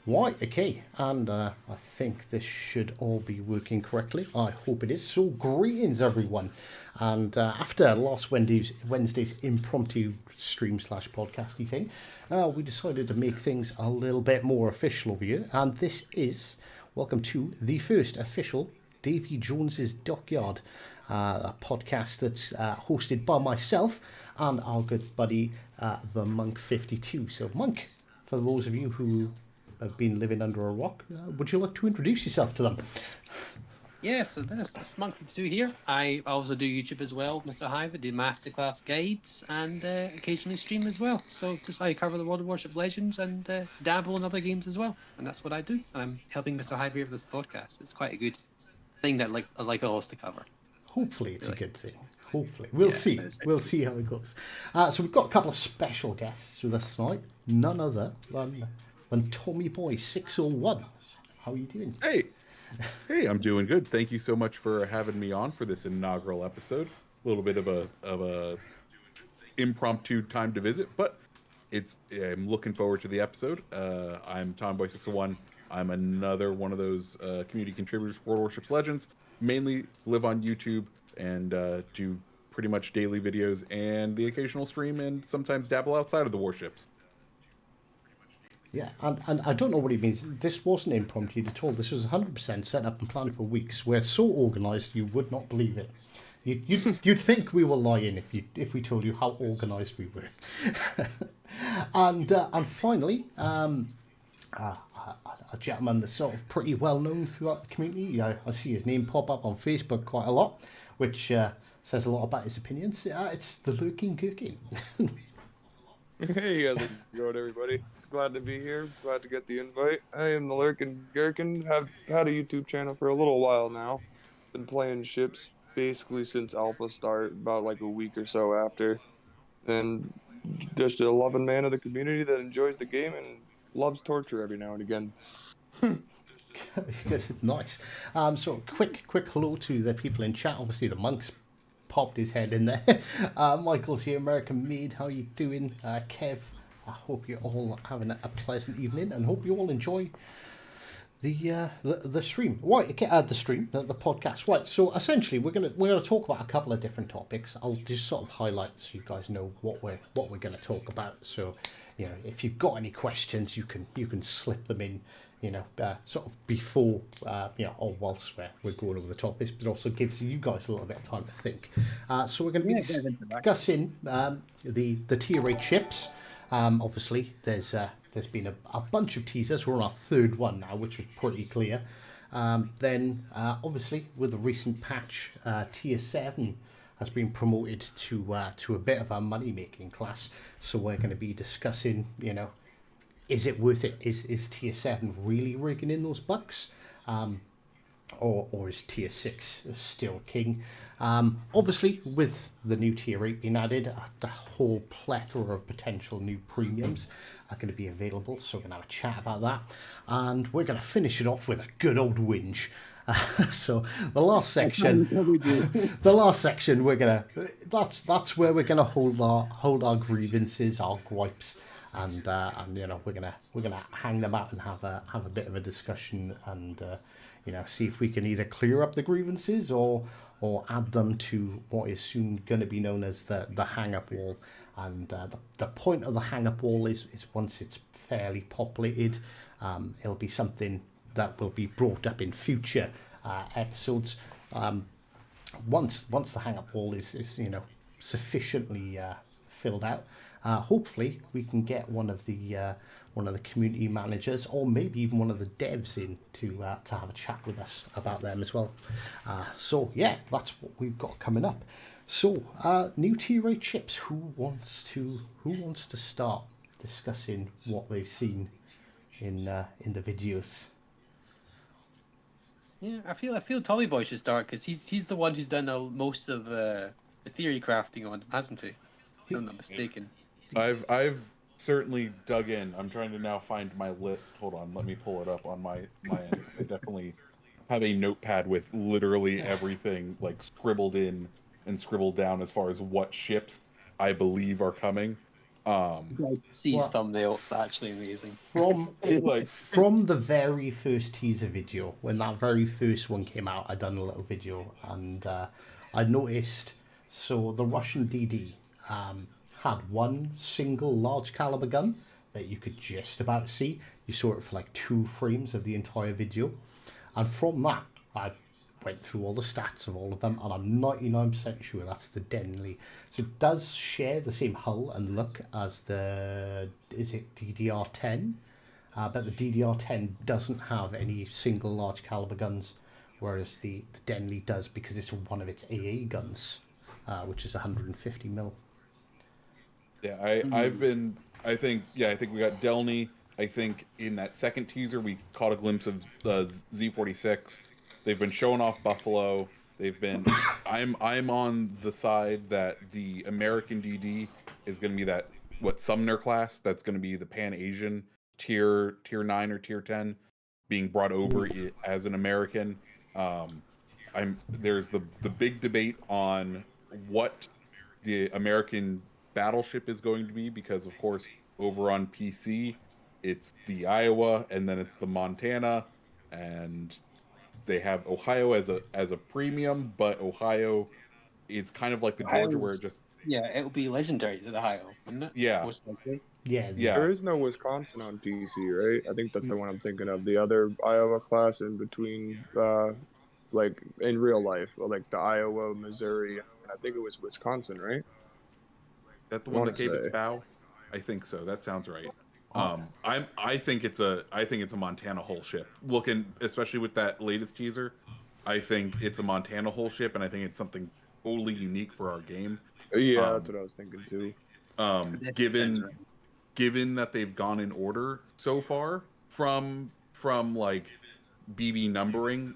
Right, okay, and I think this should all be working correctly. I hope it is. So, greetings, everyone. And after last Wednesday's impromptu stream slash podcasty thing, we decided to make things a little bit more official over here. And this is welcome to the first official Davey Jones's Dockyard, a podcast that's hosted by myself and our good buddy, the Monk 52. So, Monk, for those of you who have been living under a rock, would you like to introduce yourself to them? Yeah, so this Monkey to do here. I also do YouTube as well, Mr. Hive. I do masterclass guides and occasionally stream as well. So just I cover the World of Warship Legends and dabble in other games as well. And that's what I do. And I'm helping Mr. Hive here with this podcast. It's quite a good thing that I like all us to cover. Hopefully it's really a good thing. Hopefully. We'll see. We'll see how it goes. So we've got a couple of special guests with us tonight. None other than Tommy Boy 601. How are you doing? Hey, I'm doing good. Thank you so much for having me on for this inaugural episode. A little bit of a impromptu time to visit, but I'm looking forward to the episode. I'm Tomboy601. I'm another one of those community contributors for World Warships Legends. Mainly live on YouTube and do pretty much daily videos and the occasional stream and sometimes dabble outside of the warships. Yeah, and I don't know what he means. This wasn't impromptu at all. This was 100% set up and planned for weeks. We're so organised you would not believe it. You'd think we were lying if we told you how organised we were. and finally, a gentleman that's sort of pretty well known throughout the community. I see his name pop up on Facebook quite a lot, which says a lot about his opinions. It's the Lurking Gherkin. Hey, how's it going, everybody? Glad to be here. Glad to get the invite. I am the Lurking Gherkin. Have had a YouTube channel for a little while now. Been playing ships basically since Alpha start, about like a week or so after. And just a loving man of the community that enjoys the game and loves torture every now and again. Nice. So quick hello to the people in chat. Obviously the Monk's popped his head in there. Michael's here, American Made. How you doing? Kev, I hope you're all having a pleasant evening and hope you all enjoy the stream. Right, okay, the podcast. Right, so essentially we're gonna talk about a couple of different topics. I'll just sort of highlight so you guys know what we're gonna talk about. So, you know, if you've got any questions, you can slip them in. You know, sort of before, or whilst we're going over the topics, but also gives you guys a little bit of time to think. So we're going to be discussing the tier 8 ships. Obviously, there's been a bunch of teasers. We're on our third one now, which is pretty clear. Then, obviously, with the recent patch, tier 7 has been promoted to a bit of a money-making class. So we're going to be discussing, you know, is it worth it? Is tier 7 really rigging in those bucks? Or is tier 6 still king? Obviously, with the new tier 8 being added, the whole plethora of potential new premiums are going to be available. So we're going to have a chat about that. And we're going to finish it off with a good old whinge. So the last section, that's where we're gonna hold our grievances, our gripes, and you know we're gonna hang them out and have a bit of a discussion and you know see if we can either clear up the grievances or add them to what is soon going to be known as the hang up wall. And the point of the hang up wall is once it's fairly populated, it'll be something that will be brought up in future episodes. Once the hang up wall is you know sufficiently filled out, hopefully we can get one of the community managers or maybe even one of the devs in to have a chat with us about them as well. So yeah, that's what we've got coming up. So new tier 8 ships. Who wants to start discussing what they've seen in the videos? Yeah, I feel Tommy Boy should start because he's the one who's done most of the theory crafting on, hasn't he? If I'm not mistaken. I've certainly dug in. I'm trying to now find my list. Hold on, let me pull it up on my end. I definitely have a notepad with literally everything like scribbled in and scribbled down as far as what ships I believe are coming. See his Well- thumbnail. It's actually amazing. From the very first teaser video, when that very first one came out, I done a little video, and I noticed. So the Russian DD had one single large caliber gun that you could just about see. You saw it for like 2 frames of the entire video, and from that, I went through all the stats of all of them, and I'm 99% sure that's the Denley. So it does share the same hull and look as the, is it DDR10? But the DDR10 doesn't have any single large caliber guns, whereas the Denley does, because it's one of its AA guns, which is 150 mil. Yeah, I think we got Delney. I think in that second teaser we caught a glimpse of the Z46. They've been showing off Buffalo. They've been. I'm on the side that the American DD is going to be that Sumner class. That's going to be the Pan Asian tier 9 or tier 10, being brought over as an American. There's the big debate on what the American battleship is going to be, because of course over on PC it's the Iowa and then it's the Montana, and they have Ohio as a premium, but Ohio is kind of like the Georgia, where it just it'll be legendary to the Ohio, wouldn't it? Yeah. Most likely. Yeah. There is no Wisconsin on PC, right? I think that's the one I'm thinking of. The other Iowa class in between, like in real life, like the Iowa, Missouri, and I think it was Wisconsin, right? That the one that gave its bow? I think so. That sounds right. I think it's a Montana hull ship. Looking, especially with that latest teaser, I think it's a Montana hull ship, and I think it's something totally unique for our game. Yeah, that's what I was thinking too. Given that they've gone in order so far from like BB numbering,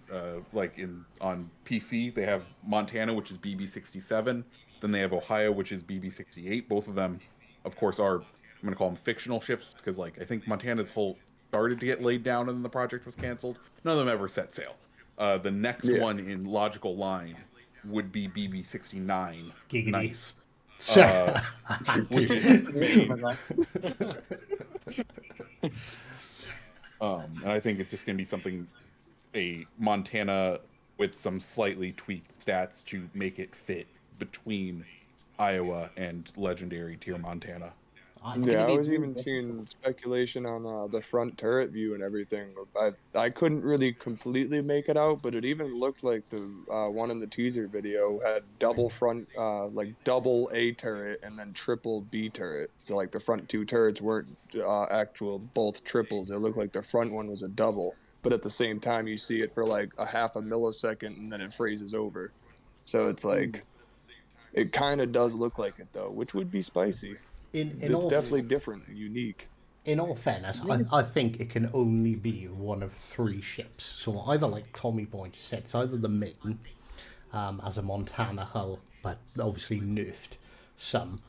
like on PC they have Montana, which is BB67, then they have Ohio, which is BB68. Both of them, of course, are, I'm going to call them fictional ships, because like I think Montana's hull started to get laid down and then the project was canceled. None of them ever set sail. The next one in logical line would be BB69. Giggity. Nice. And I think it's just going to be something, a Montana with some slightly tweaked stats to make it fit between Iowa and legendary tier Montana. Yeah, I was even seeing speculation on the front turret view and everything. I couldn't really completely make it out, but it even looked like the one in the teaser video had double front, like double A turret and then triple B turret. So like the front 2 turrets weren't actual both triples. It looked like the front one was a double, but at the same time you see it for like a half a millisecond and then it freezes over. So it's like, it kind of does look like it though, which would be spicy. It's definitely different, unique. In all fairness, I think it can only be one of 3 ships. So either, like Tommy Boy just said, it's either the Mitten as a Montana hull, but obviously nerfed some,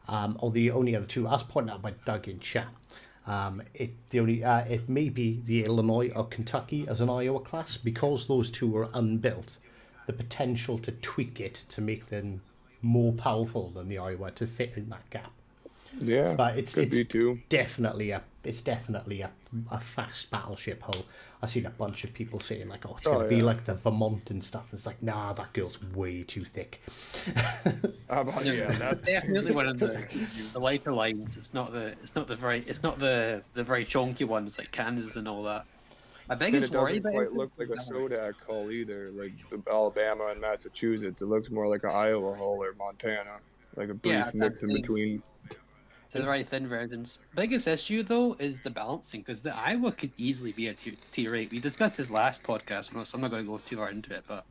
or the only other 2, as pointed out by Doug in chat. It may be the Illinois or Kentucky as an Iowa class, because those 2 are unbuilt. The potential to tweak it to make them more powerful than the Iowa to fit in that gap. Yeah, but it's definitely a fast battleship hull. I've seen a bunch of people saying like, oh, it's gonna be like the Vermont and stuff. It's like, nah, that girl's way too thick. That's definitely one of the lighter lines. It's not the very chunky ones like Kansas and all that. I think it doesn't quite look like a Sodak hull either, like the Alabama and Massachusetts. It looks more like an Iowa hull or Montana, like a brief mix in between. So the very thin versions. Biggest issue though is the balancing, because the Iowa could easily be a tier 8. We discussed this last podcast, so I'm not going to go too hard into it, but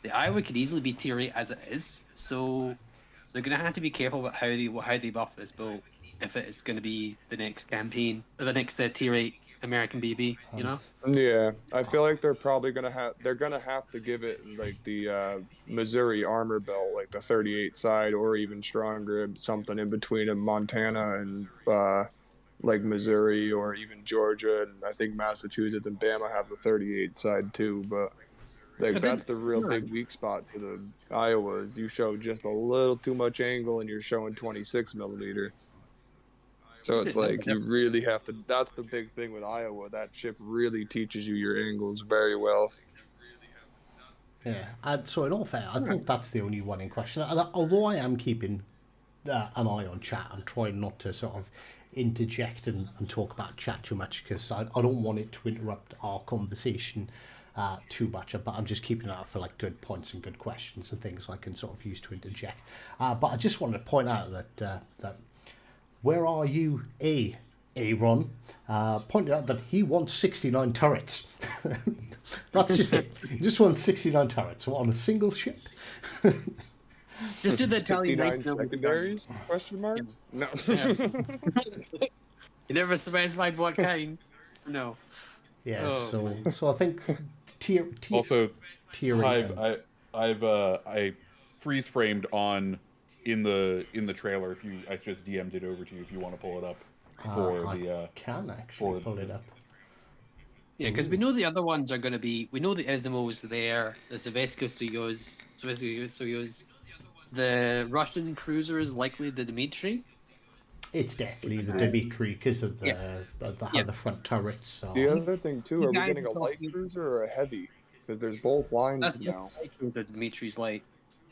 the Iowa could easily be tier 8 as it is. So they're going to have to be careful about how they buff this boat if it is going to be the next campaign, or the next tier 8 American BB, you know? Yeah, I feel like they're probably gonna have to give it like the Missouri armor belt, like the 38 side, or even stronger, something in between Montana and like Missouri or even Georgia, and I think Massachusetts and Bama have the 38 side too. But like that's the real big weak spot for the Iowas. You show just a little too much angle, and you're showing 26 millimeter. So it's like you really have to. That's the big thing with Iowa. That ship really teaches you your angles very well. Yeah, and so in all fair, I think that's the only one in question. Although I am keeping an eye on chat, I'm trying not to sort of interject and talk about chat too much because I don't want it to interrupt our conversation too much. But I'm just keeping it out for like good points and good questions and things I can sort of use to interject. But I just wanted to point out that where are you, Aaron? Pointed out that he wants 69 turrets. That's just it. He just wants 69 turrets on a single ship. Just do the Italian 69 secondaries? Question mark? No. You never specified what kind. No. Yeah. Oh, so I think tier Also, tier eight. I freeze framed on in the trailer. I just DM'd it over to you if you want to pull it up for I can actually pull it up. Yeah, because we know the other ones are going to be. We know the Ismos there. The Soyuz. The Russian cruiser is likely the Dmitry. It's definitely the Dmitry because of the front turrets. The other thing too, are we getting a light cruiser or a heavy? Because there's both lines now. The Dmitry's light.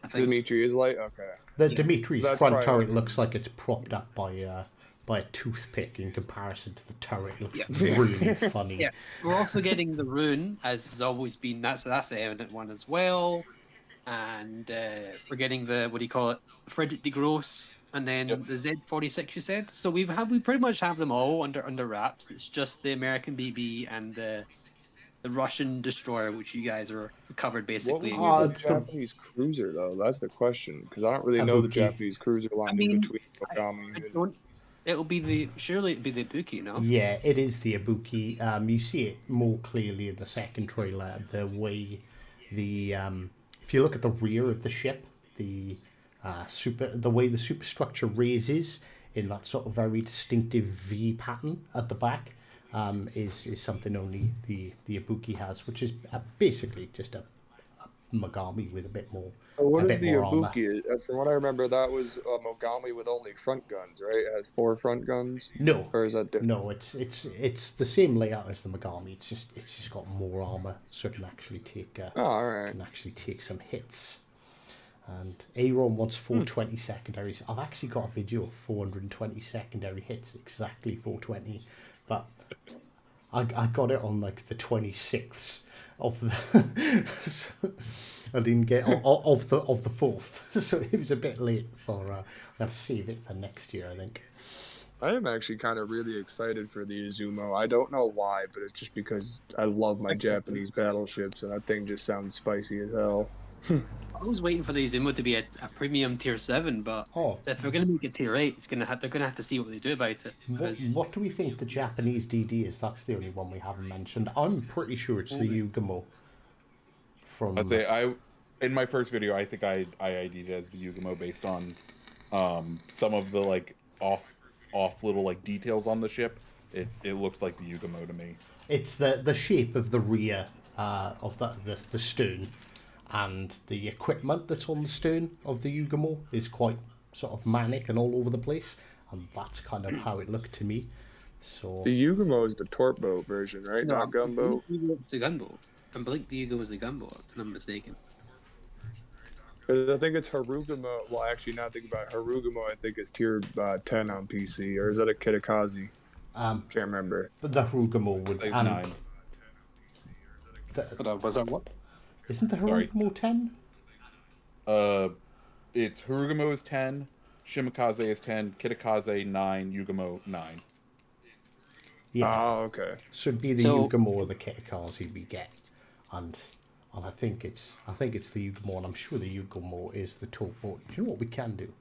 I The think. Dimitri is light. Okay. The Dmitry's That's front right. turret looks like it's propped up by a toothpick in comparison to the turret. It looks really funny. Yeah, we're also getting the Rune, as has always been. That's the evident one as well, and we're getting the what do you call it, Frederick de Gross, and then the Z46. You said so. We pretty much have them all under wraps. It's just the American BB and the Russian destroyer, which you guys are covered basically. What would be the Japanese cruiser though? That's the question because I don't really know the Japanese cruiser line in between Mogami and. It'll be the Ibuki, no? Yeah, it is the Ibuki. You see it more clearly in the second trailer. The way if you look at the rear of the ship, the way the superstructure raises in that sort of very distinctive V pattern at the back, is something only the Ibuki has, which is basically just a Mogami with a bit more. What is the Ibuki? From what I remember, that was a Mogami with only front guns, right? It has 4 front guns. No, or is that different? No, it's the same layout as the Mogami. It's just got more armor, so it can actually take can actually take some hits. And Aaron wants 420 secondaries. I've actually got a video of 420 secondary hits, exactly 420, but I got it on like the 26th of the. I didn't get of the 4th, so it was a bit late for. I'm gonna save it for next year, I think. I am actually kind of really excited for the Izumo. I don't know why, but it's just because I love my Japanese battleships, and that thing just sounds spicy as hell. I was waiting for the Izumo to be a premium tier 7, but if they're going to make it tier 8, they're going to have to see what they do about it. What do we think the Japanese DD is? That's the only one we haven't mentioned. I'm pretty sure it's the Yugumo. I'd say in my first video, I think I ID'd it as the Yugumo based on some of the like off little like details on the ship. It looked like the Yugumo to me. It's the shape of the rear of the stern, and the equipment that's on the stern of the Yugumo is quite sort of manic and all over the place, and that's kind of how it looked to me. So the Yugumo is the torp boat version, right? No, not gunboat. It's a gunboat. I believe the Yugo was a gunboat, if I'm mistaken. I think it's Harugamo. Well, actually, now think about it, Harugamo. I think is tier 10 on PC, or is that a Kitakazi? Can't remember. But the Harugamo would. Size 9. Was that what? Isn't the Harugamo 10? It's Harugamo is 10, Shimakaze is 10, Kitakaze 9, Yugumo 9. Yeah. Oh, okay. So it'd be the Yugumo or the Kitakazi we get, and I think it's the Yugumo, and I'm sure the Yugumo is the torp boat. Do you know what we can do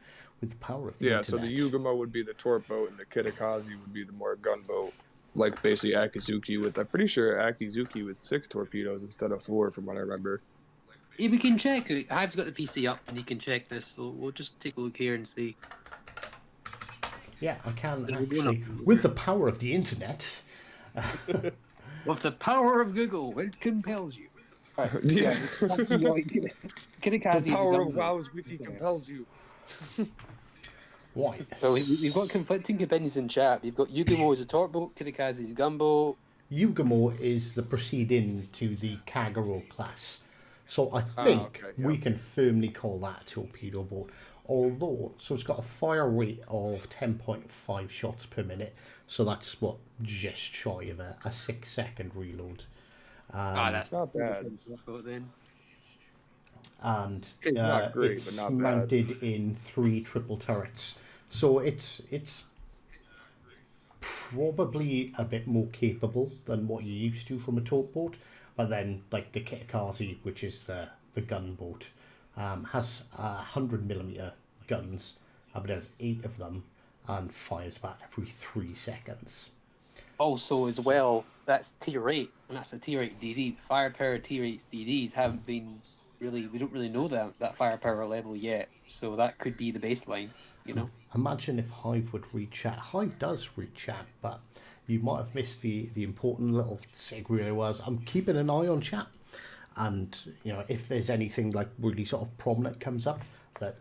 with the power of the internet? So the Yugumo would be the torp boat, and the Kitakazi would be the more gunboat, like basically Akizuki with. I'm pretty sure Akizuki with 6 torpedoes instead of 4, from what I remember. Yeah, we can check. I've got the PC up, and you can check this. So we'll just take a look here and see. Yeah, I can actually, with the power of the internet. With the power of Google, it compels you. Right. Yeah. The power of WoW's wiki compels you. Right. Well, we've got conflicting opinions in chat. We've got Yugamo as a torque boat, Kirikaze as a gunboat. Yugamo is the preceding to the Kagero class. So I think okay, we yep. can firmly call that a torpedo boat. Although, so it's got a fire rate of 10.5 shots per minute. So that's what, just shy of a 6-second reload. That's not bad. Boat then. And Not great, it's but not bad. mounted in 3 triple turrets. So it's probably a bit more capable than what you're used to from a torque boat. But then, like the Kirikaze, which is the gunboat, has 100mm guns, but there's 8 of them, and fires back every 3 seconds. Also, as well, that's tier 8, and that's a tier 8 DD. The firepower tier 8 DDs haven't been really, we don't really know that firepower level yet, so that could be the baseline, you know? Imagine if Hive would read chat. Hive does read chat, but you might have missed the important little segue there was. I'm keeping an eye on chat, and you know, if there's anything like really sort of prominent comes up that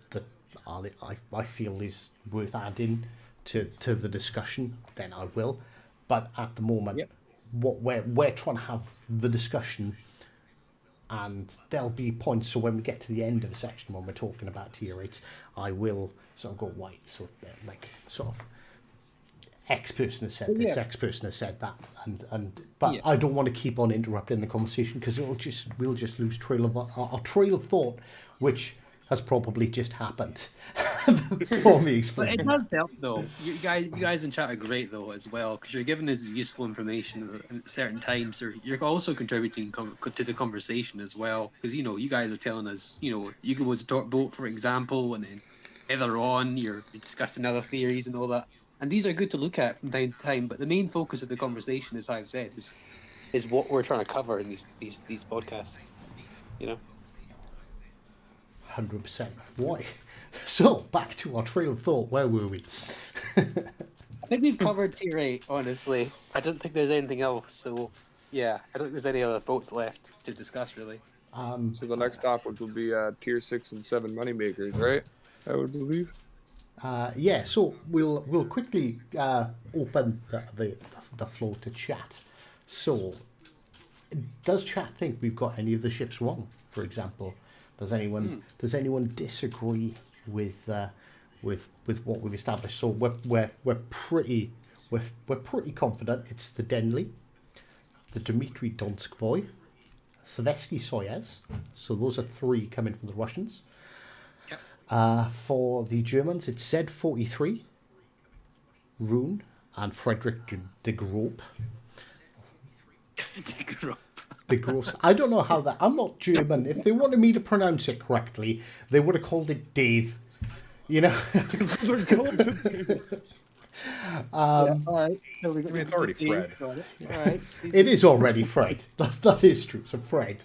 I feel is worth adding to the discussion, then I will. But at the moment, what we're trying to have the discussion, and there'll be points. So when we get to the end of the section, when we're talking about tier 8s, I will sort of go white. So like sort of X person has said this, X person has said that, but I don't want to keep on interrupting the conversation because we'll just lose trail of our trail of thought, which has probably just happened. For me, explain. But it does help though. You guys in chat are great though as well, because you're giving us useful information at certain times, or you're also contributing to the conversation as well. Because you guys are telling us, you go as a torque boat, for example, and then later on you're discussing other theories and all that. And these are good to look at from time to time. But the main focus of the conversation, as I've said, is what we're trying to cover in these podcasts. 100%. Why? So, back to our trail of thought. Where were we? I think we've covered tier 8, honestly. I don't think there's anything else. So, yeah, I don't think there's any other boats left to discuss, really. So the next topic will be tier 6 and 7 moneymakers, right? I would believe. So we'll quickly open the floor to chat. So, does chat think we've got any of the ships wrong? For example, does anyone disagree with what we've established? So we're pretty confident it's the Denley, the Dmitry Donskoy, Savetsky Soyuz. So those are 3 coming from the Russians. For the Germans, it's Z-43, Rune, and Frederick de Groot. De Groot. I don't know how that... I'm not German. If they wanted me to pronounce it correctly, they would have called it Dave. They're called Dave. All right. It's already Fred. All right. It is already Fred. That is true. So Fred.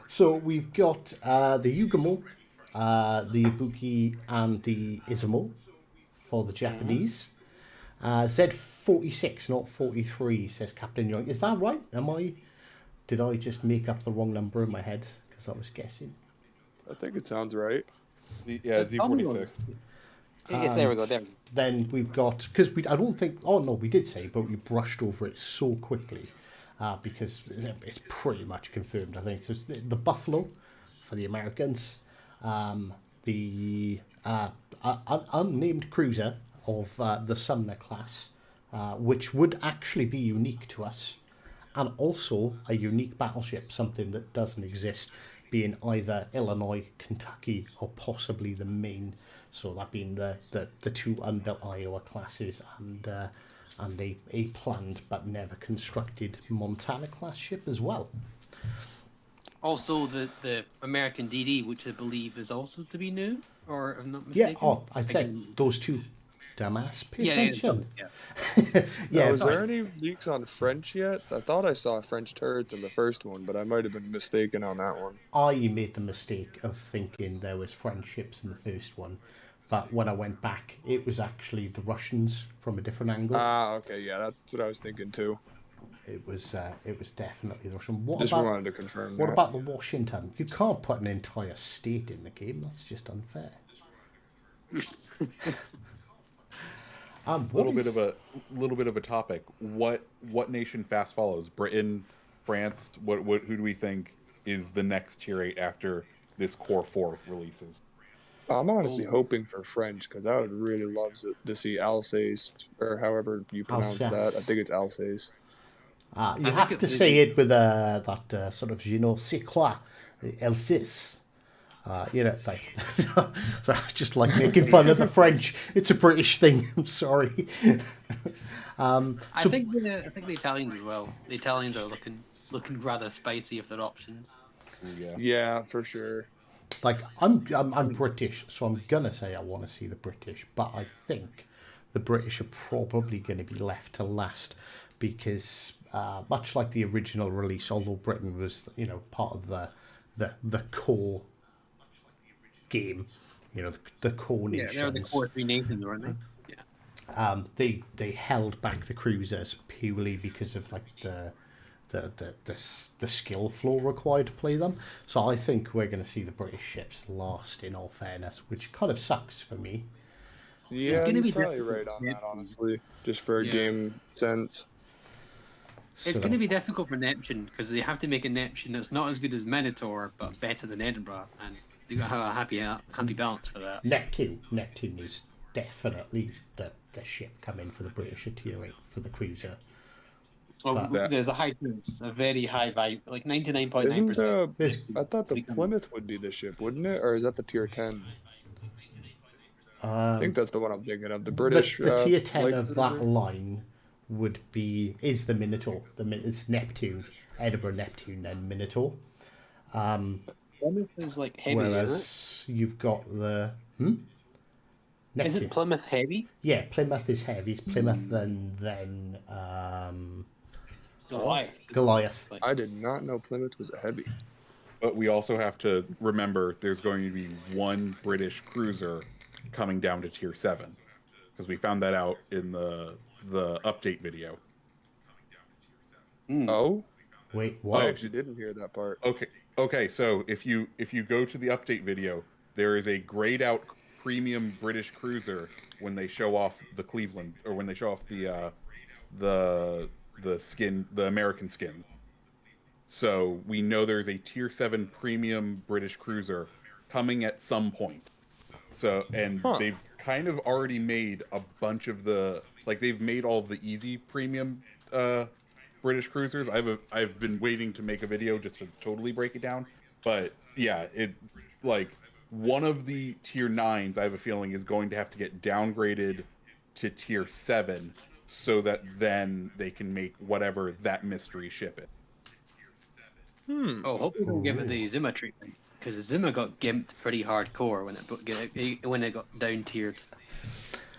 So we've got the Yugamo, the Ibuki, and the Izumo for the Japanese. Z-46, not 43, says Captain Young. Is that right? Did I just make up the wrong number in my head because I was guessing? I think it sounds right. Yeah, Z-46. Yes, there we go. There. Then we've got, because I don't think, oh no, we did say, but we brushed over it so quickly because it's pretty much confirmed, I think. So it's the Buffalo for the Americans, the unnamed cruiser of the Sumner class, which would actually be unique to us, and also a unique battleship, something that doesn't exist, being either Illinois, Kentucky, or possibly the Maine. So that being the 2 unbuilt Iowa classes and a planned but never constructed Montana class ship as well. Also, the American DD, which I believe is also to be new, or if I'm not mistaken. Yeah, I'd say those 2. Dumbass, pay attention. Was there any leaks on French yet? I thought I saw French turrets in the first one, but I might have been mistaken on that one. I made the mistake of thinking there was French ships in the first one, but when I went back, it was actually the Russians from a different angle. Okay, yeah, that's what I was thinking too. It was definitely the Russian. Wanted to confirm What that. about the Washington? You can't put an entire state in the game. That's just unfair. A What little is- bit of a topic. What nation fast follows? Britain, France. Who do we think is the next tier 8 after this core 4 releases? I'm honestly Oh. hoping for French because I would really love to see Alsace or however you pronounce that. I Alsace. think it's Alsace. You I think have it to would say be- it with that sort of, c'est quoi, Alsace. Like, so I just like making fun of the French. It's a British thing. I'm sorry. I think the Italians as well. The Italians are looking rather spicy if they're options. Yeah. Yeah, for sure. Like I'm British, so I'm gonna say I want to see the British, but I think the British are probably going to be left to last because much like the original release, although Britain was part of the core game, the core Yeah, nations. they're the core 3 nations, weren't they? Yeah. They held back the cruisers purely because of like the skill floor required to play them. So I think we're going to see the British ships last, in all fairness, which kind of sucks for me. Yeah, gonna he's be probably difficult. right on Yeah. that, honestly. Just for a Yeah. game sense. It's So- going to be difficult for Neptune because they have to make a Neptune that's not as good as Minotaur but better than Edinburgh, and they got to have a happy balance for that. Neptune is definitely the ship coming for the British at tier 8 for the cruiser. Well, That- there's a high chance, a very high vibe, like Isn't 99.9%. There's I thought the Plymouth would be the ship, wouldn't it? Or is that the tier 10? I think that's the one I'm thinking of. The British. the tier 10 light of that cruiser? line is the Minotaur. It's Neptune, Edinburgh Neptune, then Minotaur. Plymouth is like heavy, isn't Whereas you've got the it? Is Neptune. it Plymouth heavy? Yeah, Plymouth is heavy. It's Plymouth then Goliath. Goliath. I did not know Plymouth was a heavy. But we also have to remember there's going to be one British cruiser coming down to tier 7 because we found that out in the update video. Oh? Wait, I what? actually didn't hear that part. Okay. So if you go to the update video, there is a grayed out premium British cruiser when they show off the Cleveland or when they show off the skin, the American skins. So we know there's a tier 7 premium British cruiser coming at some point. So they've kind of already made a bunch of they've made all of the easy premium British cruisers. I've been waiting to make a video just to totally break it down. But yeah, it like one of the tier 9s I have a feeling is going to have to get downgraded to tier 7 so that then they can make whatever that mystery ship is. Oh, hope they don't give it the Zuma treatment because Zuma got gimped pretty hardcore when it got down tiered.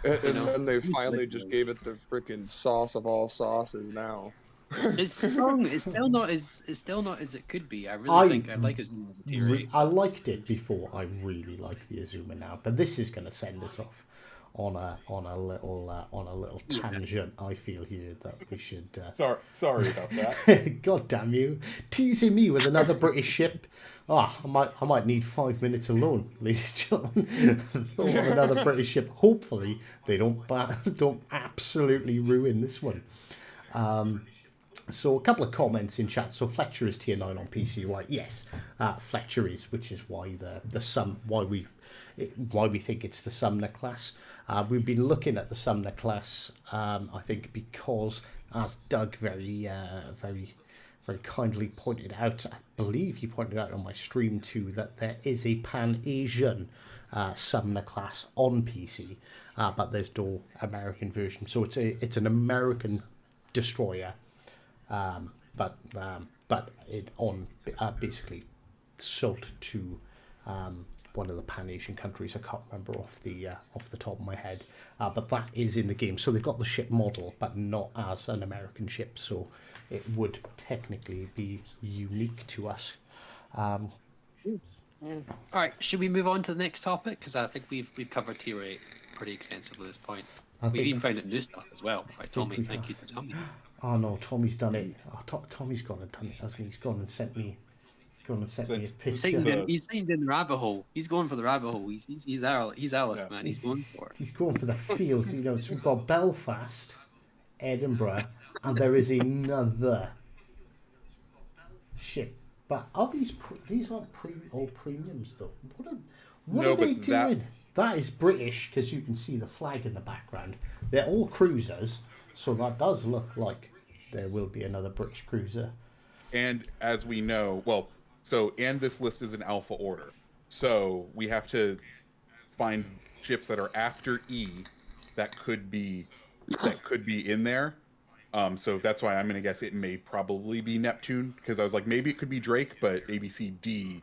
And know, then they it's finally like- just gave it the freaking sauce of all sauces now. It's strong. It's still not as it could be. I really think I'd like Azuma as a tier 8. I liked it before. I really like the Azuma now, but this is going to send us off on a little tangent. I feel here that we should. Sorry about that. God damn you, teasing me with another British ship. I might need 5 minutes alone, ladies and gentlemen. Thought of another British ship. Hopefully they don't absolutely ruin this one. So a couple of comments in chat. So Fletcher is tier 9 on PC, right? Yes, Fletcher is, which is why why we think it's the Sumner class. We've been looking at the Sumner class, I think, because as Doug very kindly pointed out, I believe he pointed out on my stream too, that there is a Pan-Asian Sumner class on PC, but there's no American version. So it's an American destroyer. But it on basically sold to one of the Pan-Asian countries. I can't remember off the top of my head, but that is in the game. So they've got the ship model, but not as an American ship. So it would technically be unique to us. All right, should we move on to the next topic? Because I think we've covered tier 8 pretty extensively at this point. We've even found out new stuff as well. Right, Tommy, we thank have. you to Tommy. Oh no, Tommy's done it. Tommy's gone and done it, hasn't he? He's gone and sent me Gonna send me a He's picture. saying in the rabbit hole. He's going for the rabbit hole. He's Alice, Yeah. man. He's going for it. He's going for the fields. You know, so we've got Belfast, Edinburgh, and there is another ship. But are these aren't all premiums though? What No, are they but doing? That is British because you can see the flag in the background. They're all cruisers, so that does look like there will be another British cruiser. And as we know, and this list is in alpha order. So we have to find ships that are after E that could be in there. So that's why I'm gonna guess it may probably be Neptune, because I was like, maybe it could be Drake, but D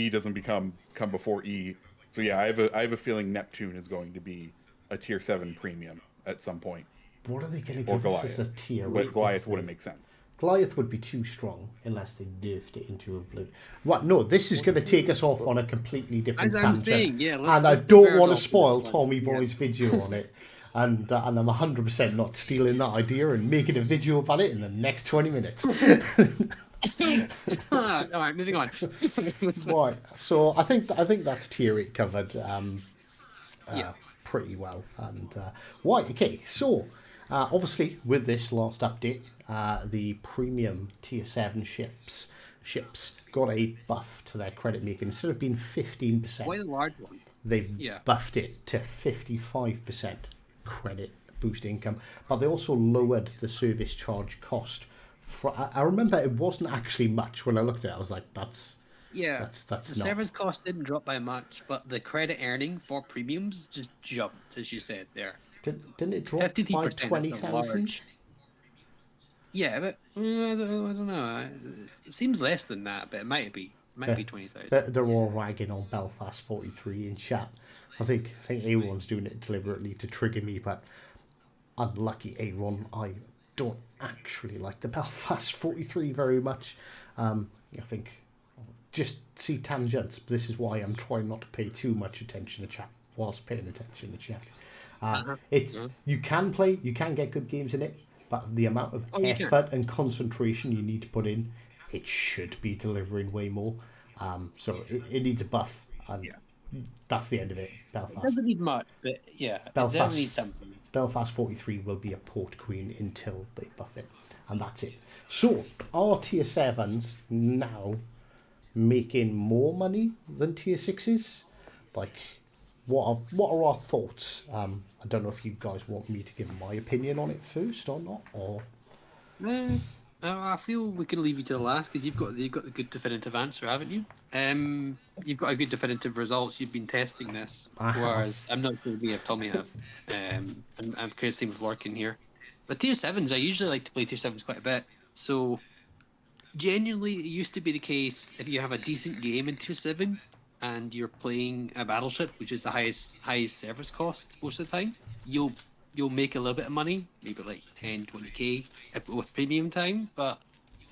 doesn't come before E. So yeah, I have a feeling Neptune is going to be a tier 7 premium at some point. What are they going to Or give us as a Goliath. tier? But Goliath wouldn't make sense. Goliath would be too strong unless they nerfed it into a blue. What? No, this is going to take us off on a completely different As I'm tangent. saying, yeah. And I don't want to spoil Tommy Boy's video on it. And I'm 100% not stealing that idea and making a video about it in the next 20 minutes. All right, moving on. Right. So I think that's tier 8 covered pretty well. And right, okay. So obviously with this last update, the premium tier 7 ships got a buff to their credit making. Instead of being 15%, Quite a large one. they've buffed it to 55% credit boost income, but they also lowered the service charge cost. I remember it wasn't actually much when I looked at it. I was like, that's the service cost didn't drop by much, but the credit earning for premiums just jumped, as you said there. Didn't it drop by 20,000? Yeah, but I don't know. It seems less than that, but it might be. It might be 20,000. They're all ragging on Belfast 43 in chat. I think A1's doing it deliberately to trigger me, but unlucky A1, I don't actually like the Belfast 43 very much. I think just see tangents. This is why I'm trying not to pay too much attention to chat whilst paying attention to chat. You can get good games in it, but the amount of effort and concentration you need to put in, it should be delivering way more. So it needs a buff, and that's the end of it. Belfast. It doesn't need much, but it definitely needs something. Belfast 43 will be a port queen until they buff it, and that's it. So are tier 7s now making more money than tier 6s? Like, what are our thoughts? I don't know if you guys want me to give my opinion on it first or not, or I feel we can leave you to the last because you've got the good definitive answer, haven't you? You've got a good definitive results. You've been testing this, whereas I'm not sure we have Tommy have. I'm curious same with Lorcan here. But tier 7s, I usually like to play tier 7s quite a bit. So genuinely, it used to be the case if you have a decent game in tier 7 and you're playing a battleship, which is the highest service cost most of the time, you'll make a little bit of money, maybe like 10, 20k with premium time. But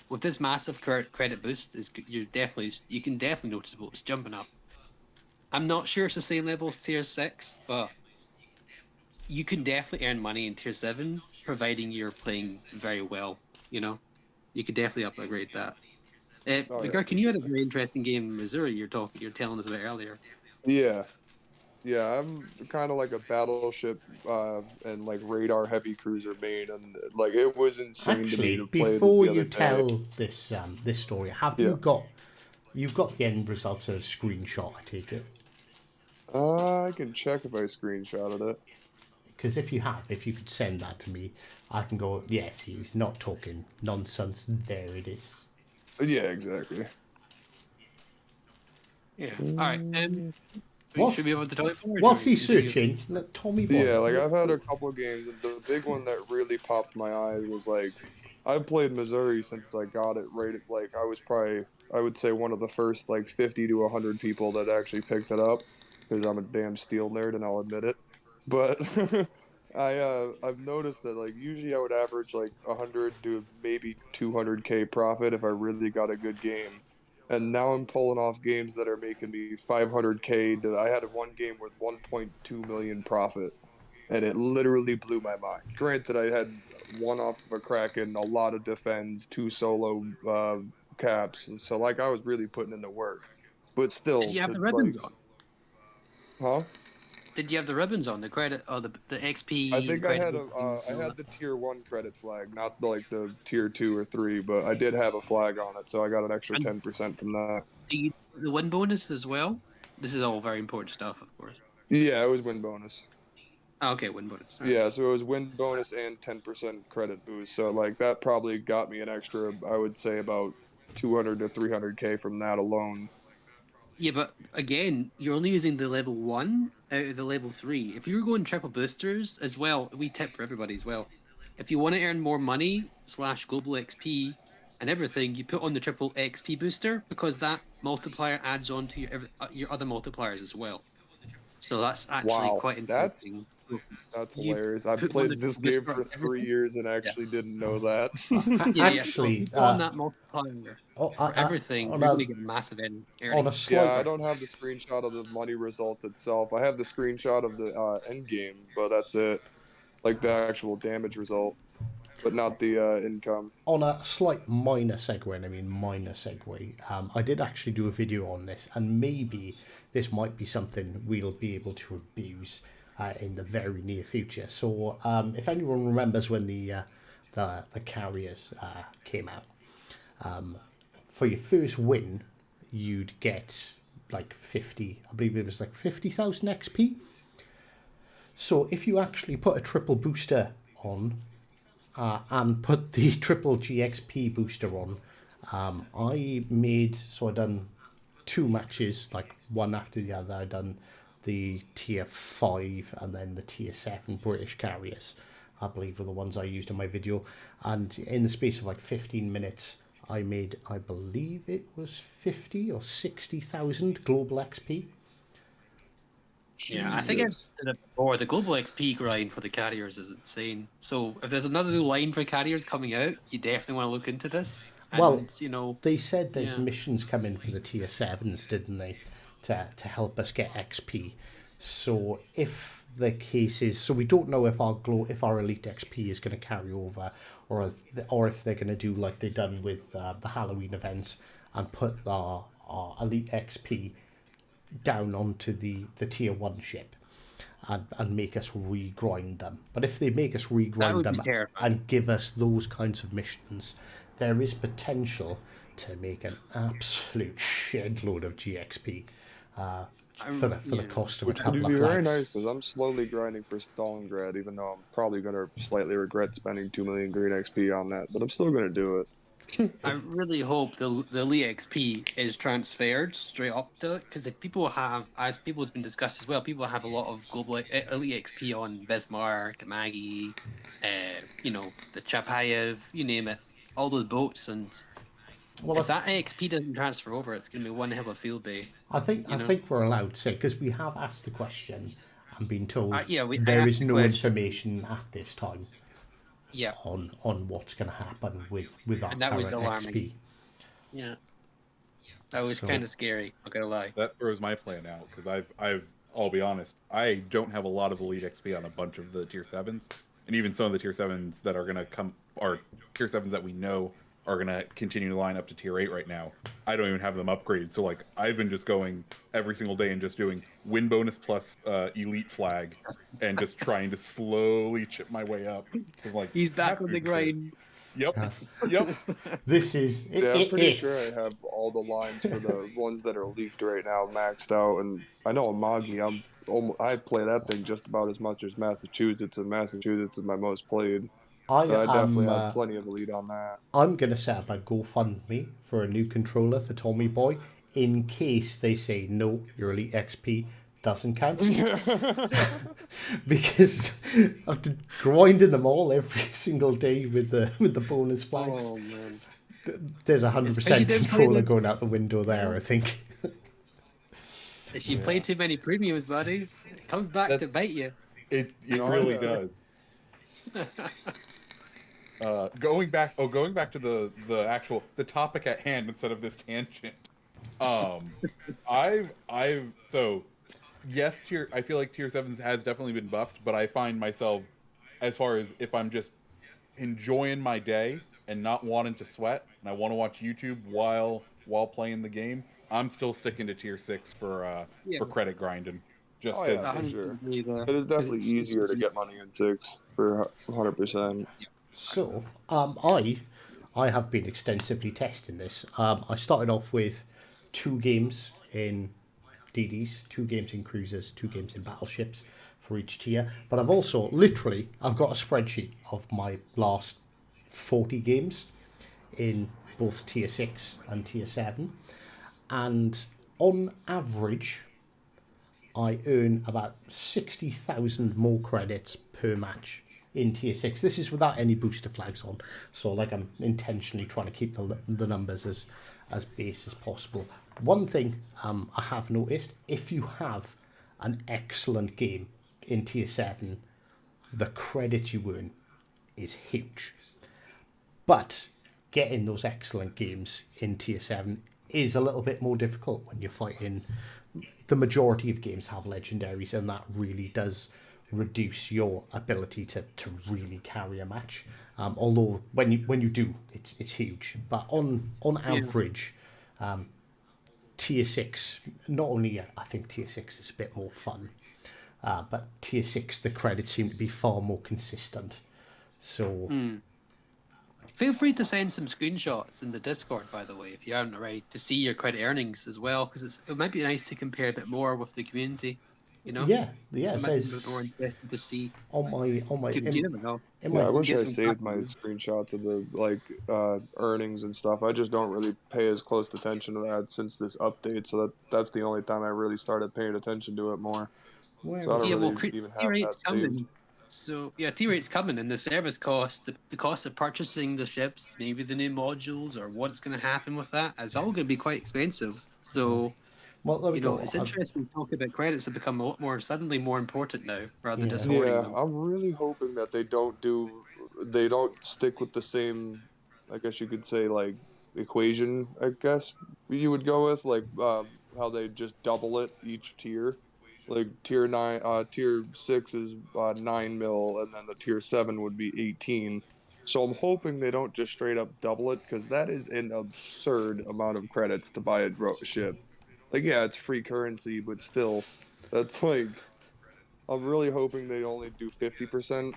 with this massive credit boost, you can definitely notice it's jumping up. I'm not sure it's the same level as tier 6, but you can definitely earn money in tier 7, providing you're playing very well. You know, you could definitely upgrade that. Can you had a very interesting game in Missouri? You're telling us about earlier. Yeah, I'm kind of like a battleship and like radar heavy cruiser main, and like it was insane to me to play before the you other tell day. this story, you've got the end results of a screenshot, I take it? I can check if I screenshotted it. Because if you could send that to me, I can go, yes, he's not talking nonsense. There it is. Yeah, exactly. Yeah. All right. Should be able to tell you. Whilst he's searching, let Tommy. Yeah, like I've had a couple of games, and the big one that really popped my eye was like, I've played Missouri since I got it rated. Like I was probably, I would say, one of the first like 50 to 100 people that actually picked it up, because I'm a damn steel nerd and I'll admit it. But I've noticed that like usually I would average like 100 to maybe 200k profit if I really got a good game. And now I'm pulling off games that are making me 500k. I had one game with 1.2 million profit, and it literally blew my mind. Granted, I had one off of a Kraken, a lot of defense, 2 solo caps. So like I was really putting in the work, but still Did you have to the like, ribbons on? huh? Did you have the ribbons on the credit or the I XP think I credit? had I had the tier 1 credit flag, not like the tier 2 or 3, but I did have a flag on it, so I got an extra And 10% from that. do you the win bonus as well? This is all very important stuff, of course. Yeah, it was win bonus. Oh, okay, win bonus. All right. Yeah, so it was win bonus and 10% credit boost. So like that probably got me an extra, I would say about 200 to 300k from that alone. Yeah, but again, you're only using the level 1 out of the level 3. If you're going triple boosters as well, we tip for everybody as well. If you want to earn more money / global XP and everything, you put on the triple XP booster because that multiplier adds on to your other multipliers as well. So that's actually Wow, quite that's interesting. that's You hilarious. I've put on the played this triple game booster for on 3 everything. years and Yeah. actually didn't know that. Yeah. So if Actually, you go on that multiplier for everything, on you're a, going to get massive on earnings. a Yeah, slight I don't have the screenshot of the money results itself. I have the screenshot of the end game, but that's it. Like the actual damage result, but not the income. on a slight minor segue, and I mean minor segue, I did actually do a video on this, and maybe this might be something we'll be able to abuse in the very near future. So, if anyone remembers when the carriers came out, for your first win, you'd get like 50. I believe it was like 50,000 XP. So, if you actually put a triple booster on and put the triple GXP booster on. I done 2 matches, like one after the other. I done the tier 5 and then the tier 7 British carriers, I believe were the ones I used in my video. And in the space of like 15 minutes, I made, I believe it was 50 or 60,000 global XP. Yeah, I think I've Jesus. said it before. The global XP grind for the carriers is insane. So if there's another new line for carriers coming out, you definitely want to look into this. And, Well, they said there's yeah. missions coming for the tier 7s, didn't they? To help us get XP. So if the case is, so we don't know if our elite XP is going to carry over, or if they're going to do like they done with the Halloween events and put our elite XP down onto the tier 1 ship and make us regrind them. But if they make us That regrind would them be terrifying. and give us those kinds of missions, there is potential to make an absolute shed load of GXP for the cost of a Which would couple be of very flags. nice because I'm slowly grinding for Stalingrad, even though I'm probably gonna slightly regret spending 2 million green XP on that, but I'm still gonna do it. I really hope the elite XP is transferred straight up to it, because if people have, as people has been discussed as well, people have a lot of global elite XP on Bismarck, Maggie, the Chapayev, you name it, all those boats, and Well, if that XP doesn't transfer over, it's going to be one hell of a field day. I think we're allowed to say, because we have asked the question and been told I there asked is the no question. information at this time Yeah, on what's going to happen with our and that was current alarming. XP. Yeah, that was So- kind of scary. Not gonna lie. That throws my plan out because I'll be honest, I don't have a lot of elite XP on a bunch of the tier 7s, and even some of the tier 7s that are gonna come are tier 7s that we know are gonna continue to line up to tier 8 right now. I don't even have them upgraded, so like I've been just going every single day and just doing win bonus plus elite flag, and just trying to slowly chip my way up. 'Cause, like, He's back have on to the be fair. grind. Yep. Yeah. Yep. This is Yeah, I'm pretty if- sure I have all the lines for the ones that are leaked right now maxed out, and I know Amagi, I play that thing just about as much as Massachusetts, and Massachusetts is my most played. I So I definitely am have plenty of elite on that. I'm gonna set up a GoFundMe for a new controller for Tommy Boy in case they say no, your elite XP doesn't count. Because after grinding them all every single day with the bonus flags, Oh man. there's 100% didn't play controller this- going out the window there, I think. If you play too many premiums, buddy, it comes back to That's- bite you. It Oh, really yeah. does. Going back to the topic at hand instead of this tangent. Yes, I feel like tier 7s has definitely been buffed, but I find myself, as far as if I'm just enjoying my day, and not wanting to sweat, and I want to watch YouTube while playing the game, I'm still sticking to tier 6 Yeah. for credit grinding. Just Oh, 'cause- yeah, for 100% sure. agree there, It is 'cause definitely it's just- easier to get money in 6 for 100%. So, I have been extensively testing this. I started off with 2 games in DDs, 2 games in cruisers, 2 games in battleships for each tier. But I've also I've got a spreadsheet of my last 40 games in both tier 6 and tier 7, and on average, I earn about 60,000 more credits per match in tier 6. This is without any booster flags on, so like I'm intentionally trying to keep the numbers as base as possible. One thing I have noticed, if you have an excellent game in tier 7, the credits you earn is huge. But getting those excellent games in tier 7 is a little bit more difficult when you're fighting. The majority of games have legendaries, and that really does reduce your ability to really carry a match. Although when you do, it's huge. But on average, tier 6, not only I think tier 6 is a bit more fun, but tier 6 the credits seem to be far more consistent. So Feel free to send some screenshots in the Discord, by the way, if you haven't already, to see your credit earnings as well, because it might be nice to compare a bit more with the community. You know? yeah, It might be a there's bit more interesting to see. on my You never know. in Yeah, I my wish get I some saved my background. screenshots of the earnings and stuff. I just don't really pay as close attention to that since this update. So that's the only time I really started paying attention to it more. where So I don't Yeah, well, really even T have rate's that saved. coming. So yeah, T rate's coming, and the service cost, the cost of purchasing the ships, maybe the new modules, or what's going to happen with that, it's all going to be quite expensive. So well, there we you know, go. it's interesting to talk about credits have become a lot more suddenly more important now, rather than Yeah. just hoarding Yeah, them. I'm really hoping that they don't stick with the same, I guess you could say, like equation. I guess you would go with like how they just double it each tier. Like tier 6 is 9 mil, and then the tier 7 would be 18. So I'm hoping they don't just straight up double it, because that is an absurd amount of credits to buy a ship. Like, yeah, it's free currency, but still, that's like, I'm really hoping they only do 50%,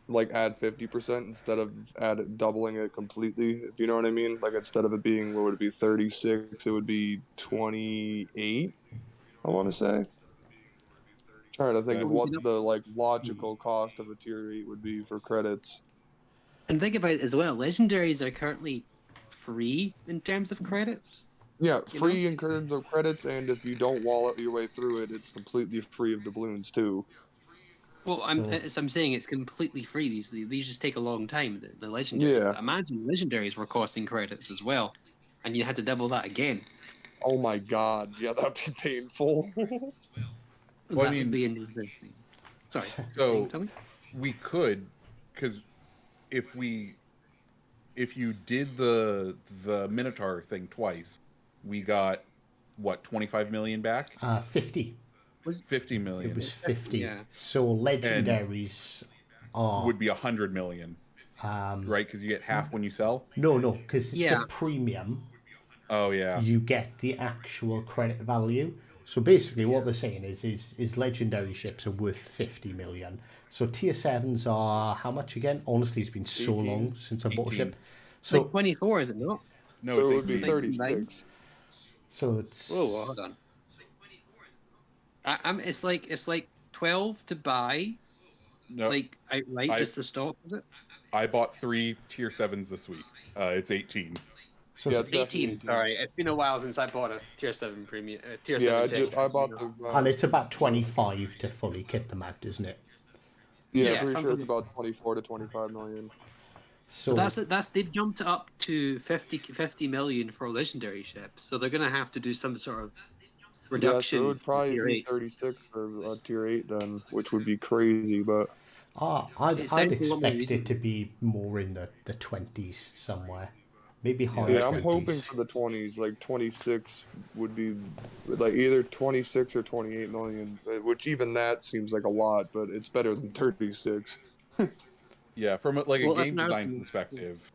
like add 50% instead of doubling it completely. If you know what I mean? Like, instead of it being, what would it be, 36, it would be 28. I want to say. Trying to think of what the like logical cost of a tier 8 would be for credits. And think about it as well. Legendaries are currently free in terms of credits. Yeah, You free in terms of credits, and if you don't wallet your way through it, it's completely free of doubloons too. Well, So- I'm saying it's completely free. These just take a long time. The legendaries. Yeah. Imagine legendaries were costing credits as well, and you had to double that again. Oh my god, yeah, that'd be painful. Well, I That mean- would be interesting. Sorry. So Tell me. we could, because if you did the Minotaur thing twice, we got what, 25 million back? 50. 50 million It was 50. Yeah. So legendaries are would be 100 million, right? Because you get half when you sell. no, because it's Yeah. a premium. Oh yeah. You get the actual credit value. So basically, what they're saying is legendary ships are worth 50 million. So tier 7s are how much again? Honestly, it's been so 18. long since I bought a 18. ship. It's like So 24, is it not? No, So it's it would be 18. 36. it's Whoa, hold on. It's like 12 to buy, No, like outright, just the stock, is it? I bought 3 tier 7s this week. It's 18. so Yeah, it's- it's definitely 18. Sorry, it's been a while since I bought a tier 7 premium. Tier Yeah, 7 I bought the. and it's about 25 to fully kit them out, isn't it? Yeah, yeah, pretty sure something it's about 24 to 25 million. So that's they've jumped it up to 50 million for legendary ships. So they're gonna have to do some sort of Yeah, reduction. so it would probably tier be 8. 36 for tier 8 then, which would be crazy, but I'd It sounds a lot more expect it reasonable. to be more in the 20s somewhere. Maybe higher yeah, 20s. I'm hoping for the 20s. Like 26 would be like either 26 or 28 million, which even that seems like a lot, but it's better than 36. Yeah, from like a Well, that's game another design thing. perspective,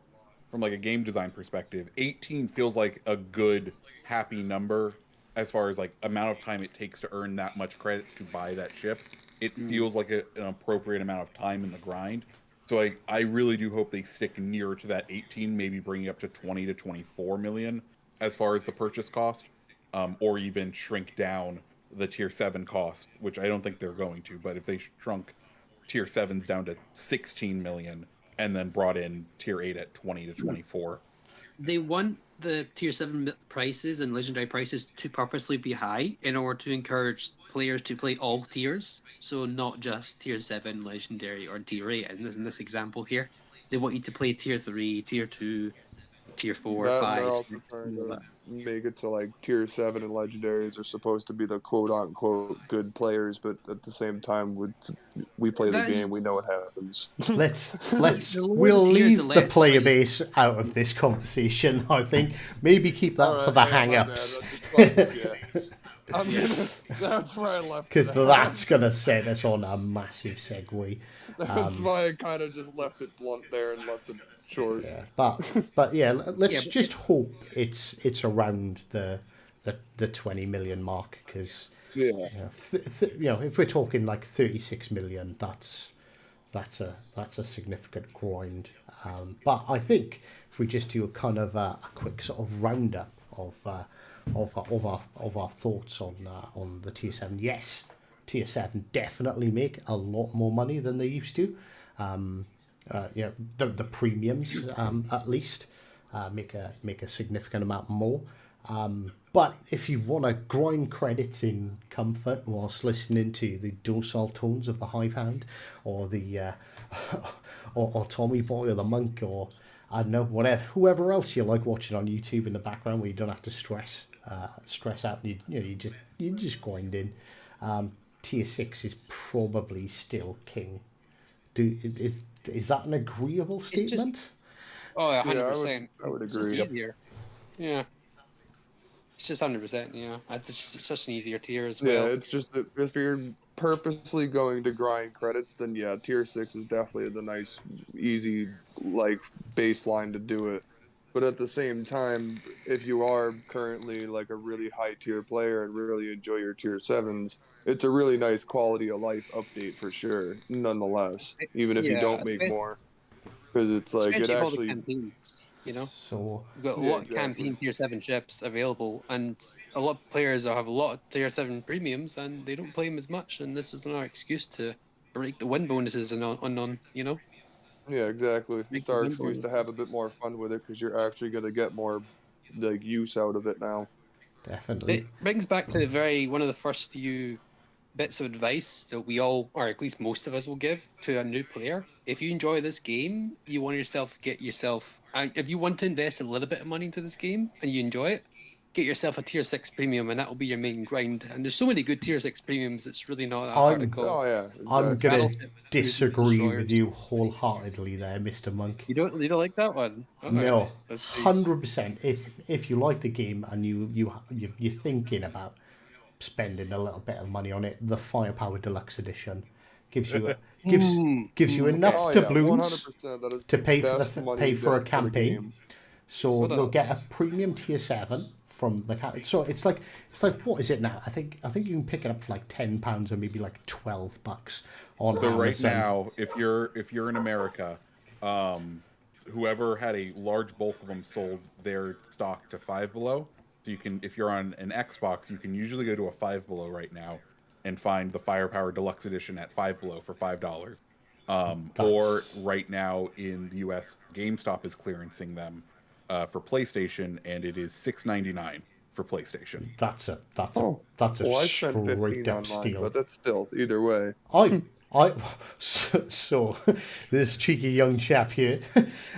from like a game design perspective, 18 feels like a good, happy number as far as like amount of time it takes to earn that much credits to buy that ship. It feels like an appropriate amount of time in the grind. So I really do hope they stick nearer to that 18, maybe bringing up to 20 to 24 million as far as the purchase cost, or even shrink down the tier 7 cost, which I don't think they're going to. But if they shrunk tier 7s down to 16 million and then brought in tier 8 at 20 to 24. They want the tier 7 prices and legendary prices to purposely be high in order to encourage players to play all tiers. So not just tier 7 legendary or tier 8 in this example here. They want you to play tier 3, tier 2, tier 4, That, 5. they're also trying to make it so like tier 7 and legendaries are supposed to be the quote unquote good players, but at the same time, we play the game, we know what happens. We'll leave the player base out of this conversation. I think maybe keep that for the hang-ups. That's where I left. Because that's gonna set us on a massive segue. That's why I kind of just left it blunt there and left it short. Yeah, but yeah, let's just hope it's around the 20 million mark, because if we're talking like 36 million, that's a significant grind. But I think if we just do a kind of a quick sort of roundup of our thoughts on the tier 7, yes, tier 7 definitely make a lot more money than they used to. The premiums at least make a significant amount more. But if you want to grind credits in comfort whilst listening to the docile tones of the Hive Hound, or the or Tommy Boy, or the Monk, or I don't know, whoever else you like watching on YouTube in the background, where you don't have to stress out, and you just grind in. Tier 6 is probably still king. Is that an agreeable statement? 100%. I would It's agree. just easier. Yeah. It's just 100%, yeah. It's just such an easier tier as well. Yeah, it's just that if you're purposely going to grind credits, then yeah, tier 6 is definitely the nice, easy, like, baseline to do it. But at the same time, if you are currently like a really high tier player and really enjoy your tier 7s, it's a really nice quality of life update for sure, nonetheless, even if you don't make more. Because it's like, it Especially all the actually... campaigns, you know? So We've got a lot of campaign tier 7 ships available, and a lot of players have a lot of tier 7 premiums, and they don't play them as much, and this is another excuse to break the win bonuses on you know? Yeah, exactly. It's our excuse to have a bit more fun with it, because you're actually going to get more like use out of it now. Definitely. It brings back to one of the first few bits of advice that we all, or at least most of us, will give to a new player. If you enjoy this game, if you want to invest a little bit of money into this game and you enjoy it, get yourself a tier 6 premium, and that will be your main grind. And there's so many good tier 6 premiums, it's really not that hard to call. Oh yeah, exactly. I'm gonna disagree with you wholeheartedly there, Mr. Monk. You don't like that one? No, 100%. If you like the game and you're thinking about spending a little bit of money on it, the Firepower Deluxe Edition gives you enough doubloons 100%, to pay for a campaign. So you'll get a premium tier 7 from the so it's like what is it now? I think you can pick it up for like £10 or maybe like $12 on Amazon. Right now, if you're in America, whoever had a large bulk of them sold their stock to Five Below. So you can, if you're on an Xbox, you can usually go to a Five Below right now and find the Firepower Deluxe Edition at Five Below for $5. Or right now in the US, GameStop is clearancing them for PlayStation, and it is $6.99 for PlayStation. That's a I spent straight up online, steal. but that's still either way. So this cheeky young chap here,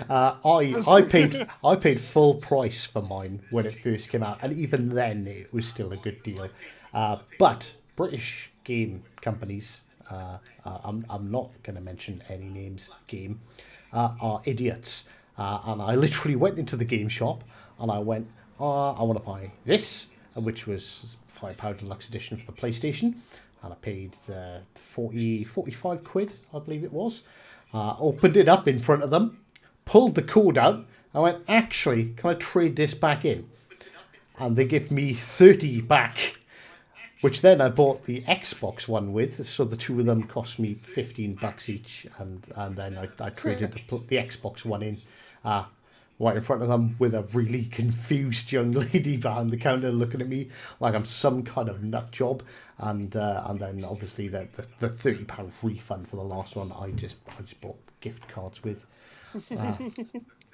I paid full price for mine when it first came out, and even then it was still a good deal. But British game companies, I'm not going to mention any names, are idiots. And I literally went into the game shop and I went, I want to buy this, which was Firepower Deluxe Edition for the PlayStation. And I paid 45 quid, I believe it was. Opened it up in front of them, pulled the code out, I went, actually, can I trade this back in? And they give me 30 back, which then I bought the Xbox One with. So the two of them cost me $15 each, and then I traded the Xbox One in, right in front of them, with a really confused young lady behind the counter looking at me like I'm some kind of nut job, and then obviously the £30 refund for the last one I just bought gift cards with. I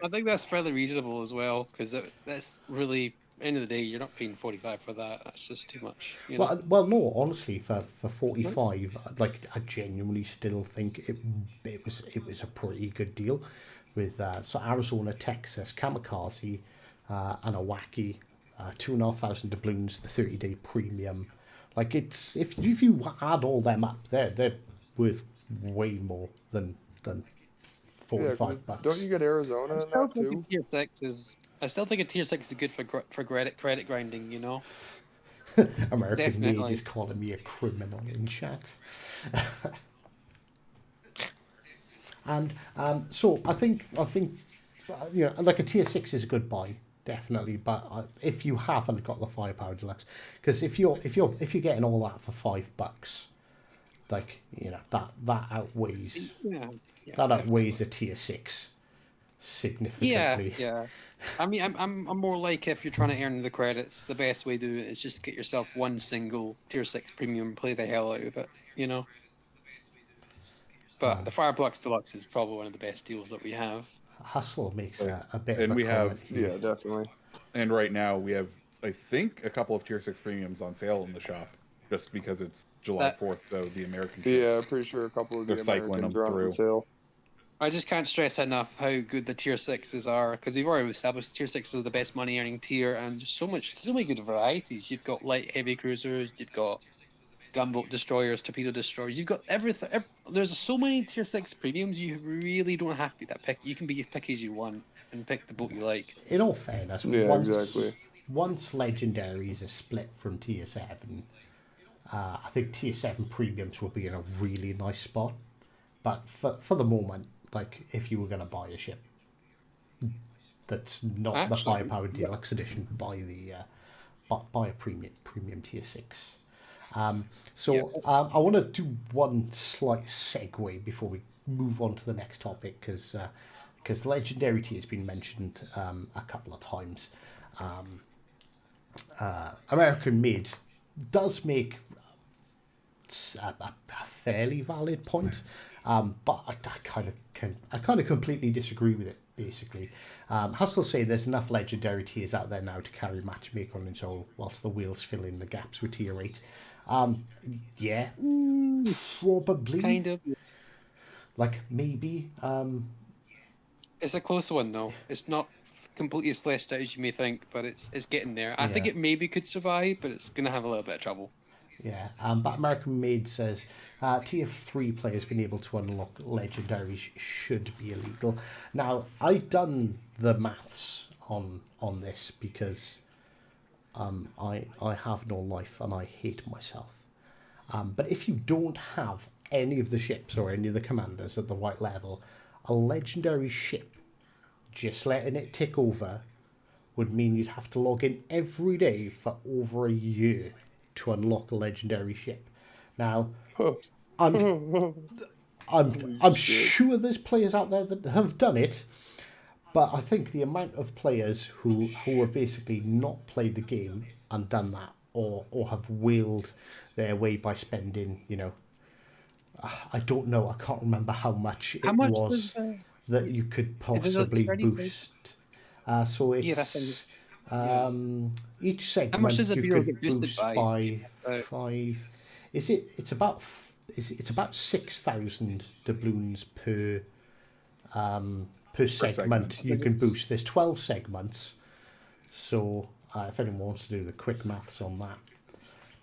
think that's fairly reasonable as well, because that's really, end of the day, you're not paying 45 for that. That's just too much. You know? Well, no, honestly, for 45, like, I genuinely still think it was a pretty good deal, with so Arizona, Texas, Kamikaze, and a wacky, 2,500 doubloons, the 30-day premium. Like, it's if you add all them up, they're worth way more than $45. Don't you get Arizona in that too? I still think a tier 6 is good for credit grinding, you know? American Made Definitely. is calling me a criminal in chat. And so I think you know, like, a tier 6 is a good buy, definitely. But if you haven't got the Firepower Deluxe, because if you're getting all that for $5, like, you know, that outweighs that outweighs a tier 6 significantly. Yeah. I mean, I'm more like, if you're trying to earn the credits, the best way to do it is just get yourself one single tier 6 premium and play the hell out of it, you know? But the Fireblocks Deluxe is probably one of the best deals that we have. Hustle makes a bit And of a we have- comment here. Yeah, definitely. And right now we have, I think, a couple of tier 6 premiums on sale in the shop, just because it's July 4th, so the American. Yeah, pretty sure a couple of the They're cycling Americans them are on through. sale. I just can't stress enough how good the tier 6s are, because we've already established tier 6s are the best money earning tier, and there's so many good varieties. You've got light heavy cruisers, you've got gunboat destroyers, torpedo destroyers, you've got everything. There's so many tier 6 premiums, you really don't have to be that picky. You can be as picky as you want and pick the boat you like. In all fairness, Yeah, exactly. once legendaries are split from tier 7, I think tier 7 premiums will be in a really nice spot. But for the moment, like, if you were going to buy a ship that's not the Actually, Firepower Deluxe Edition, buy a premium tier 6. I want to do one slight segue before we move on to the next topic, because legendary tier has been mentioned a couple of times. American Made does make a fairly valid point, but I kind of completely disagree with it. Basically, Haskell saying there's enough legendary tiers out there now to carry Matchmaker on its own, whilst the wheels fill in the gaps with tier 8. Yeah, probably. Kind of. Like, maybe. It's a close one, though. It's not completely as fleshed out as you may think, but it's getting there. I think it maybe could survive, but it's going to have a little bit of trouble. Yeah, but American Made says tier 3 players being able to unlock legendaries should be illegal. Now, I've done the maths on this, because I have no life and I hate myself. But if you don't have any of the ships or any of the commanders at the right level, a legendary ship, just letting it tick over, would mean you'd have to log in every day for over a year to unlock a legendary ship. Now, I'm sure there's players out there that have done it, but I think the amount of players who have basically not played the game and done that, or have wheeled their way by spending, you know, I don't know, I can't remember how much it was that you could possibly boost. So it's each segment How much does a you bureau could get boosted boost by? by 5. It's about 6,000 doubloons per segment you can boost. There's 12 segments, so if anyone wants to do the quick maths on that.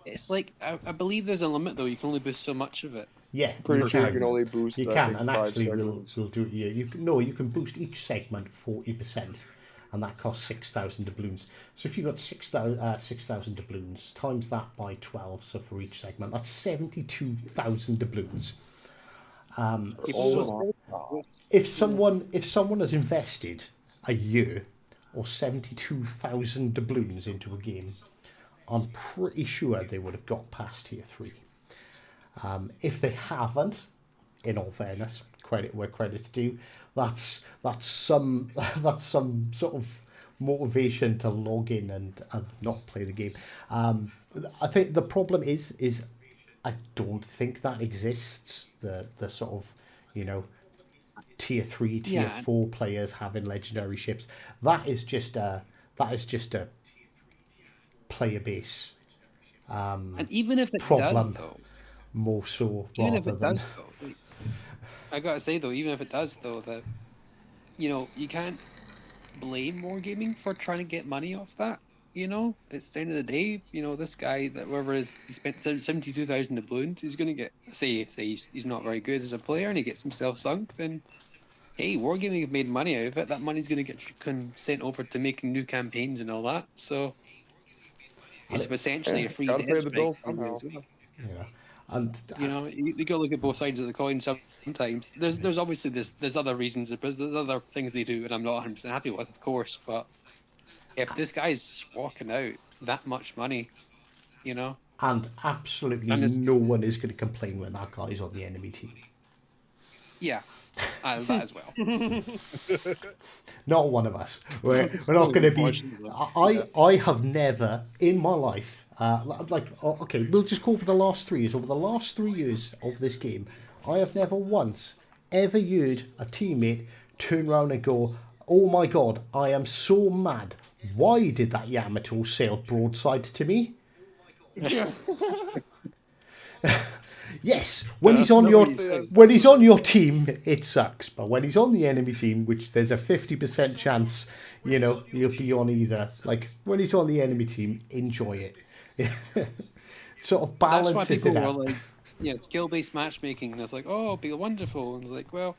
It's like, I believe there's a limit, though. You can only boost so much of it. Yeah, Pretty sure you can only boost. You I can, think, and 5 actually segments. we'll do it. Yeah, you can boost each segment 40%, and that costs 6,000 doubloons. So if you got 6,000 doubloons, times that by 12, so for each segment, that's 72,000 doubloons. Oh If someone has invested a year or 72,000 doubloons into a game, I'm pretty sure they would have got past tier 3. If they haven't, in all fairness, credit where credit's due, that's some that's some sort of motivation to log in and not play the game. I think the problem is I don't think that exists. The sort of, you know, tier 3, tier 4 players having legendary ships. That is just a player base And even if it problem, does, though, more so even rather if it than does, though, I gotta say though, even if it does, though, that you can't blame Wargaming for trying to get money off that. It's the end of the day. This guy that whoever is, he spent 72,000 doubloons. He's gonna get say he's not very good as a player and he gets himself sunk. Then, hey, Wargaming have made money out of it. That money's gonna get sent over to making new campaigns and all that. So it's essentially a free gotta pay the head bill strike somehow. as well. yeah. And You got to look at both sides of the coin. Sometimes there's obviously there's other reasons, there's other things they do, and I'm not 100% happy with, of course. But if this guy's walking out that much money, and absolutely And it's- no one is going to complain when that guy's on the enemy team. yeah, that as well. Not one of us. We're not going to be. I have never in my life, okay, we'll just go for the last 3 years. Over the last 3 years of this game, I have never once ever heard a teammate turn around and go, "Oh my god, I am so mad. Why did that Yamato sail broadside to me?" Yes, when he's on your team, it sucks. But when he's on the enemy team, which there's a 50% chance, he'll be on either. Like when he's on the enemy team, enjoy it. Sort of That's why balances people it were out. like, skill-based matchmaking. And it's like, oh, it'll be wonderful. And it's like, well,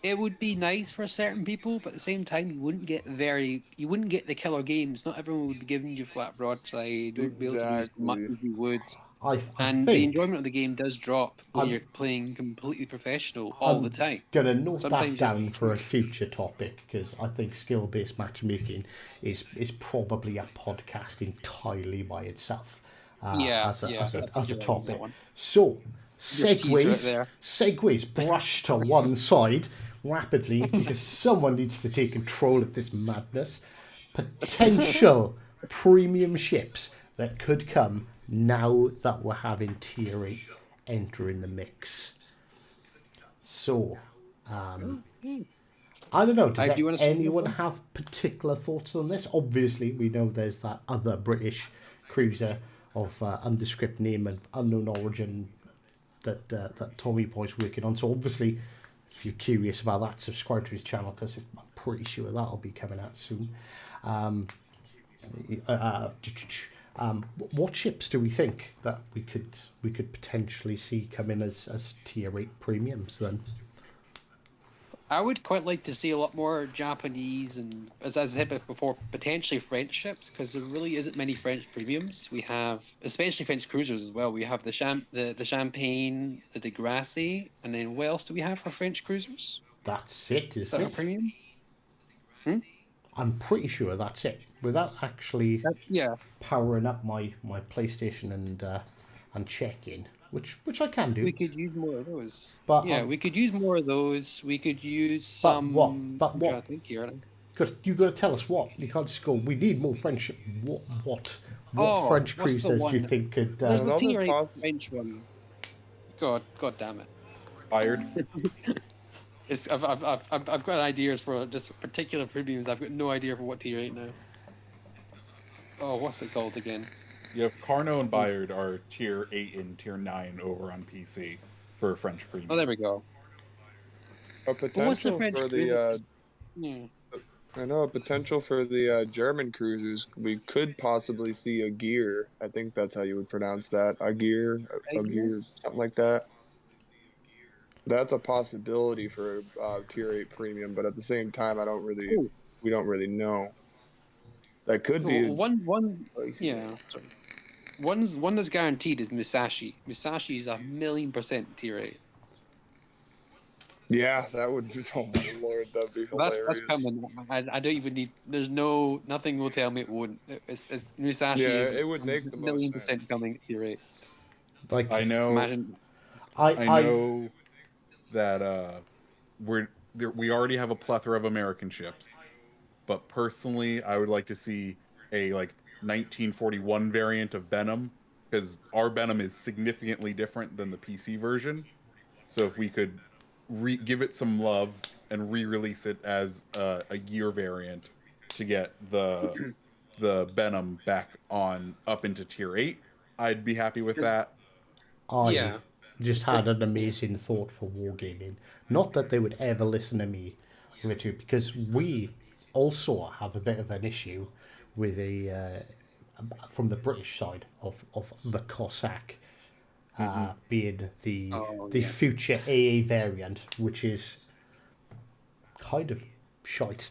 it would be nice for certain people, but at the same time, you wouldn't get the killer games. Not everyone would be giving you flat broadside. You wouldn't be able to use as much Exactly. as you would. I And the think enjoyment of the game does drop when I'm- you're playing completely professional all the time. Gonna note that Sometimes down for a future topic because I think skill-based matchmaking is probably a podcast entirely by itself. As a topic. So Just tease it there. segues brush to one side rapidly because someone needs to take control of this madness. Potential premium ships that could come now that we're having tier 8 enter in the mix. So, I don't know. I do wanna Does say anyone have particular thoughts on this? Obviously, we know there's that other British cruiser of undescript name and unknown origin that Tommy Boy's working on. So obviously, if you're curious about that, subscribe to his channel because I'm pretty sure that'll be coming out soon. What ships do we think that we could potentially see come in as tier 8 premiums then? I would quite like to see a lot more Japanese and, as I said before, potentially French ships, because there really isn't many French premiums. We have, especially French cruisers as well. We have the Champagne, the De Grasse, and then what else do we have for French cruisers? That's it, Is that isn't a it? premium? I'm pretty sure that's it. Without actually Yeah. powering up my PlayStation and checking, which I can do. We could use more of those. But, yeah, we could use more of those. We could use some. what? But I'm what? trying to think here. You got to tell us what. You can't just go. We need more French. What Oh, French what's the cruisers do you one? think could? There's a Another tier 8 poss- French one. God damn it! Fired. I've got ideas for just particular premiums. I've got no idea for what tier 8 now. Oh, what's it called again? You have Carnot and Bayard are tier 8 and tier 9 over on PC for French Oh, premium. there we go. A But what's the potential French for cruisers? the Yeah. I know a potential for the German cruisers. We could possibly see a gear. I think that's how you would pronounce that. A gear, something like that. That's a possibility for tier 8 premium, but at the same time, we don't really know. That could be. One, yeah. Sorry. One that's guaranteed is Musashi. Musashi is 1,000,000% tier 8. Yeah, that would. Oh my lord, that'd be hilarious. That's coming. I don't even need. There's nothing will tell me it won't. It's Musashi Yeah, is it would make the most sense. $1,000,000% coming at tier 8. Like I know. Imagine. I know that we already have a plethora of American ships, but personally, I would like to see a 1941 variant of Benham, because our Benham is significantly different than the PC version. So if we could give it some love and re-release it as a year variant to get the Benham back on up into tier 8, I'd be happy with that. I Yeah. just had an amazing thought for wargaming. Not that they would ever listen to me, Richard, because we also have a bit of an issue with from the British side of the Cossack being the future AA variant, which is kind of shite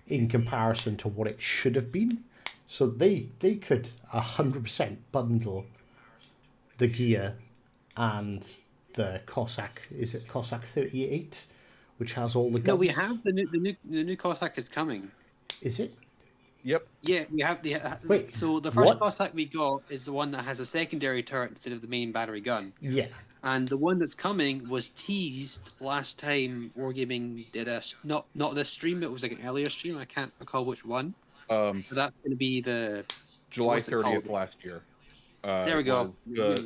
in comparison to what it should have been. So they could 100% bundle the gear and the Cossack. Is it Cossack 38, which has all the guns? No, we have the new Cossack is coming. Is it? Yep. Yeah, we have the. Wait, so the first what? Cossack we got is the one that has a secondary turret instead of the main battery gun. Yeah. And the one that's coming was teased last time Wargaming did not this stream. It was like an earlier stream. I can't recall which one. So that's going to be the July what's it 30th called? last year. There we go.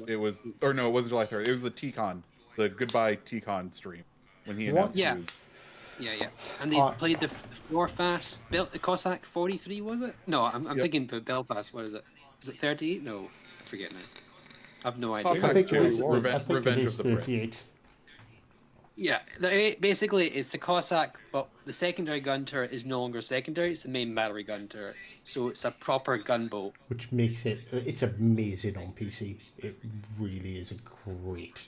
It was, or no, it wasn't July 30th. It was the T-Con, the goodbye T-Con stream when he announced Yeah. news. Yeah. And they played the Warfast built the Cossack 43, was it? No, I'm thinking the Belfast. What is it? Is it 38? No, I forget now. I've no idea. Cossack I think 2, it is, Revenge of the Brit. 38. Yeah, basically it's the Cossack, but the secondary gun turret is no longer secondary, it's the main battery gun turret. So it's a proper gunboat. Which makes it's amazing on PC. It really is a great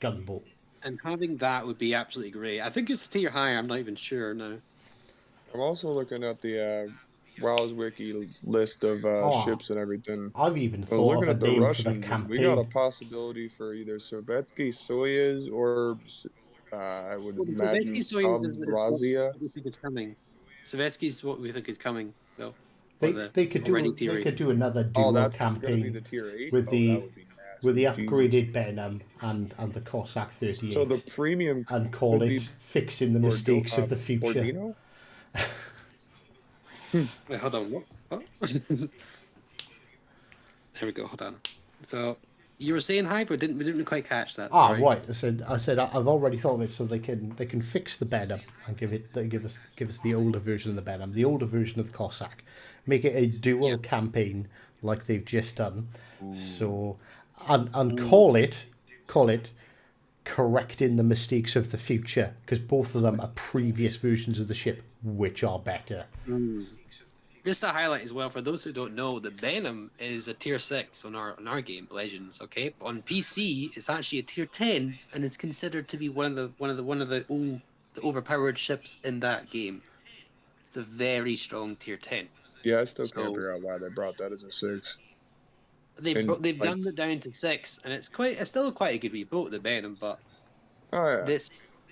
gunboat. And having that would be absolutely great. I think it's a tier higher, I'm not even sure now. I'm also looking at the WoW's wiki list of ships and everything. I've even But thought looking of at a the name for the Russians, campaign. we got a possibility for either Sovietsky Soyuz or I would imagine Razia. What we think is coming. Sovietsky's what we think is coming, though. They could do another dual that's going to be campaign the tier 8? with the that would be nasty. with the Jesus. upgraded Benham and the Cossack 38. So the premium and call could it be fixing the mistakes of the future. Bordino? Wait, hold on. What? There we go. Hold on. So you were saying Hive, or we didn't quite catch that. Sorry. Right. I said I've already thought of it, so they can fix the Benham and give us the older version of the Benham, the older version of the Cossack, make it a dual campaign like they've just done. Ooh. So and call it correcting the mistakes of the future, because both of them are previous versions of the ship which are better. Just to highlight as well, for those who don't know, the Benham is a tier 6 on our game, Legends. Okay, but on PC, it's actually a tier 10, and it's considered to be one of the overpowered ships in that game. It's a very strong tier 10. Yeah, I still can't figure out why they brought that as a 6. They've done it down to 6, and it's still quite a good wee boat, the Benham, but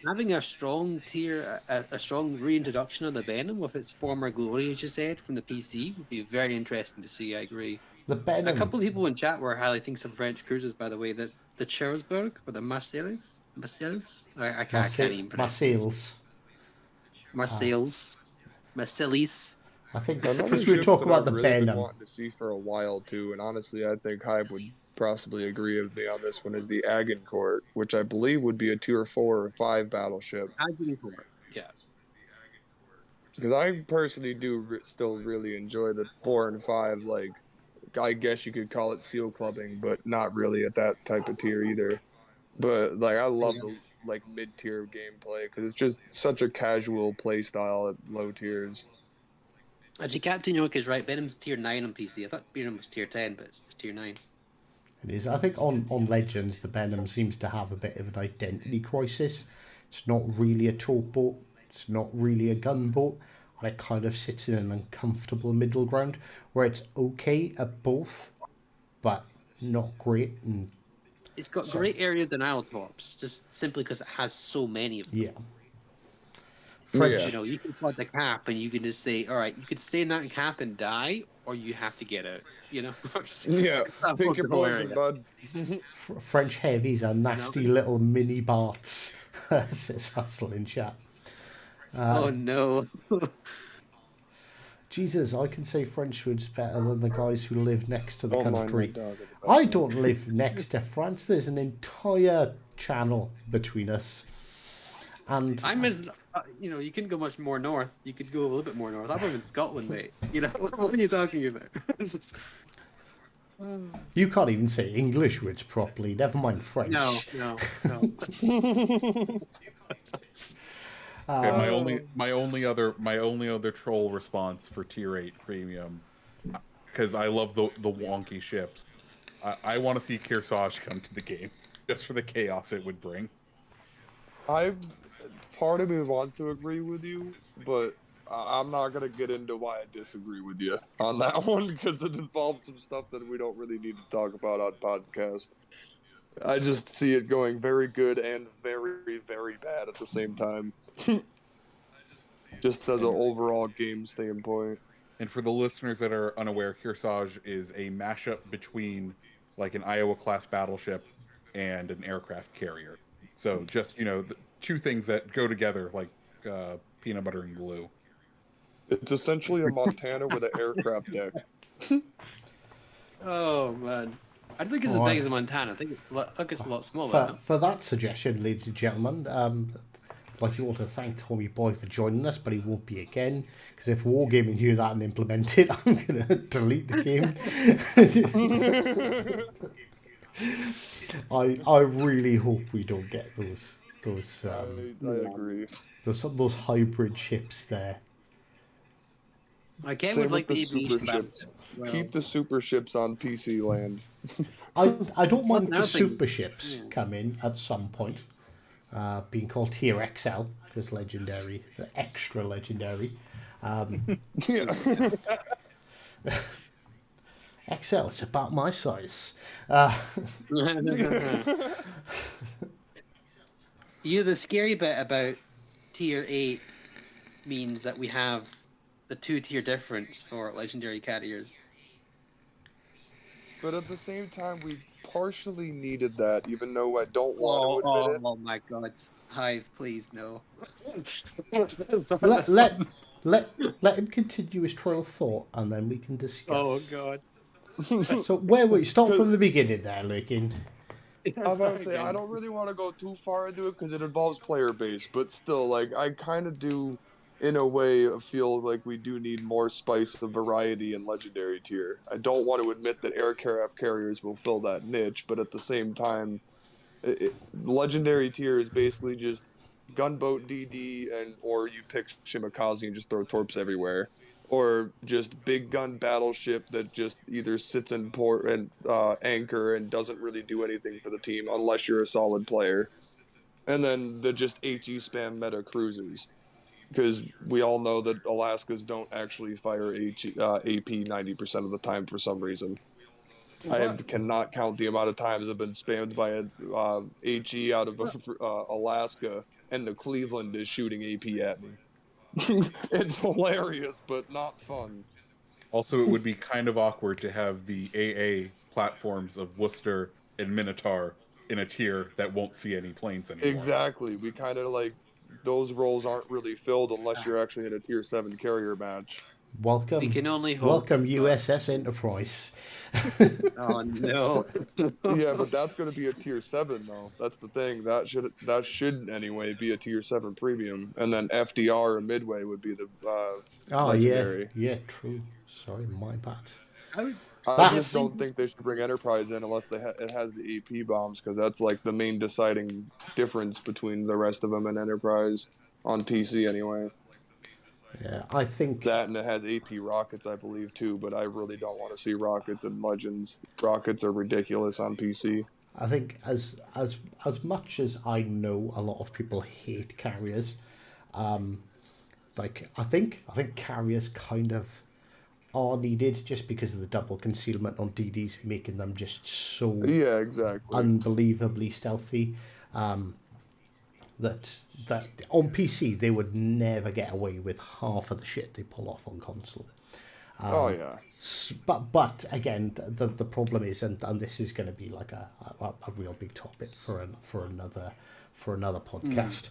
having a strong tier, a strong reintroduction of the Benham with its former glory, as you said, from the PC would be very interesting to see. I agree. The Benham. A couple of people in chat were highlighting some French cruisers, by the way. That the Charlesburg or the Marseilles. I can't even pronounce it. Marseilles. I think another because we ship talk that about I've the really been Benham. wanting to see for a while too, and honestly, I think Hive would possibly agree with me on this one, is the Agincourt, which I believe would be a tier 4 or 5 battleship. Agincourt, yeah. Because I personally do still really enjoy the 4 and 5. Like, I guess you could call it seal clubbing, but not really at that type of tier either. But like, I love the mid-tier gameplay because it's just such a casual play style at low tiers. Actually, Captain Yoke is right. Benham's tier 9 on PC. I thought Benham was tier 10, but it's tier 9. It is. I think on Legends, the Benham seems to have a bit of an identity crisis. It's not really a towboat. It's not really a gunboat. And it kind of sits in an uncomfortable middle ground where it's okay at both, but not great. And It's got Sorry. great area denial tops, just simply because it has so many of them. Yeah. French. Yeah. You know, you can put the cap and you can just say, all right, you could stay in that cap and die, or you have to get out. You know? Yeah. That Pick was your the whole poison, area. bud. French heavies are nasty No. little mini Barts, says Hustle in chat. Oh no. Jesus, I can say French words better than the guys who live next to the Don't mind my country. dog in the I background. don't live next to France. There's an entire channel between us. And I'm as you know, you couldn't go much more north. You could go a little bit more north. I'm in Scotland, mate. You know, what are you talking about? you can't even say English words properly, never mind French. No. Okay, my only other troll response for tier 8 premium, because I love the wonky ships. I want to see Kearsarge come to the game just for the chaos it would bring. Part of me wants to agree with you, but I'm not gonna get into why I disagree with you on that one because it involves some stuff that we don't really need to talk about on podcast. I just see it going very good and very, very bad at the same time. Just as an overall game standpoint. And for the listeners that are unaware, Kearsarge is a mashup between like an Iowa-class battleship and an aircraft carrier. So just, the two things that go together like peanut butter and glue. It's essentially a Montana with an aircraft deck. Oh man, I don't think it's as big as Montana. I think it's a lot smaller. For that suggestion, ladies and gentlemen, I'd like you all to thank Tommy Boy for joining us, but he won't be again, because if Wargaming hear that and implement it, I'm going to delete the game. I really hope we don't get those I agree. those hybrid ships there. I can't Same would like with the the super aviation ships. battle. Well, Keep the super ships on PC land. I don't mind the Another thing- super ships come in at some point, being called Tier XL, because legendary, the extra legendary. Yeah. XL, it's about my size. The scary bit about tier 8 means that we have the 2-tier difference for legendary carriers. But at the same time, we partially needed that, even though I don't want to admit it. Oh my god. Hive, please, no. Let him continue his trail of thought, and then we can discuss. Oh god. So where were you? Start from the beginning there, Lurkin. I was about to say, I don't really want to go too far into it because it involves player base, but still, like, I kind of do, in a way, feel like we do need more spice of variety in legendary tier. I don't want to admit that aircraft carriers will fill that niche, but at the same time, legendary tier is basically just gunboat DD, or you pick Shimakaze and just throw torps everywhere. Or just big gun battleship that just either sits in port and anchor and doesn't really do anything for the team unless you're a solid player. And then the just HE spam meta cruisers. Because we all know that Alaskas don't actually fire AP 90% of the time for some reason. Cannot count the amount of times I've been spammed by a HE out of Alaska and the Cleveland is shooting AP at me. It's hilarious, but not fun. Also, it would be kind of awkward to have the AA platforms of Worcester and Minotaur in a tier that won't see any planes anymore. Exactly. We kind of like those roles aren't really filled unless you're actually in a tier 7 carrier match. Welcome. We can only hope. Welcome USS Enterprise. Oh no. Yeah, but that's going to be a tier 7 though. That's the thing. That should anyway be a tier 7 premium, and then FDR or Midway would be the legendary. Yeah, true. Sorry, my bad. I just don't think they should bring Enterprise in unless it has the AP bombs, because that's like the main deciding difference between the rest of them and Enterprise on PC anyway. Yeah, I think That, and it has AP rockets, I believe, too, but I really don't want to see rockets in Legends. Rockets are ridiculous on PC. I think as much as I know a lot of people hate carriers, I think carriers kind of are needed just because of the double concealment on DDs, making them just so Yeah, exactly. unbelievably stealthy. That on PC they would never get away with half of the shit they pull off on console. Oh yeah. But again, the problem is, and this is going to be like a real big topic for another podcast,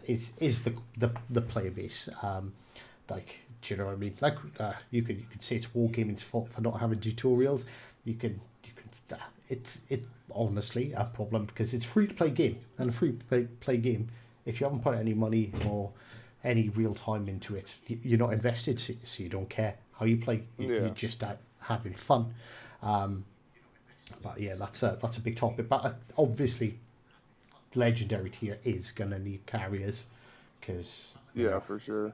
is the player base. Like, do you know what I mean? Like, you could say it's Wargaming's fault for not having tutorials. You can it's honestly a problem because it's free to play game, and a free to play game, if you haven't put any money or any real time into it, you're not invested, so you don't care how you play. You're just out having fun. But yeah, that's a big topic. But obviously, legendary tier is gonna need carriers because Yeah, for sure.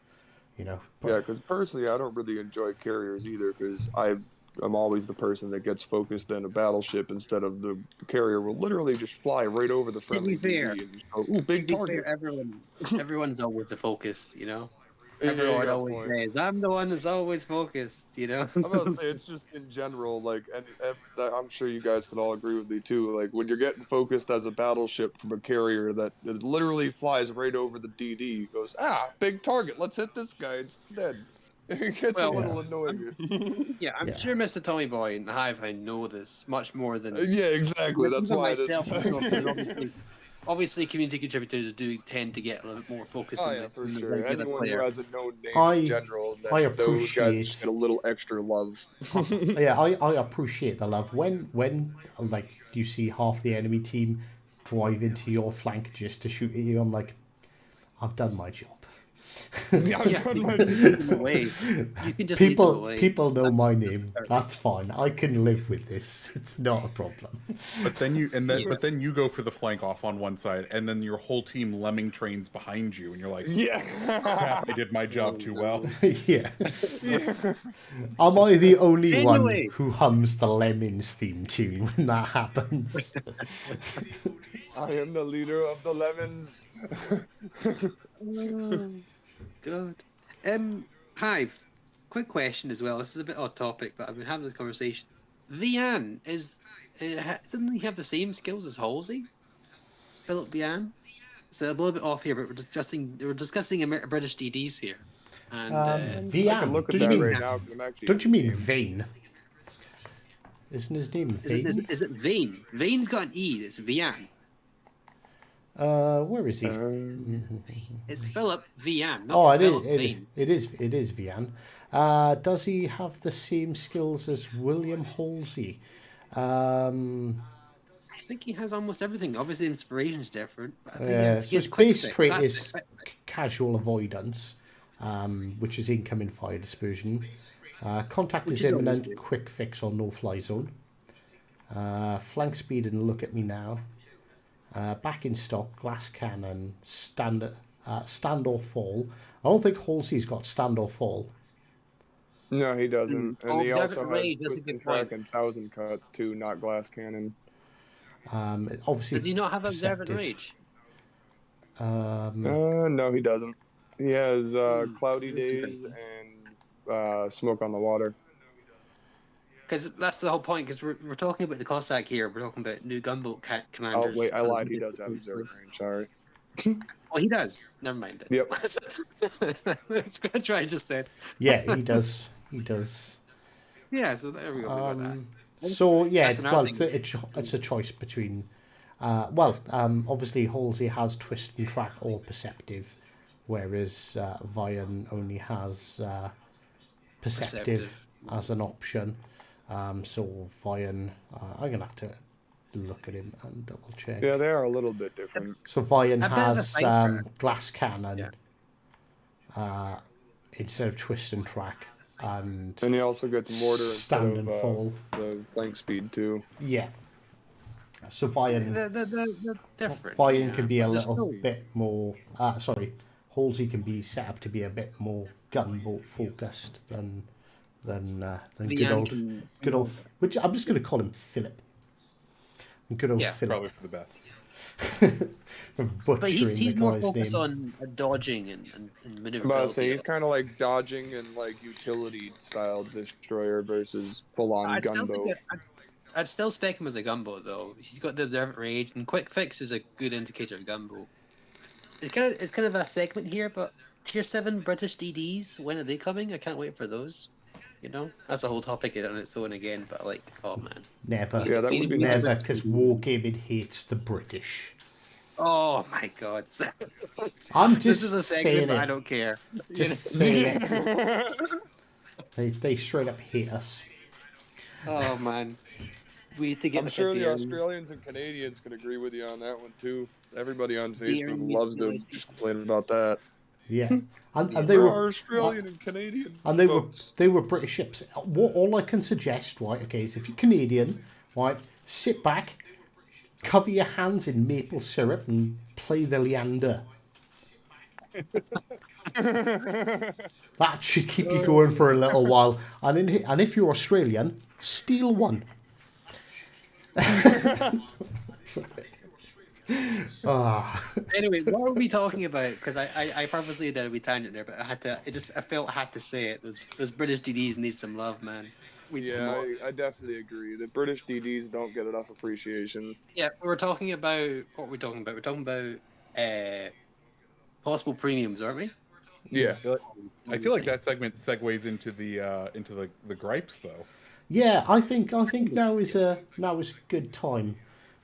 you know. Yeah, because personally, I don't really enjoy carriers either, because I'm always the person that gets focused in a battleship instead of the carrier will literally just fly right over the friendly fair. DD and just go, ooh, big To be target. fair, everyone's always a focus, you know. Yeah, Everyone you got a always point. says, "I'm the one that's always focused," you know. I'm about to say it's just in general, like, and I'm sure you guys can all agree with me too. Like when you're getting focused as a battleship from a carrier that it literally flies right over the DD, goes, big target, let's hit this guy instead. It gets Well, a little annoying. Yeah, I'm Yeah. sure Mr. Tommy Boy and the Hive I know this much more than Yeah, exactly. That's even why myself. Obviously, community contributors do tend to get a little bit more focused. Oh on yeah, the, for on the sure. regular Anyone player. who has a known name I- in general, I those guys appreciate- just get a little extra love. Yeah, I appreciate the love when like you see half the enemy team drive into your flank just to shoot at you. I'm like, I've done my job. Yeah, Yeah, you can lead them away. You can just lead them away. People know my name. That's fine. I can live with this. It's not a problem. But then you go for the flank off on one side, and then your whole team lemming trains behind you, and you're like, Yeah. crap, I did my job too well. Yeah. Yeah. Am I the only Anyway. one who hums the Lemmings theme tune when that happens? I am the leader of the lemons. Good. Hive, quick question as well. This is a bit odd topic, but I've been having this conversation. Vian doesn't he have the same skills as Halsey? Philip Vian? So a little bit off here, but we're discussing British DDs here. And I can Vian. look at Don't you that mean, right now. 'Cause I'm actually don't you in the mean game. Vane? Isn't his name Vane? is it Vane? Vane's got an E. It's Vian. Where is he? It's Philip Vian. Not Oh, it Philip is. Vane. It is Vian. Does he have the same skills as William Halsey? I think he has almost everything. Obviously, inspiration's different. But I think Yeah, he so has his quick base fix. trait That's is the quick fix. casual avoidance, which is incoming fire dispersion. Contact Which is is always imminent, good. quick fix or no fly zone. Flank speed and look at me now. Back in stock, glass cannon, stand or fall. I don't think Halsey's got stand or fall. No, he doesn't. Oh, And he Observant also Ray, has that's a twist good and track point. and 1,000 cuts too, not glass cannon. Obviously, Does he not have Observant perceptive. Rage? No, he doesn't. He has cloudy days and smoke on the water. Because that's the whole point. Because we're talking about the Cossack here. We're talking about new gunboat Oh commanders. wait, I lied. He does have observant range. Sorry. Oh, he does. Never mind. Then. Yep. Let's go try and just say. Yeah, he does. He does. Yeah. So there we go. We got that. So yeah, That's another well, thing. it's a choice between. Obviously Halsey has twist and track or perceptive, whereas Vian only has perceptive as an option. So Vian, I'm gonna have to look at him and double check. Yeah, they are a little bit different. So Vian A bit of a has sniper. glass cannon Yeah. instead of twist and track, and And he also gets mortar instead stand of and fall. the flank speed too. Yeah. So Vian. They're different. Vian yeah, can be a but there's little no- bit more. Halsey can be set up to be a bit more gunboat focused than Vian good old. Which I'm just going to call him Philip. And good old Yeah, Philip. Probably for the best. But he's Butchering the more guy's focused name. on dodging and I'm about to maneuverability. say he's kind of like dodging and like utility style destroyer versus full on I'd still think gunboat. I'd still spec him as a gunboat though. He's got the observant range, and quick fix is a good indicator of gunboat. It's kind of a segment here, but tier 7 British DDs, when are they coming? I can't wait for those. You know, that's a whole topic on its own again. But like, oh man, Never. Yeah, that would be Never, nice. because Wargaming hates the British. Oh my god, I'm just this is a segment, saying but I it. don't care. Just saying it. They straight up hate us. Oh man, we need to get I'm like sure a the daily. Australians and Canadians could agree with you on that one too. Everybody on Daily Facebook loves to simulation. just complain about that. Yeah, and Yeah. they There were are Australian and Canadian and they boats. were British ships. What all I can suggest, right? Okay, is if you're Canadian, right, sit back, cover your hands in maple syrup, and play the Leander. That should keep you going for a little while. And if you're Australian, steal one. Anyway, what are we talking about? Because I purposely did a wee tangent there, but I felt I had to say it. Those British DDs need some love, man. We need some Yeah, more. I definitely agree. The British DDs don't get enough appreciation. Yeah, we were talking about what we're talking about. We're talking about possible premiums, aren't we? Yeah. I feel like that segment segues into the gripes though. Yeah, I think now is a good time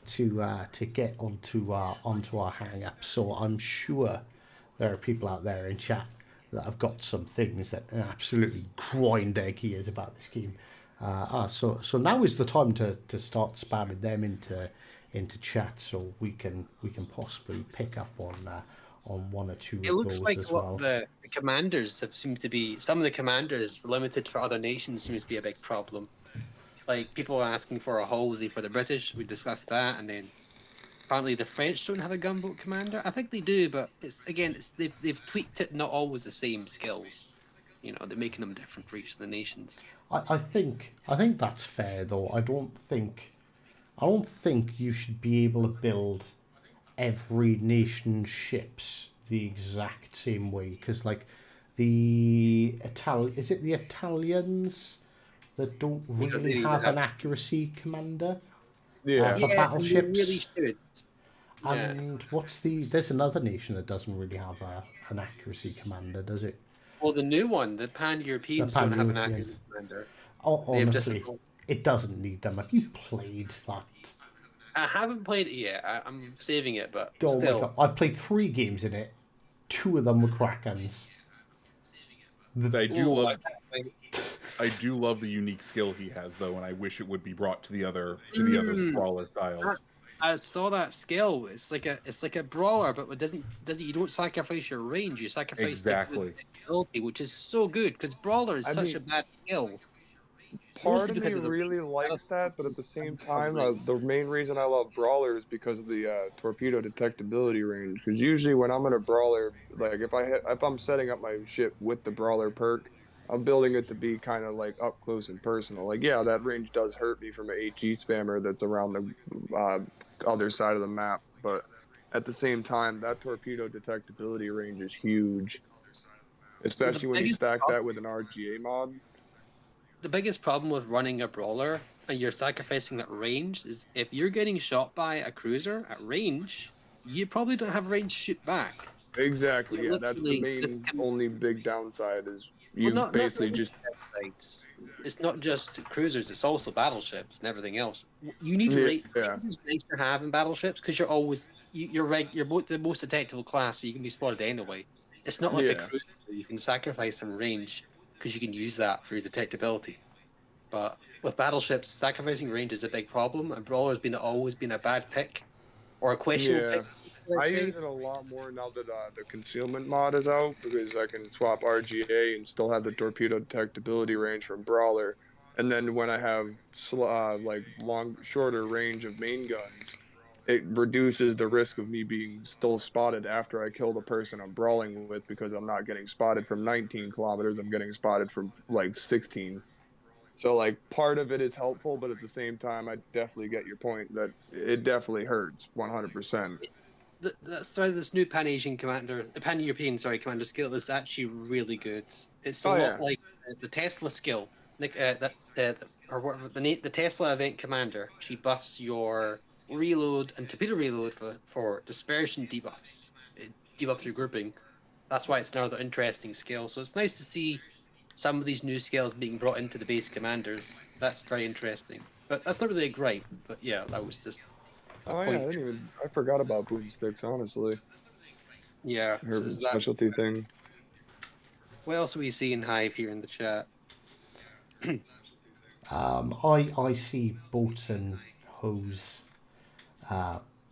to get onto our hang up. So I'm sure there are people out there in chat that have got some things that absolutely grind their gears about this game. So now is the time to start spamming them into chat, so we can possibly pick up on one or two It of looks those like as what well. the commanders have seemed to be. Some of the commanders limited for other nations seems to be a big problem. Like people are asking for a Halsey for the British. We discussed that, and then apparently the French don't have a gunboat commander. I think they do, but they've tweaked it. Not always the same skills. You know, they're making them different for each of the nations. I think that's fair though. I don't think you should be able to build every nation's ships the exact same way, because like the Italians that don't really have an accuracy commander Yeah. for Yeah, and they battleships. really should. Yeah. And there's another nation that doesn't really have an accuracy commander, does it? Well, the new one, the Pan-Europeans don't have an Pan-Europeans. accuracy commander. Oh, They've just. honestly, it doesn't need them. Have you played that? I haven't played it yet. I'm saving it, but Oh my still. God. I've played 3 games in it. 2 of them were Krakens. I do love the unique skill he has though, and I wish it would be brought to the other brawler styles. I saw that skill. It's like a brawler, but it doesn't you don't sacrifice your range. You sacrifice Exactly. the ability, which is so good because brawler is I such mean, a bad skill. Part Mostly of me because of the really likes that, but at the same time, the main reason I love Brawler is because of the torpedo detectability range. Because usually when I'm in a Brawler, like if I'm setting up my ship with the Brawler perk, I'm building it to be kind of like up close and personal. Like, yeah, that range does hurt me from an HE spammer that's around the other side of the map, but at the same time, that torpedo detectability range is huge, especially when you stack that with an RGA mod. The biggest problem with running a brawler and you're sacrificing that range is if you're getting shot by a cruiser at range, you probably don't have range to shoot back. Exactly, You yeah, that's the literally main only big downside is you basically just. It's not just cruisers; it's also battleships and everything else. You need range. Yeah. It's nice to have in battleships because you're always you're both the most detectable class, so you can be spotted anyway. It's not like a Yeah. cruiser where you can sacrifice some range because you can use that for your detectability. But with battleships, sacrificing range is a big problem, and brawler's always been a bad pick or a questionable Yeah. pick. let's I say. use it a lot more now that the concealment mod is out because I can swap RGA and still have the torpedo detectability range from Brawler. And then when I have like shorter range of main guns, it reduces the risk of me being still spotted after I kill the person I'm brawling with because I'm not getting spotted from 19 kilometers. I'm getting spotted from like 16. So like part of it is helpful, but at the same time, I definitely get your point that it definitely hurts 100%. Sorry, this new Pan-Asian commander, the Pan-European, sorry, commander skill is actually really good. It's a Oh lot yeah, like the Tesla skill, like or whatever the Tesla event commander. She buffs your reload and torpedo reload for dispersion debuffs. It debuffs your grouping. That's why it's another interesting skill. So it's nice to see some of these new skills being brought into the base commanders. That's very interesting. But that's not really a gripe. But yeah, that was just oh yeah. point. I forgot about boomsticks. Honestly, Yeah, so her there's that. specialty thing. What else are we seeing Hive here in the chat? I see boats and hose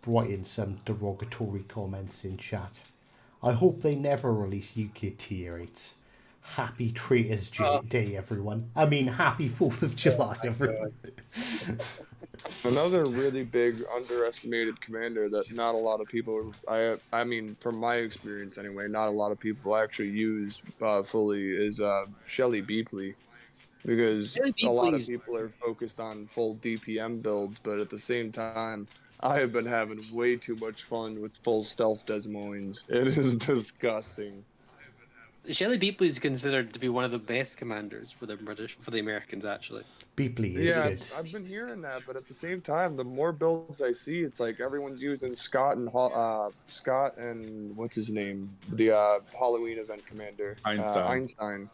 writing some derogatory comments in chat. I hope they never release UK tier 8s. Happy Traitors Day, everyone. I mean, happy 4th of July, everyone. Another really big underestimated commander that not a lot of people, I mean, from my experience anyway, not a lot of people actually use fully is Shelly Beepley. Because Really a lot of please. people are focused on full DPM builds, but at the same time, I have been having way too much fun with full stealth Des Moines. It is disgusting. Shelley Beepley is considered to be one of the best commanders for the Americans, actually. Beepley is Yeah, good. I've been hearing that, but at the same time, the more builds I see, it's like everyone's using Scott and what's his name, the Halloween event commander, Einstein.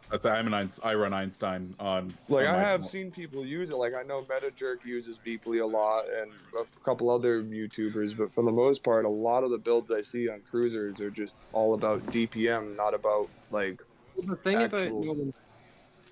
I run Einstein on. Like on I my- have seen people use it. Like I know MetaJerk uses Beepley a lot, and a couple other YouTubers. But for the most part, a lot of the builds I see on cruisers are just all about DPM, not about like The thing about actual.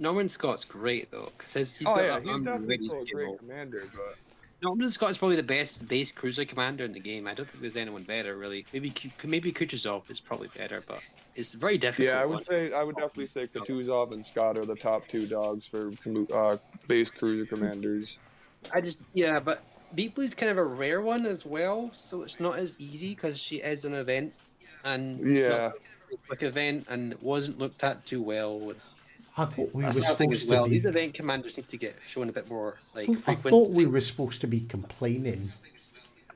Norman Scott's great though, because he's Oh got yeah, that he's armed definitely ready still a great skill. commander, but Norman Scott's probably the best base cruiser commander in the game. I don't think there's anyone better really. Maybe Kutuzov is probably better, but it's very difficult. yeah, I would definitely say Kutuzov and Scott are the top two dogs for base cruiser commanders. But Beepley's kind of a rare one as well, so it's not as easy because she is an event, and it's not Yeah, a quick event, and it wasn't looked at too well. I thought we were That's another thing as supposed to well. be. These event commanders need to get shown a bit more like I frequency. thought we were supposed to be complaining.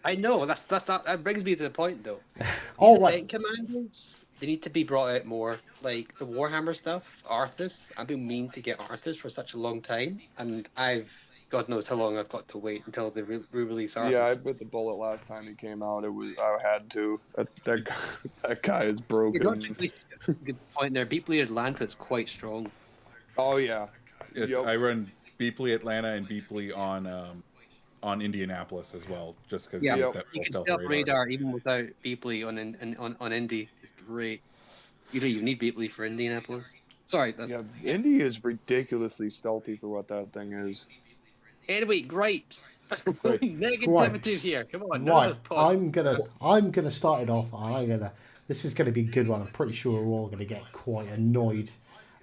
I know that brings me to the point though. These All right. event commanders, they need to be brought out more. Like the Warhammer stuff, Arthas. I've been meaning to get Arthas for such a long time, and God knows how long I've got to wait until they re-release Arthas. yeah, I bit the bullet last time he came out. I had to. That guy is broken. Good point there. Beepley Atlanta is quite strong. Oh yeah. Yes, Yep. I run Beepley Atlanta and Beepley on Indianapolis as well, just because Yeah, Yep. that you can stealth stealth radar. radar even without Beepley on Indy. It's great. You don't even need Beepley for Indianapolis. Sorry, that's Yeah, Indy is ridiculously stealthy for what that thing is. anyway. Gripes. Right. Negativity here. Come on, none of Right, this positive. I'm gonna start it off, and this is gonna be a good one. I'm pretty sure we're all gonna get quite annoyed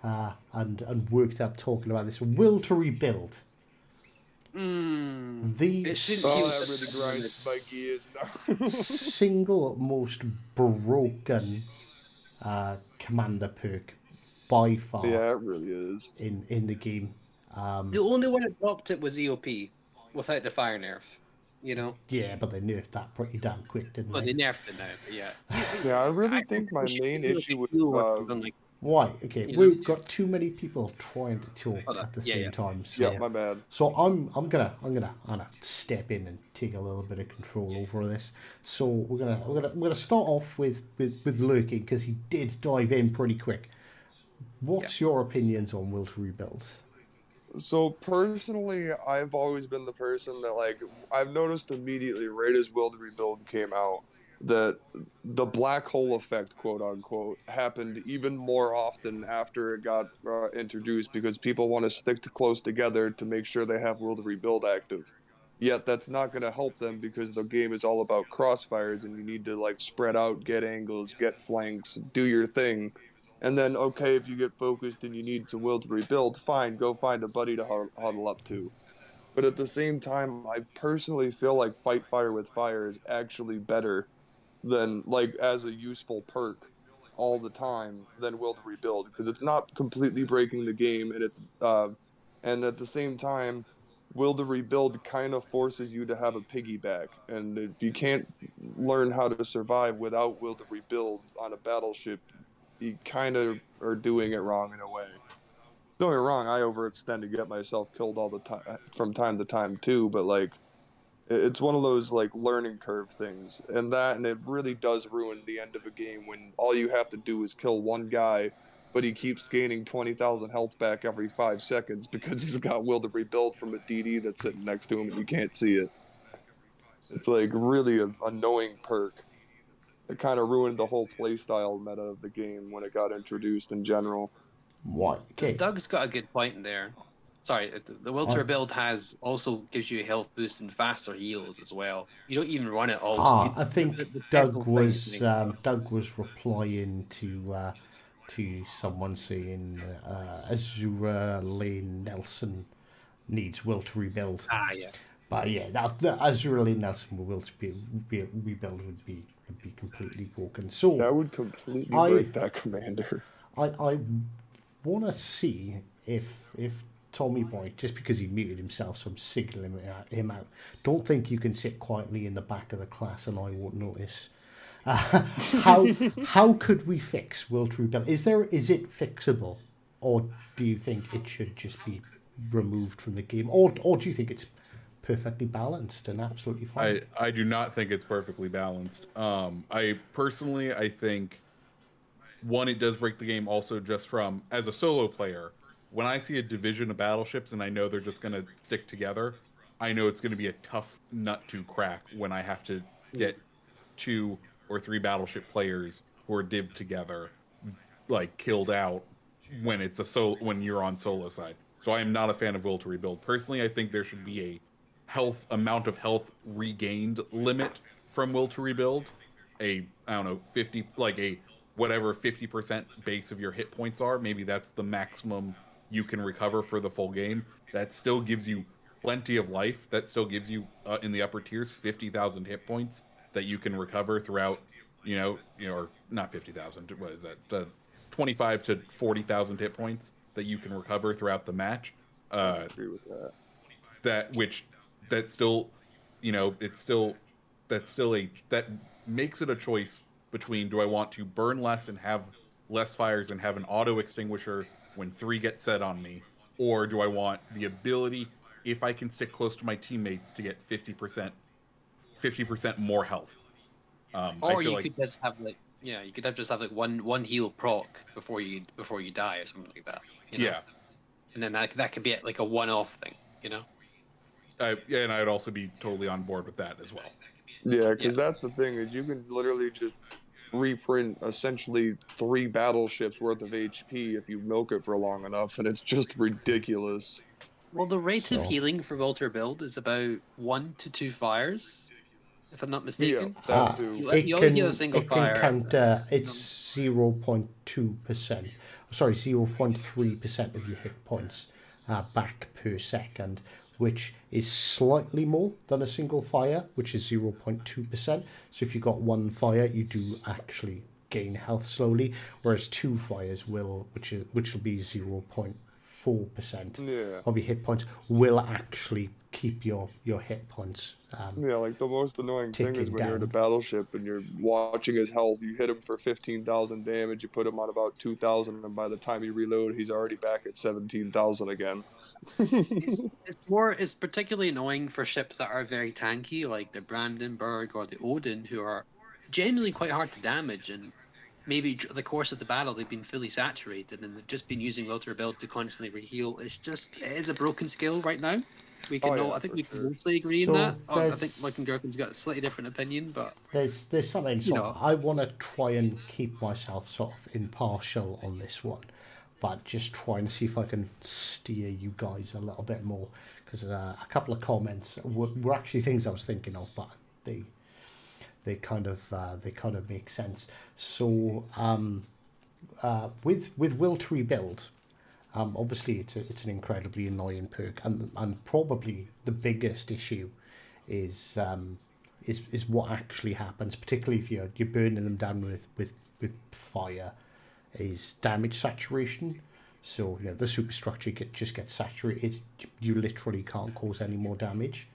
and worked up talking about this. Will to rebuild. The It shouldn't Oh, use that it. really grinds my gears. single most broken commander perk by far Yeah, it really is. in the game. The only one that dropped it was EOP, without the fire nerf. You know, Yeah, but they nerfed that pretty damn quick, didn't but they? they nerfed it now. But yeah. Yeah, I really I think my wish it main could do a issue with big deal or something like. Why? Okay, You know? we've got too many people trying to talk Hold on. at the Yeah, same yeah. time. So, yeah, my bad. so I'm gonna step in and take a little bit of control over this. So we're gonna start off with lurking because he did dive in pretty quick. What's your opinions on Will to Rebuild? So personally, I've always been the person that like I've noticed immediately right as Will to Rebuild came out that the black hole effect, quote unquote, happened even more often after it got introduced because people want to stick to close together to make sure they have Will to Rebuild active. Yet that's not going to help them because the game is all about crossfires and you need to like spread out, get angles, get flanks, do your thing. And then, okay, if you get focused and you need some Will to Rebuild, fine, go find a buddy to huddle up to. But at the same time, I personally feel like Fight Fire with Fire is actually better than, like, as a useful perk all the time than Will to Rebuild because it's not completely breaking the game and it's and at the same time, Will to Rebuild kind of forces you to have a piggyback, and if you can't learn how to survive without Will to Rebuild on a battleship, you kind of are doing it wrong in a way. Don't get me wrong, I overextend to get myself killed all the time from time to time too, but like it's one of those like learning curve things, and it really does ruin the end of a game when all you have to do is kill one guy, but he keeps gaining 20,000 health back every 5 seconds because he's got Will to Rebuild from a DD that's sitting next to him and you can't see it. It's like really an annoying perk. It kind of ruined the whole playstyle meta of the game when it got introduced in general. Right. Okay. Doug's got a good point in there. Sorry, the Will to Rebuild also gives you a health boost and faster heals as well. You don't even run it all. I think Doug was replying to someone saying Azura Lane Nelson needs Will to Rebuild. Yeah. But yeah, that Azura Lane Nelson Will to rebuild would be completely broken. So that would completely break that commander. I want to see if Tommy Boy, just because he muted himself, so I'm signaling him out. Don't think you can sit quietly in the back of the class and I won't notice. How could we fix Will to Rebuild? Is it fixable, or do you think it should just be removed from the game, or do you think it's perfectly balanced and absolutely fine? I do not think it's perfectly balanced. I think one, it does break the game also just from as a solo player. When I see a division of battleships and I know they're just going to stick together, I know it's going to be a tough nut to crack when I have to get 2 or 3 battleship players who are divved together, like killed out when when you're on solo side. So I am not a fan of Will to Rebuild. Personally, I think there should be a amount of health regained limit from Will to Rebuild. I don't know, 50, like a whatever 50% base of your hit points are. Maybe that's the maximum you can recover for the full game. That still gives you plenty of life. That still gives you in the upper tiers 50,000 hit points that you can recover throughout. Or not 50,000. What is that? 25 to 40,000 hit points that you can recover throughout the match. I agree with that. That makes it a choice between, do I want to burn less and have less fires and have an auto extinguisher when 3 get set on me, or do I want the ability, if I can stick close to my teammates, to get 50% more health? Or you could just have one heal proc before you die or something like that. Yeah. And then that could be like a one-off thing, and I'd also be totally on board with that as well. Yeah, because that's the thing, is you can literally just reprint essentially 3 battleships worth of HP if you milk it for long enough, and it's just ridiculous. Well, the rate of healing for Will to Rebuild is about 1 to 2 fires, if I'm not mistaken. Yeah, that too. You only get a single fire. It's 0.2%. Sorry, 0.3% of your hit points back per second, which is slightly more than a single fire, which is 0.2%. So if you got 1 fire, you do actually gain health slowly, whereas 2 fires which will be 0.4% of your hit points, will actually keep your hit points. Like the most annoying thing is when you're in a battleship and you're watching his health, you hit him for 15,000 damage, you put him on about 2,000, and by the time you reload, he's already back at 17,000 again. It's particularly annoying for ships that are very tanky, like the Brandenburg or the Odin, who are genuinely quite hard to damage, and maybe the course of the battle they've been fully saturated and they've just been using Will to Rebuild to constantly reheal. It is a broken skill right now. We can I think we can mostly agree in that. I think Mike and Gherkin's got a slightly different opinion, but there's something I want to try and keep myself sort of impartial on this one, but just try and see if I can steer you guys a little bit more, because a couple of comments were actually things I was thinking of, but they kind of make sense. So with Will to Rebuild, obviously it's an incredibly annoying perk, and probably the biggest issue is what actually happens, particularly if you're burning them down with fire, is damage saturation. So the superstructure just gets saturated. You literally can't cause any more damage.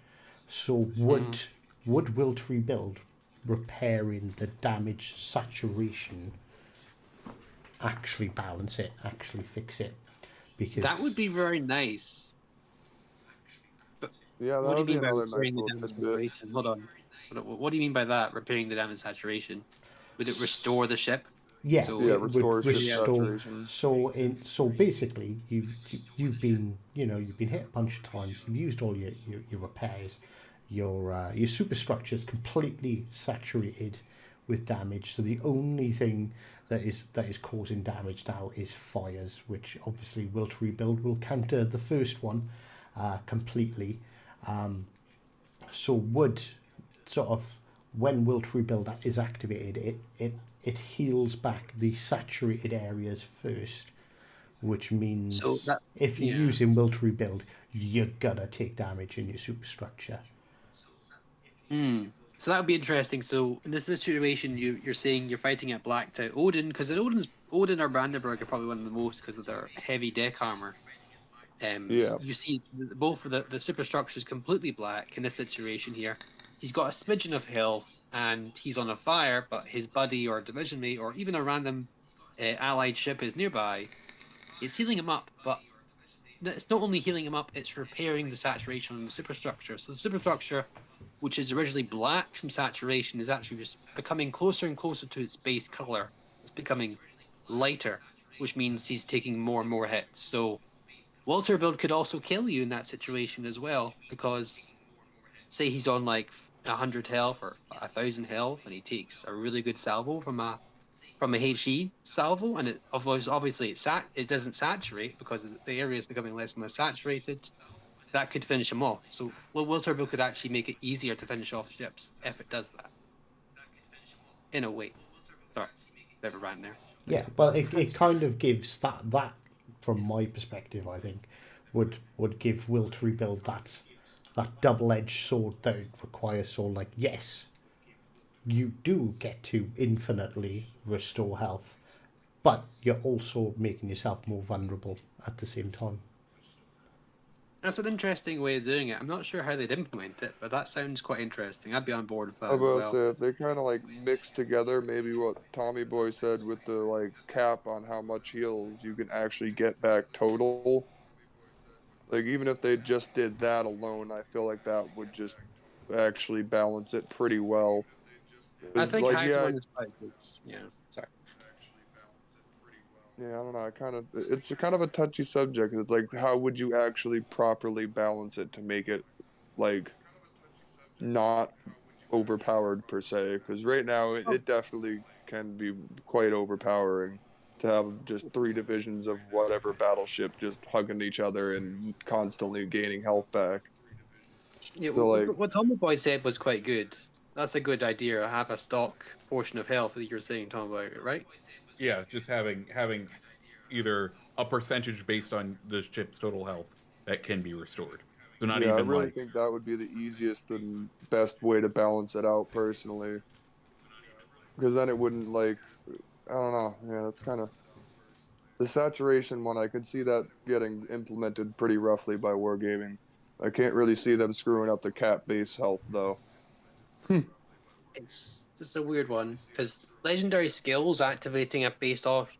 So would Will to Rebuild repairing the damage saturation actually balance it, actually fix it? Because That would be very nice. But Yeah, that what do would you be mean by another nice repairing the little damage tidbit. saturation? Hold on. What do you mean by that? Repairing the damage saturation? Would it restore the ship? yeah, So Yeah, it would restore ship restore. saturation. So basically, you've been you've been hit a bunch of times. You've used all your repairs. Your superstructure is completely saturated with damage. So the only thing that is causing damage now is fires, which obviously Will to Rebuild will counter the first one completely. So would sort of when Will to Rebuild is activated, it heals back the saturated areas first, which means So that if you're yeah. using Will to Rebuild, you're gonna take damage in your superstructure. So that would be interesting. So in this situation, you're saying you're fighting at blacked out Odin, because Odin or Brandenburg are probably one of the most because of their heavy deck armor. Yeah. You see both of the superstructure is completely black in this situation here. He's got a smidgen of health and he's on a fire, but his buddy or division mate or even a random allied ship is nearby. It's healing him up, but it's not only healing him up, it's repairing the saturation on the superstructure. So the superstructure, which is originally black from saturation, is actually just becoming closer and closer to its base color. It's becoming lighter, which means he's taking more and more hits. So Walter Build could also kill you in that situation as well, because say he's on like 100 health or 1,000 health, and he takes a really good salvo from a HE salvo, and it obviously it doesn't saturate because the area is becoming less and less saturated. That could finish him off. So Will Turbo could actually make it easier to finish off ships if it does that. In a way. Sorry, bit of a rant there. Yeah, but it kind of gives that from my perspective, I think, would give Will to Rebuild that double-edged sword that it requires. So like, yes, you do get to infinitely restore health, but you're also making yourself more vulnerable at the same time. That's an interesting way of doing it. I'm not sure how they'd implement it, but that sounds quite interesting. I'd be on board with that I as was well. about to say, if they kind of like mix together maybe what Tommy Boy said with the like cap on how much heals you can actually get back total. Like even if they just did that alone, I feel like that would just actually balance it pretty well. I 'Cause, think like Hydron is quite good. Yeah, sorry. I don't know. It's a kind of a touchy subject. It's like, how would you actually properly balance it to make it like not overpowered per se? Because right now it definitely can be quite overpowering to have just 3 divisions of whatever battleship just hugging each other and constantly gaining health back. Yeah, So like, what Tommy Boy said was quite good. That's a good idea. Have a stock portion of health that you're saying, Tommy Boy, right? Yeah, just having either a percentage based on the ship's total health that can be restored. So not yeah, I even really like think that would be the easiest and best way to balance it out personally. Because then it wouldn't like, I don't know. Yeah, that's kind of the saturation one. I could see that getting implemented pretty roughly by Wargaming. I can't really see them screwing up the cap base health though. It's just a weird one because legendary skills activating it based off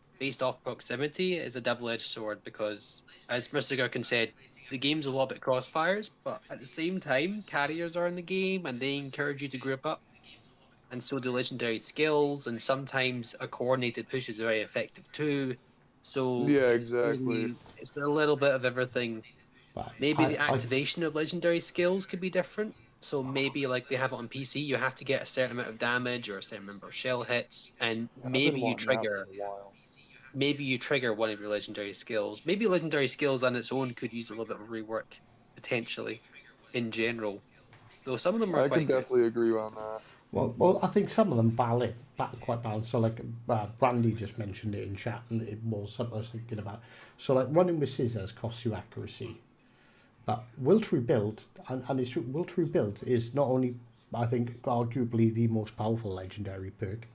proximity is a double-edged sword because, as Mr. Gherkin said, the game's a lot bit crossfires, but at the same time, carriers are in the game and they encourage you to group up, and so do legendary skills, and sometimes a coordinated push is very effective too. So Yeah, exactly. it's a little bit of everything. But Maybe the activation of legendary skills could be different. So maybe like they have it on PC, you have to get a certain amount of damage or a certain number of shell hits, and I've been wanting that for maybe you trigger one of your legendary skills. Maybe legendary skills on its own could use a little bit of rework potentially in general. Though some of them a are while. I can quite good. definitely agree on that. well, I think some of them quite balanced. So like Brandy just mentioned it in chat, and it was something I was thinking about. So like running with scissors costs you accuracy. But Will to Rebuild, and it's true, Will to Rebuild is not only, I think, arguably the most powerful legendary perk,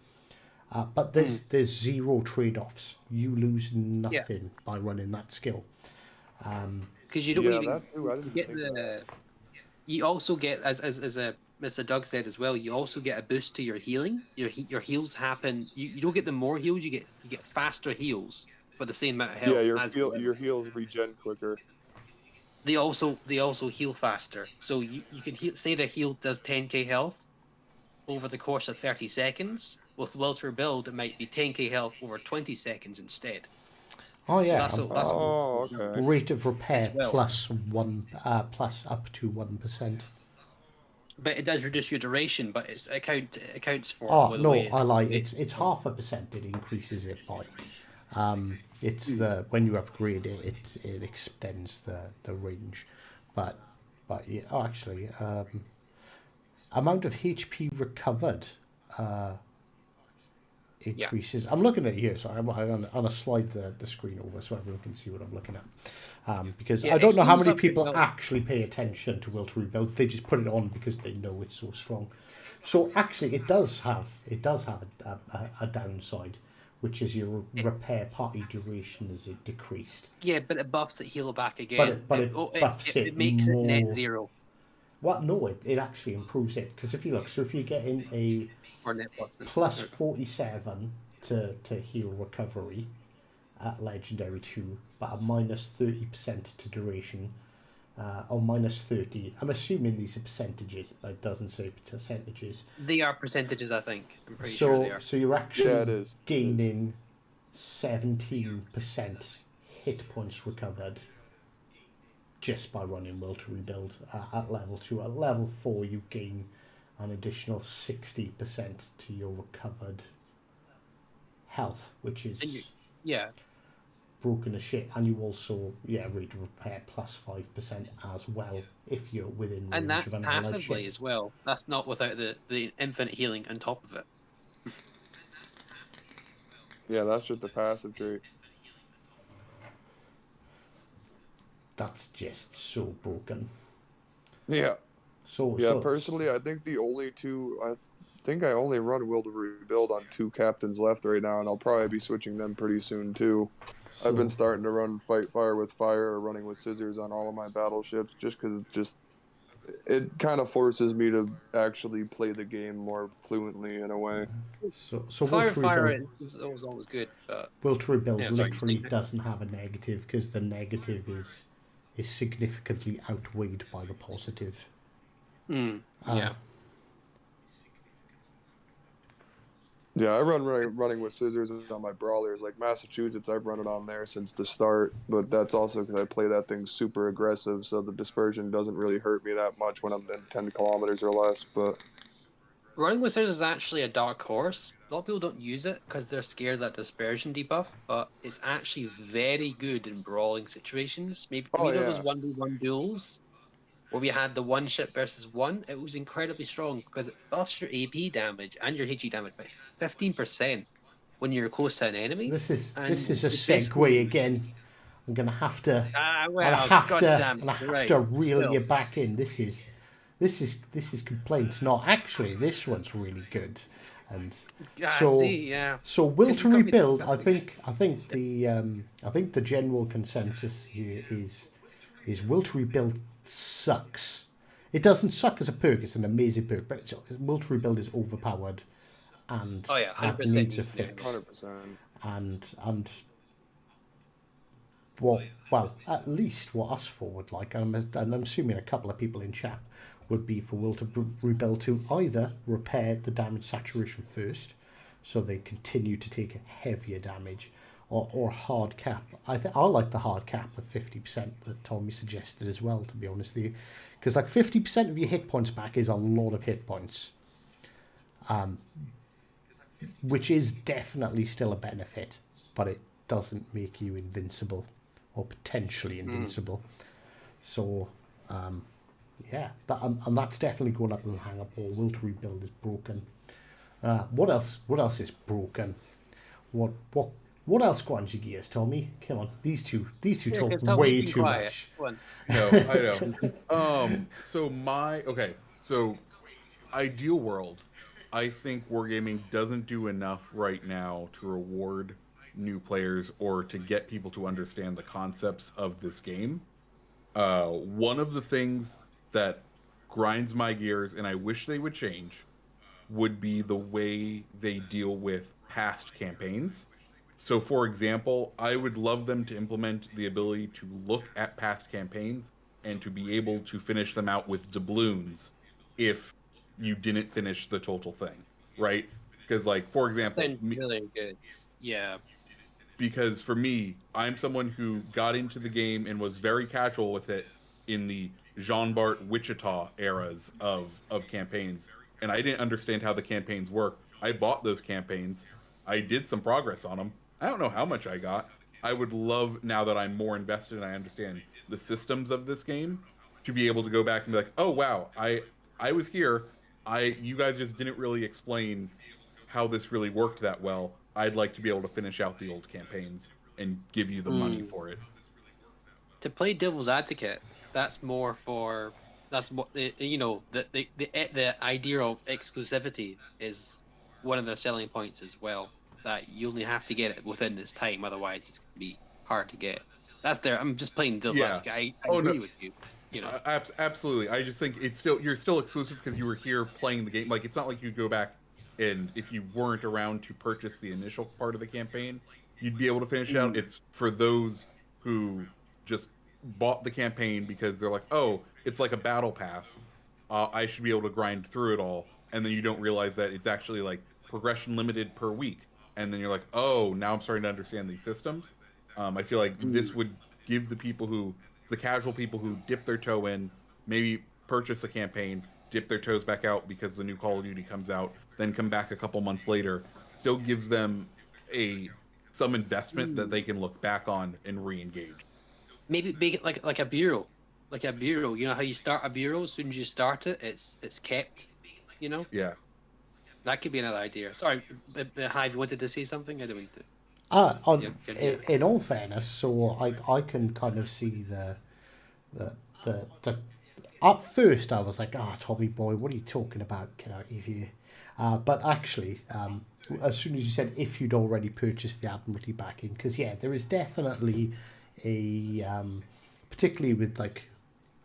But there's zero trade-offs. You lose nothing by running that skill. Because you don't even that too. I didn't get think of that. You also get, as Mr. Doug said as well, you also get a boost to your healing. Your heals happen. You don't get the more heals. You get faster heals for the same amount of health. Yeah, your heals regen quicker. They also heal faster. So you can heal, say the heal does 10k health over the course of 30 seconds. With Will to Rebuild, it might be 10k health over 20 seconds instead. Oh So yeah, that's okay. rate of repair As well. plus plus up to 1%. But it does reduce your duration, but it accounts for. Oh by the no, way, I lie. It's 0.5%. It increases it by. It's the when you upgrade it, it extends the range, but yeah, actually, amount of HP recovered increases. I'm looking at it here, so I'm gonna slide the screen over so everyone can see what I'm looking at. Because I don't know how many people actually pay attention to Will to Rebuild. They just put it on because they know it's so strong. So actually, it does have a downside, which is your repair party duration is decreased. Yeah, but it buffs the heal back again. But it buffs it makes it net zero. What? No, it actually improves it. Because if you look, so if you're getting a Or net plus plus 47 to heal recovery at Legendary 2, but a minus 30% to duration, or minus 30. I'm assuming these are percentages. It doesn't say percentages. They are percentages, I think. I'm pretty sure they are. So you're actually it is. gaining 17% hit points recovered just by running Will to Rebuild at level 2. At level 4, you gain an additional 60% to your recovered health, which is broken as shit. And you also, rate repair plus 5% as well if you're within range And that's of an allied passively ship. as well. That's not without the infinite healing on top of it. Yeah, that's just the passive trait. That's just so broken. Yeah. So personally, I think I only run Will to Rebuild on 2 captains left right now, and I'll probably be switching them pretty soon too. I've been starting to run Fight Fire with Fire or running with Scissors on all of my battleships just because it kind of forces me to actually play the game more fluently in a way. So Fire is always good. But Will to Rebuild literally doesn't have a negative because the negative is significantly outweighed by the positive. Yeah, I run running with Scissors on my brawlers. Like Massachusetts, I've run it on there since the start, but that's also because I play that thing super aggressive, so the dispersion doesn't really hurt me that much when I'm in 10 kilometers or less. But running with Scissors is actually a dark horse. A lot of people don't use it because they're scared of that dispersion debuff, but it's actually very good in brawling situations. Maybe those 1v1 duels where we had the one ship versus one, it was incredibly strong because it buffs your AP damage and your HE damage by 15% when you're close to an enemy. This is a segue again. I'm gonna have to. Reel you back in. This is complaints. No, actually, this one's really good. And so Will to Rebuild. I think the general consensus here is Will to Rebuild sucks. It doesn't suck as a perk. It's an amazing perk, but Will to Rebuild is overpowered and 100% needs a fix. 100%. And at least what us four would like, and I'm assuming a couple of people in chat would be for Will to Rebuild to either repair the damage saturation first, so they continue to take heavier damage, or hard cap. I like the hard cap of 50% that Tommy suggested as well, to be honest with you, because like 50% of your hit points back is a lot of hit points, which is definitely still a benefit, but it doesn't make you invincible or potentially invincible. So and that's definitely going up in the hang-up wall. Will to Rebuild is broken. What else is broken? What else grinds your gears, Tommy? Come on, these two talk way too much. No, I know. So ideal world, I think wargaming doesn't do enough right now to reward new players or to get people to understand the concepts of this game. One of the things that grinds my gears, and I wish they would change, would be the way they deal with past campaigns. So, for example, I would love them to implement the ability to look at past campaigns and to be able to finish them out with doubloons if you didn't finish the total thing, right? Because, like, for example, Sounds really good. Yeah. because for me, I'm someone who got into the game and was very casual with it in the Jean Bart Wichita eras of campaigns, and I didn't understand how the campaigns work. I bought those campaigns. I did some progress on them. I don't know how much I got. I would love, now that I'm more invested and I understand the systems of this game, to be able to go back and be like, oh wow, I was here. You guys just didn't really explain how this really worked that well. I'd like to be able to finish out the old campaigns and give you the money for it. To play devil's advocate, that's more for what the idea of exclusivity is one of the selling points as well. That you only have to get it within this time, otherwise it's gonna be hard to get. That's there. I'm just playing devil's advocate. I agree with you. You know, Absolutely. I just think you're still exclusive because you were here playing the game. Like, it's not like you go back and if you weren't around to purchase the initial part of the campaign, you'd be able to finish it out. It's for those who just bought the campaign because they're like, oh, it's like a battle pass. I should be able to grind through it all. And then you don't realize that it's actually like progression limited per week. And then you're like, oh, now I'm starting to understand these systems. I feel like this would give the casual people who dip their toe in, maybe purchase a campaign, dip their toes back out because the new Call of Duty comes out, then come back a couple months later, still gives them some investment that they can look back on and re-engage. maybe make it like a bureau, like a bureau. You know how you start a bureau? As soon as you start it, it's kept. You know. Yeah. That could be another idea. Sorry, Hive, you wanted to say something? I don't mean to. In all fairness, so I can kind of see the at first I was like, Tommy boy, what are you talking about? Get out of here. But actually, as soon as you said if you'd already purchased the Admiralty backing, because there is definitely a particularly with like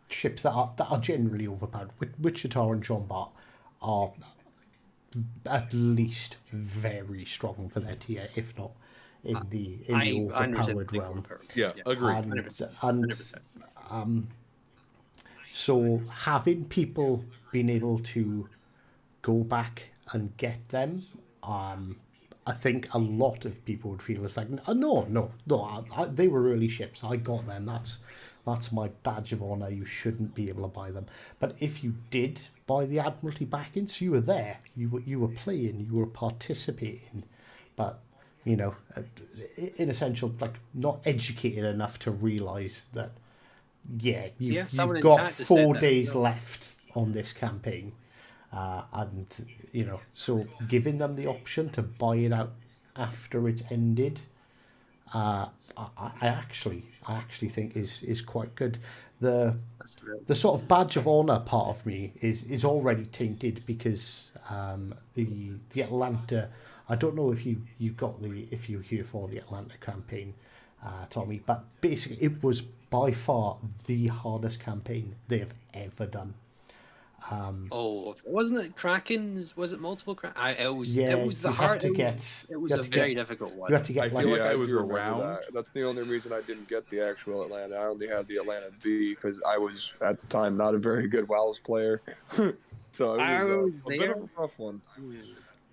ships that are generally overpowered. Wichita and John Bart are at least very strong for their tier, if not in the overpowered realm. Yeah, agree. And so having people being able to go back and get them, I think a lot of people would feel it's like, no, they were early ships. I got them. That's my badge of honor. You shouldn't be able to buy them. But if you did buy the Admiralty backings, you were there. You were playing. You were participating. But in essential, like not educated enough to realise that. You've got 4 days left on this campaign, and so giving them the option to buy it out after it's ended. I actually think is quite good. The sort of badge of honor part of me is already tainted because the Atlanta. I don't know if you were here for the Atlanta campaign, Tommy, but basically it was by far the hardest campaign they have ever done. Wasn't it Kraken? Was it multiple Kraken? It was the hard. It was a very difficult one. You had to get I was around. That's the only reason I didn't get the actual Atlanta. I only had the Atlanta V because I was at the time not a very good WoW's player. So it was a bit of a rough one.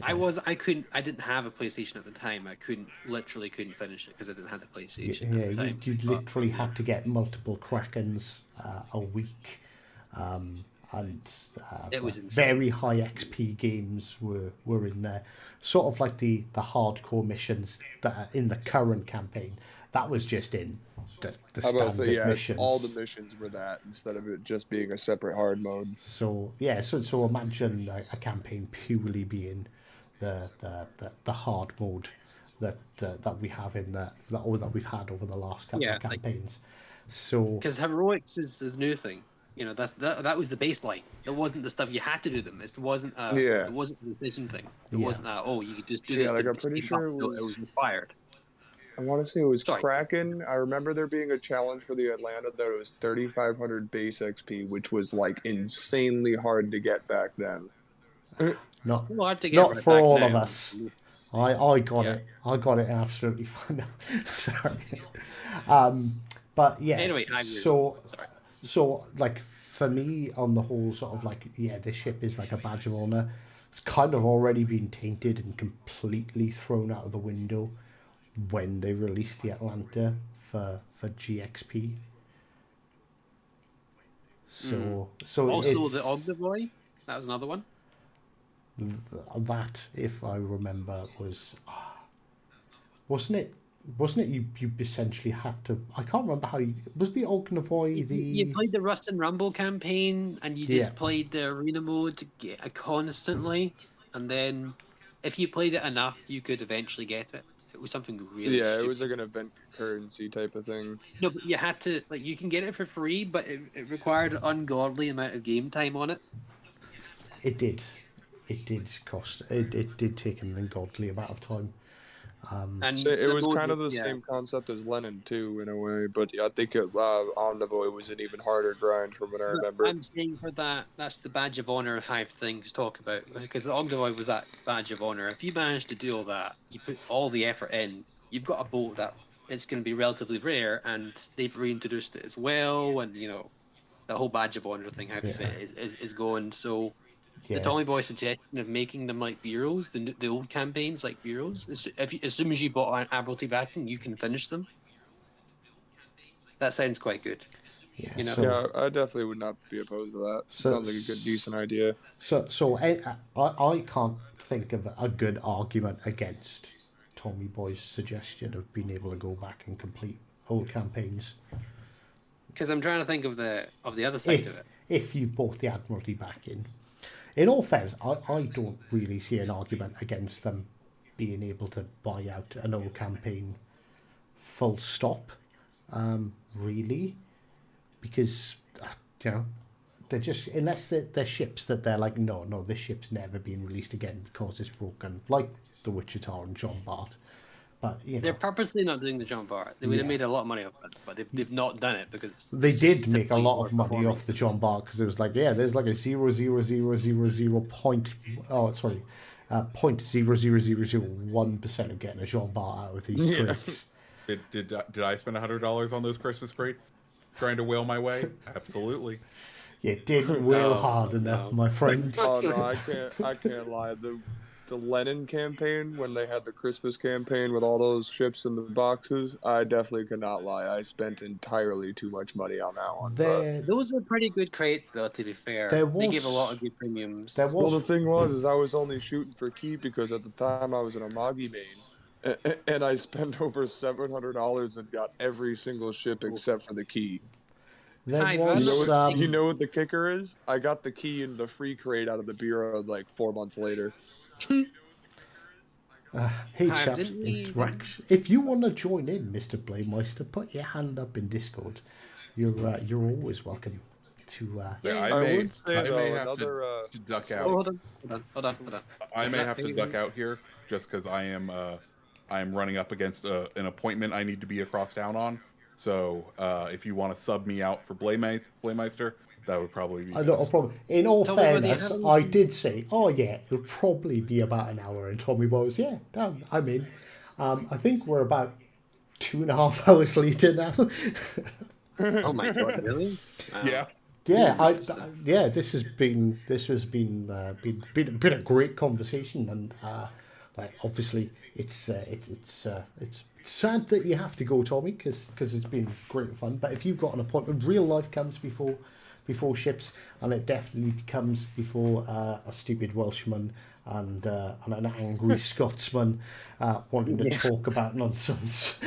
I didn't have a PlayStation at the time. I literally couldn't finish it because I didn't have the PlayStation at the time. You literally had to get multiple Krakens a week, and it was very high XP games were in there. Sort of like the hardcore missions that are in the current campaign. That was just in the standard missions. All the missions were that instead of it just being a separate hard mode. So imagine a campaign purely being the hard mode that we have in that we've had over the last couple of campaigns. So because heroics is the new thing. You know, that was the baseline. It wasn't the stuff you had to do them. It wasn't Yeah. it wasn't a decision thing. It Yeah. wasn't you could just do Yeah, this. like, to I'm pretty speed sure up, it so it was- was inspired. I want to say it was Sorry. Kraken. I remember there being a challenge for the Atlanta that it was 3,500 base XP, which was like insanely hard to get back then. Not, Still hard to get not right for back all now. of us. I got Yeah. it. I got it absolutely fine. No, sorry. But yeah. Anyway, So like for me, on the whole, sort of like, yeah, this ship is like a badge of honor. It's kind of already been tainted and completely thrown out of the window when they released the Atlanta for GXP. So also it's, the Omnivoy. That was another one. that, if I remember, wasn't it you essentially had to, I can't remember how you, was the Ognivoy You played the Rust and Rumble campaign, and you just Yeah. played the arena mode constantly, and then if you played it enough, you could eventually get it. It was something really Yeah, stupid. it was like an event currency type of thing. No, but you had to, like, you can get it for free, but it required an ungodly amount of game time on it. It did cost, it did take an ungodly amount of time. And So it the was mode kind of the yeah. same concept as Lennon too, in a way, but I think Omnivoy was an even harder grind from what I remember. I'm saying for that's the badge of honor Hive things talk about, because the Ognivoy was that badge of honor. If you manage to do all that, you put all the effort in, you've got a boat that it's going to be relatively rare, and they've reintroduced it as well, and you know the whole badge of honor thing is going. So Yeah. the Tommy Boy suggestion of making them like bureaus, the old campaigns like bureaus, as soon as you bought an Admiralty backing, you can finish them. That sounds quite good. Yeah, You know? so, Yeah, I definitely would not be opposed to that. Sounds like a good, decent idea. I can't think of a good argument against Tommy Boy's suggestion of being able to go back and complete old campaigns Because I'm trying to think of the other side of it. if you've bought the Admiralty back in. In all fairness, I don't really see an argument against them being able to buy out an old campaign full stop, really, because you know, they're just, unless they're ships that they're like, no, this ship's never been released again because it's broken, like the Wichita and John Bart. But you know, They're purposely not doing the John Bart. They would have Yeah. made a lot of money off it, but they've not done it because they it's just did make a typically lot of money performing. off the John Bart, because it was like, yeah, there's like a 0.000001% of getting a Jean Bart out of these Yeah. crates. Did I spend $100 on those Christmas crates trying to whale my way? Absolutely. You didn't wheel No, hard enough, no. my friend. Oh no, I can't lie. The Lennon campaign, when they had the Christmas campaign with all those ships in the boxes, I definitely could not lie. I spent entirely too much money on that one. There, Those are pretty good crates, though. To be fair, There they gave a was- lot of good premiums. there Well, the was thing was, I was only shooting for key because at the time I was in a Magi main, and I spent over $700 and got every single ship except for the key. there Hi, was Van. You know what the kicker is? I got the key in the free crate out of the bureau like 4 months later. hey Hi, chaps, didn't we- interaction. If you want to join in, Mr. Blaymeister, put your hand up in Discord. You're always welcome to. Yeah, I would say, I though, may have another, to duck Oh, out. hold on. I Is may that have to anything? duck out here just because I am running up against an appointment I need to be across town on. So if you want to sub me out for Blaymeister, that would probably be. I don't have a problem. In all Tell me whether you fairness, have I any- did say, oh yeah, it'll probably be about an hour. And Tommy was, yeah, damn, I'm in. I think we're about 2.5 hours later now. Oh my god, really? Wow. Yeah. Yeah, this has been a great conversation, and like obviously it's sad that you have to go, Tommy, because it's been great fun. But if you've got an appointment, real life comes before ships, and it definitely comes before a stupid Welshman and an angry Scotsman wanting to talk about nonsense.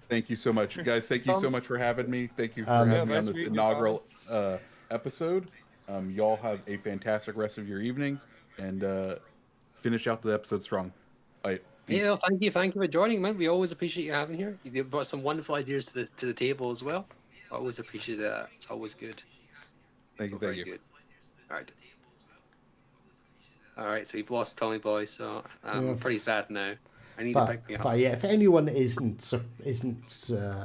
Thank you so much, guys. Thank you so much for having me. Thank you for Yeah, having me nice on this meeting you, inaugural episode. Y'all have a fantastic rest of your evenings, and finish out the episode strong. Peace. Yeah, well, thank you for joining, man. We always appreciate you having here. You brought some wonderful ideas to the table as well. Always appreciate that. It's always good. Thank So you. very good. All right. So you've lost Tommy Boy, so I'm Yeah. pretty sad now. I need to pick me up. But yeah, if anyone isn't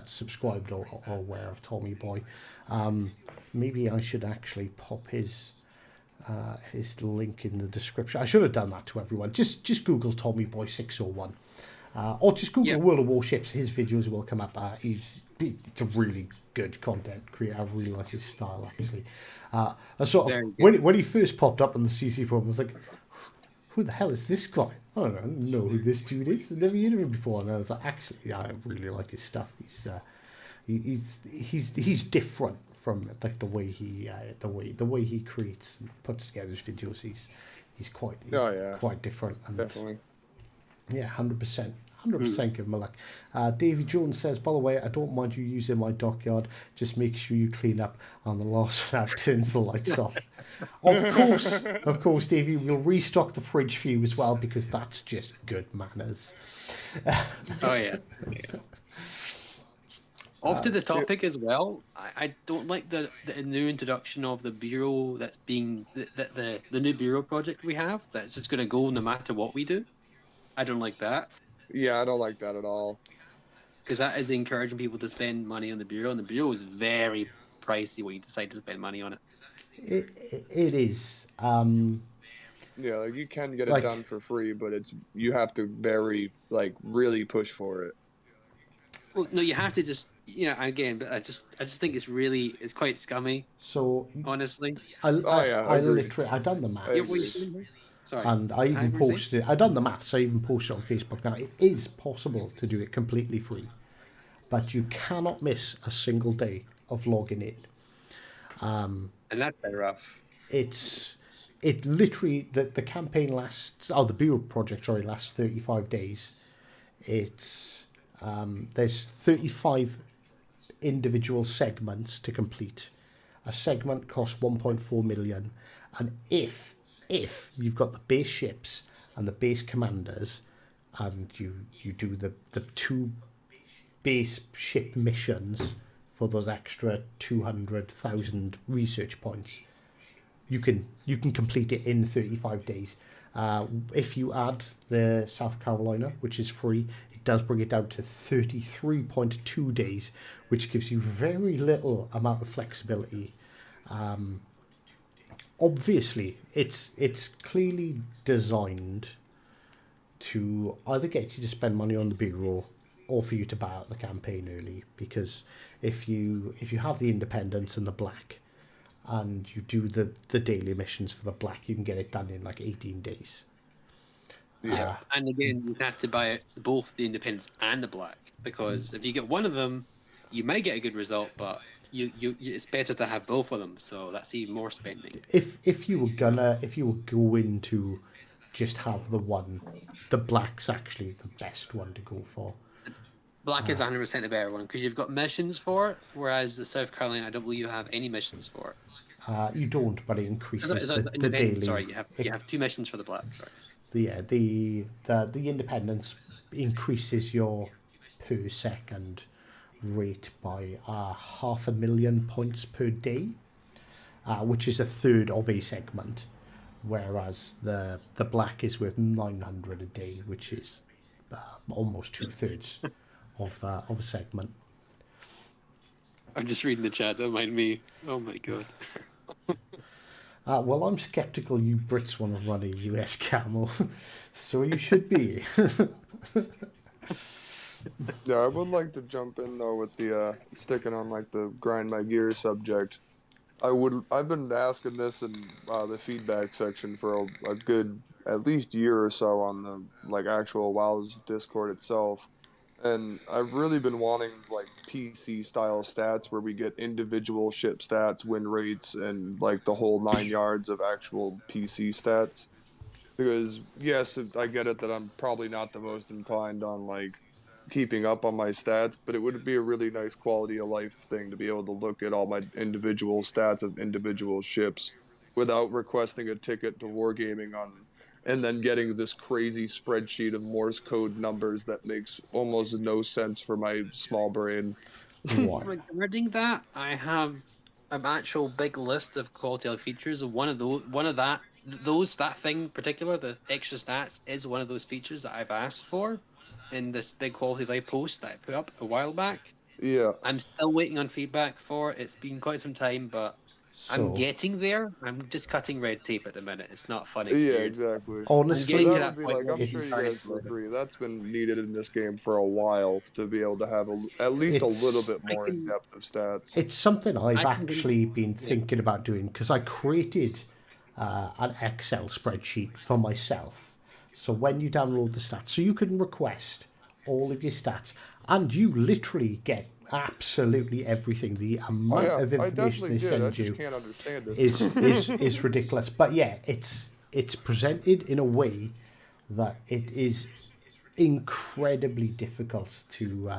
subscribed or aware of Tommy Boy, maybe I should actually pop his link in the description. I should have done that to everyone. Just Google Tommy Boy 601, or just Google Yep. World of Warships. His videos will come up. It's a really good content creator. I really like his style actually. I sort Very of good. when he first popped up on the CC forum, I was like, who the hell is this guy? I don't know who this dude is. I've never heard of him before. And I was like, actually, yeah, I really like his stuff. He's different from like the way he creates and puts together his videos. He's quite quite different. And Definitely. yeah, 100%. 100% give him a look. Davey Jones says, by the way, I don't mind you using my dockyard. Just make sure you clean up on the last one out turns the lights off. Of course, Davey, we'll restock the fridge for you as well because that's just good manners. Oh yeah. Off to the topic as well. I don't like the new introduction of the bureau that's being the new bureau project we have. That's just going to go no matter what we do. I don't like that. Yeah, I don't like that at all. Because that is encouraging people to spend money on the bureau, and the bureau is very pricey when you decide to spend money on it. It is. Yeah, like you can get it Like- done for free, but you have to really push for it. Well, no, you have to just again, but I just think it's quite scummy, So honestly. I agreed. literally done the math. I Yeah, what you agree. saying? Sorry. And I even What were you saying? posted it. I done the maths. I even posted it on Facebook. Now it is possible to do it completely free, but you cannot miss a single day of logging in. And that's very rough. It literally the campaign lasts. Oh, the bureau project lasts 35 days. It's there's 35 individual segments to complete. A segment costs 1.4 million, and if you've got the base ships and the base commanders, and you do the two base ship missions for those extra 200,000 research points, you can complete it in 35 days. If you add the South Carolina, which is free, it does bring it down to 33.2 days, which gives you very little amount of flexibility. Obviously, it's clearly designed to either get you to spend money on the bureau or for you to buy out the campaign early, because if you have the independence and the black and you do the daily missions for the black, you can get it done in like 18 days. Yeah. And again, you have to buy both the independence and the black, because if you get one of them, you may get a good result, but it's better to have both of them. So that's even more spending. If you were going to just have the one, the black's actually the best one to go for. Black is 100% a better one because you've got missions for it, whereas the South Carolina, I don't believe you have any missions for it. You don't, but it increases Is that the independent? daily. Sorry, you have two missions for the black. Sorry. The independence increases your per second rate by 500,000 points per day, which is a third of a segment, whereas the black is worth 900 a day, which is almost 2/3 of a segment. I'm just reading the chat. Don't mind me. Oh my god. Well, I'm skeptical you Brits want to run a US camo, so you should be. Yeah, I would like to jump in though with the sticking on like the grind my gear subject. I've been asking this in the feedback section for a good at least year or so on the like actual WoW's Discord itself, and I've really been wanting like PC style stats where we get individual ship stats, win rates, and like the whole 9 yards of actual PC stats. Because yes, I get it that I'm probably not the most inclined on like keeping up on my stats, but it would be a really nice quality of life thing to be able to look at all my individual stats of individual ships without requesting a ticket to Wargaming on and then getting this crazy spreadsheet of Morse code numbers that makes almost no sense for my small brain. Why? Regarding that, I have an actual big list of quality of life features, and that thing in particular, the extra stats, is one of those features that I've asked for in this big quality of life post that I put up a while back. Yeah. I'm still waiting on feedback for it. It's been quite some time, but I'm So getting there. I'm just cutting red tape at the minute. It's not a fun Yeah, experience. exactly. honestly, getting to That that would be point like, where I'm it's sure you starting guys to will load. agree. That's been needed in this game for a while to be able to have at least a little It's- bit I more in can- depth of stats. it's something I've I can- actually been yeah. thinking about doing because I created an Excel spreadsheet for myself. So when you download the stats, so you can request all of your stats, and you literally get absolutely everything. The Oh amount yeah, of I information definitely they did. I send just you can't understand it. is ridiculous. But yeah, it's presented in a way that it is incredibly difficult to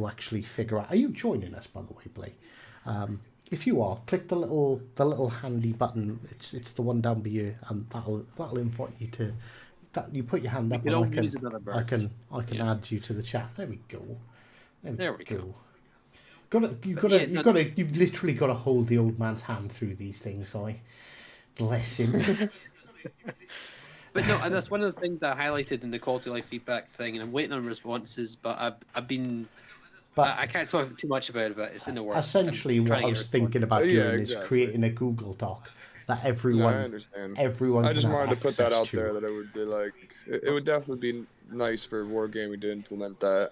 actually figure out. Are you joining us, by the way, Blake? If you are, click the little handy button. It's the one down below, and that'll invite you to. That you put your hand up, could and all I can use another I bird. can Yeah. add you to the chat. There we go. There we go. You've literally got to hold the old man's hand through these things. Bless him. But no, and that's one of the things that I highlighted in the quality of life feedback thing, and I'm waiting on responses. But I've been. But I can't talk too much about it, but it's in the works. essentially, I'm what trying I to get was thinking responses. about Yeah, doing is exactly. creating a Google Doc that No, I everyone understand. everyone. I can just have wanted to put that access out to. there that it would be like it would definitely be nice for Wargaming to implement that.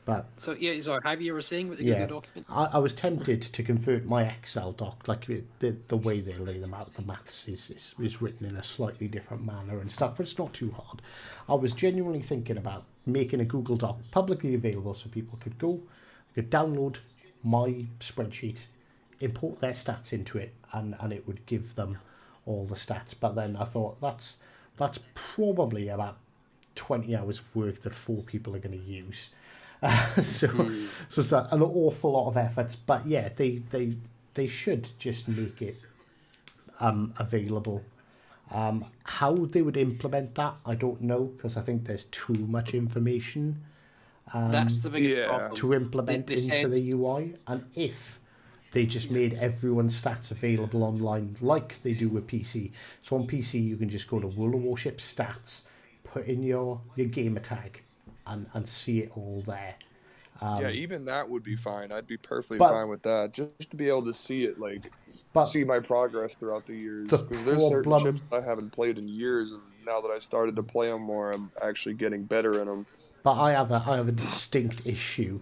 But So yeah, sorry, have you were saying with the yeah, Google document? I was tempted to convert my Excel doc, like the way they lay them out, the maths is written in a slightly different manner and stuff, but it's not too hard. I was genuinely thinking about making a Google Doc publicly available so people could download my spreadsheet, import their stats into it, and it would give them all the stats. But then I thought that's probably about 20 hours of work that 4 people are going to use. So it's an awful lot of efforts, but yeah, they should just make it available. How they would implement that, I don't know, because I think there's too much information That's the biggest yeah. problem. to implement They into said- the UI. And if they just made everyone's stats available online like they do with PC, so on PC you can just go to World of Warships stats, put in your gamer tag, and see it all there. Yeah, even that would be fine. I'd be perfectly but- fine with that. Just to be able to see it, like But see my progress throughout the years. the Because there's certain problem- ships that I haven't played in years, and now that I've started to play them more, I'm actually getting better in them. But I have a distinct issue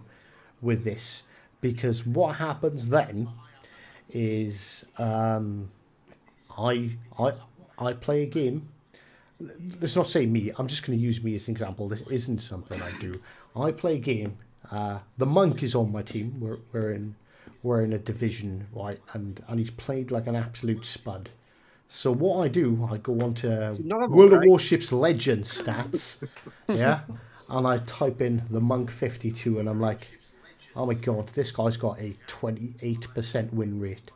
with this, because what happens then is I play a game. Let's not say me. I'm just going to use me as an example. This isn't something I do. I play a game. The monk is on my team. We're in a division, right? And he's played like an absolute spud. So what I do, I go onto normal, World of right? Warships Legend stats, yeah, and I type in the monk 52, and I'm like, oh my god, this guy's got a 28% win rate.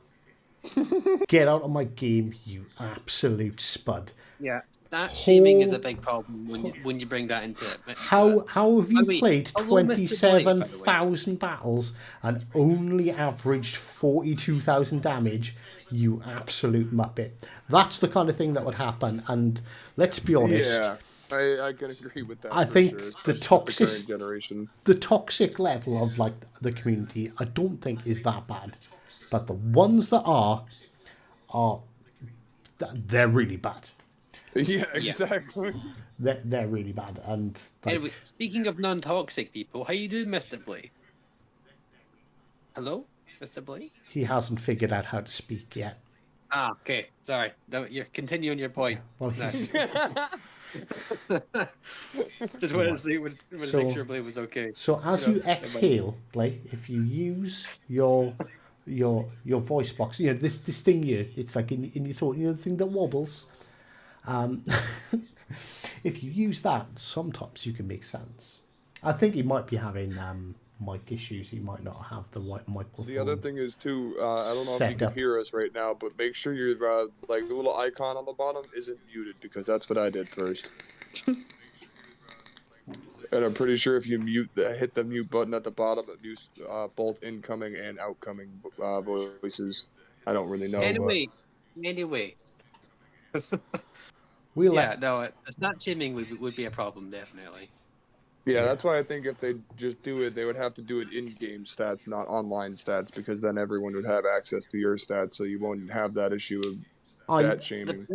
Get out of my game, you absolute spud. Yeah, stat shaming is a big problem when you bring that into it. How have you I mean, played although Mr. Blake, by the way. 27,000 battles and only averaged 42,000 damage? You absolute muppet. That's the kind of thing that would happen. And let's be honest, Yeah, I can agree with that. I for think sure, the especially with toxic- current generation. the toxic level of like the community, I don't think is that bad. But the ones that are they're really bad. Yeah, exactly. They're really bad. And like, Anyway, speaking of non-toxic people, how you doing, Mr. Blake? Hello, Mr. Blake? he hasn't figured out how to speak yet. Ah, okay. Sorry. No, you're continuing your point. Well, No. he's, Just wanted to see, So- make sure Blake was okay. so as Yeah, you it might- exhale, Blake, if you use your voice box, you know this thing here, it's like in your throat, you know the thing that wobbles. If you use that, sometimes you can make sounds. I think he might be having mic issues. He might not have the right microphone. The other thing is too, I don't know if Set you can up. hear us right now, but make sure your like the little icon on the bottom isn't muted, because that's what I did first. And I'm pretty sure if you hit the mute button at the bottom, it mutes both incoming and outcoming voices. I don't really know, Anyway. We'll Yeah, let, no, stat shaming would be a problem, definitely. yeah, that's why I think if they just do it, they would have to do it in-game stats, not online stats, because then everyone would have access to your stats, so you won't have that issue of stat shaming.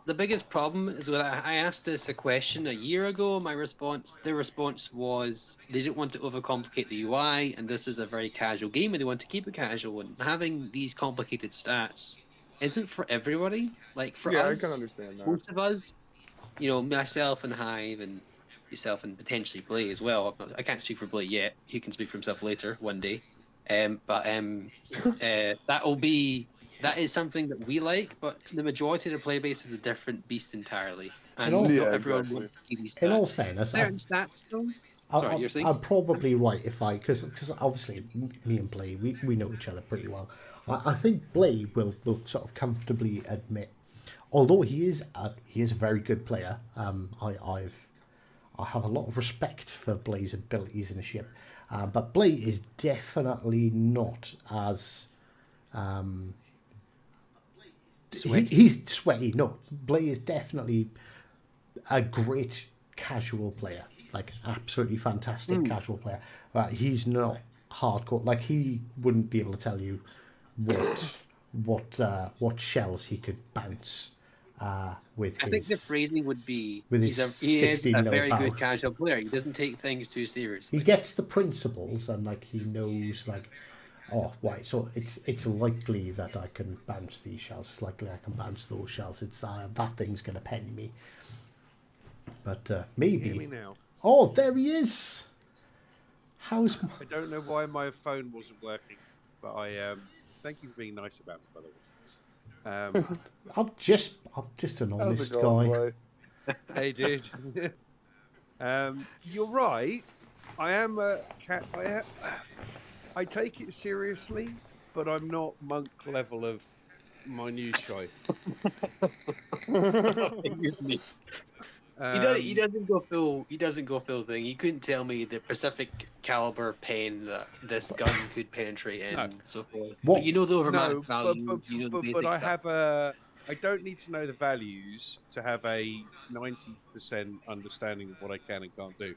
The biggest problem is when I asked this a question a year ago. Their response was they didn't want to overcomplicate the UI, and this is a very casual game, and they want to keep it casual. And having these complicated stats isn't for everybody. Like for Yeah, us, I can understand that. most of us, you know, myself and Hive and yourself and potentially Blay as well. I can't speak for Blay yet. He can speak for himself later one day. That is something that we like, but the majority of the player base is a different beast entirely. And all- not Yeah, everyone exactly. wants to see these stats. in all fairness, Certain stats, though. Sorry, you're saying? I'm probably right if I, because obviously me and Blay, we know each other pretty well. I think Blay will sort of comfortably admit, although he is a very good player, I have a lot of respect for Blay's abilities in a ship, but Blay is definitely not as Sweaty. he's sweaty. No, Blay is definitely a great casual player, like absolutely fantastic casual player. He's not hardcore. Like he wouldn't be able to tell you what shells he could bounce with I his. think the phrasing would be with he his is 16 a mil very bow. good casual player. He doesn't take things too seriously. He gets the principles and like he knows like, oh right, so it's likely that I can bounce these shells. It's likely I can bounce those shells. It's that thing's gonna penny me. But maybe. Hear me now. Oh, there he is. How's I don't know why my phone wasn't working, but I thank you for being nice about it, by the way. I'm just an How's it honest going, guy. Blay? Hey, dude. You're right. I am a cat. I take it seriously, but I'm not monk level of my news shy. Excuse me. He Um, doesn't go full. He doesn't go full thing. You couldn't tell me the Pacific caliber pen that this gun could penetrate in, and so forth. What- But you know the overmatic no, values. You know the basic but I stuff. have I don't need to know the values to have a 90% understanding of what I can and can't do.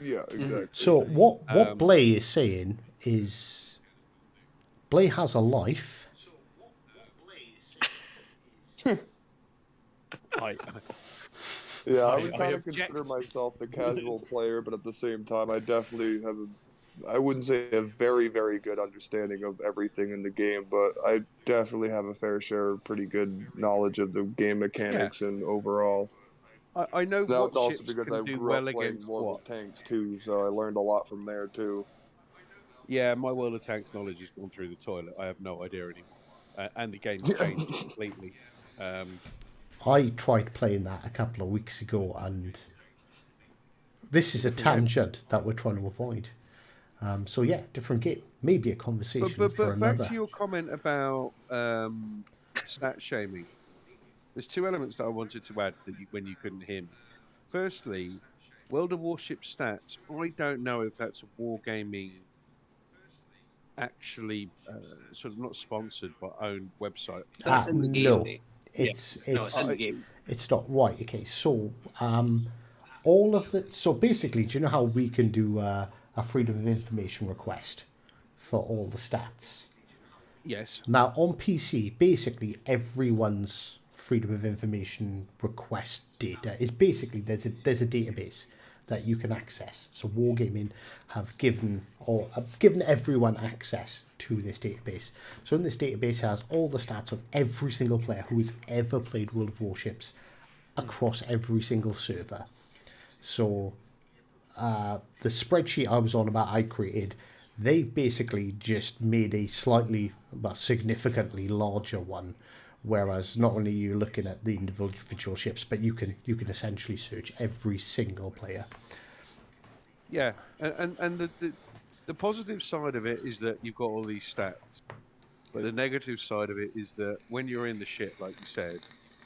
Yeah, exactly. So what Um, Blay is saying is Blay has a life. Yeah, I I would kind of object. consider myself the casual player, but at the same time, I definitely have I wouldn't say a very, very good understanding of everything in the game, but I definitely have a fair share of pretty good knowledge of the game mechanics and overall. I know Now what it's also ships because can I do grew well up playing against World what. of Tanks too, so I learned a lot from there too. Yeah, my World of Tanks knowledge has gone through the toilet. I have no idea anymore, and the game's changed completely. I tried playing that a couple of weeks ago, and this is a tangent that we're trying to avoid. So yeah, different game. Maybe a conversation But for back another. to your comment about stat shaming. There's two elements that I wanted to add that when you couldn't hear me. Firstly, World of Warship stats. I don't know if that's a wargaming actually sort of not sponsored but owned website. That's in the game. No, mate. it's No, it's in the game. it's not right. Okay, so all of the so basically, do you know how we can do a freedom of information request for all the stats? Yes. Now on PC, basically everyone's freedom of information request data is basically there's a database that you can access. So Wargaming have given everyone access to this database. So in this database has all the stats of every single player who has ever played World of Warships across every single server. So the spreadsheet I was on about I created, they've basically just made a significantly larger one. Whereas not only are you looking at the individual ships, but you can essentially search every single player. Yeah, and the positive side of it is that you've got all these stats, but the negative side of it is that when you're in the ship, like you said,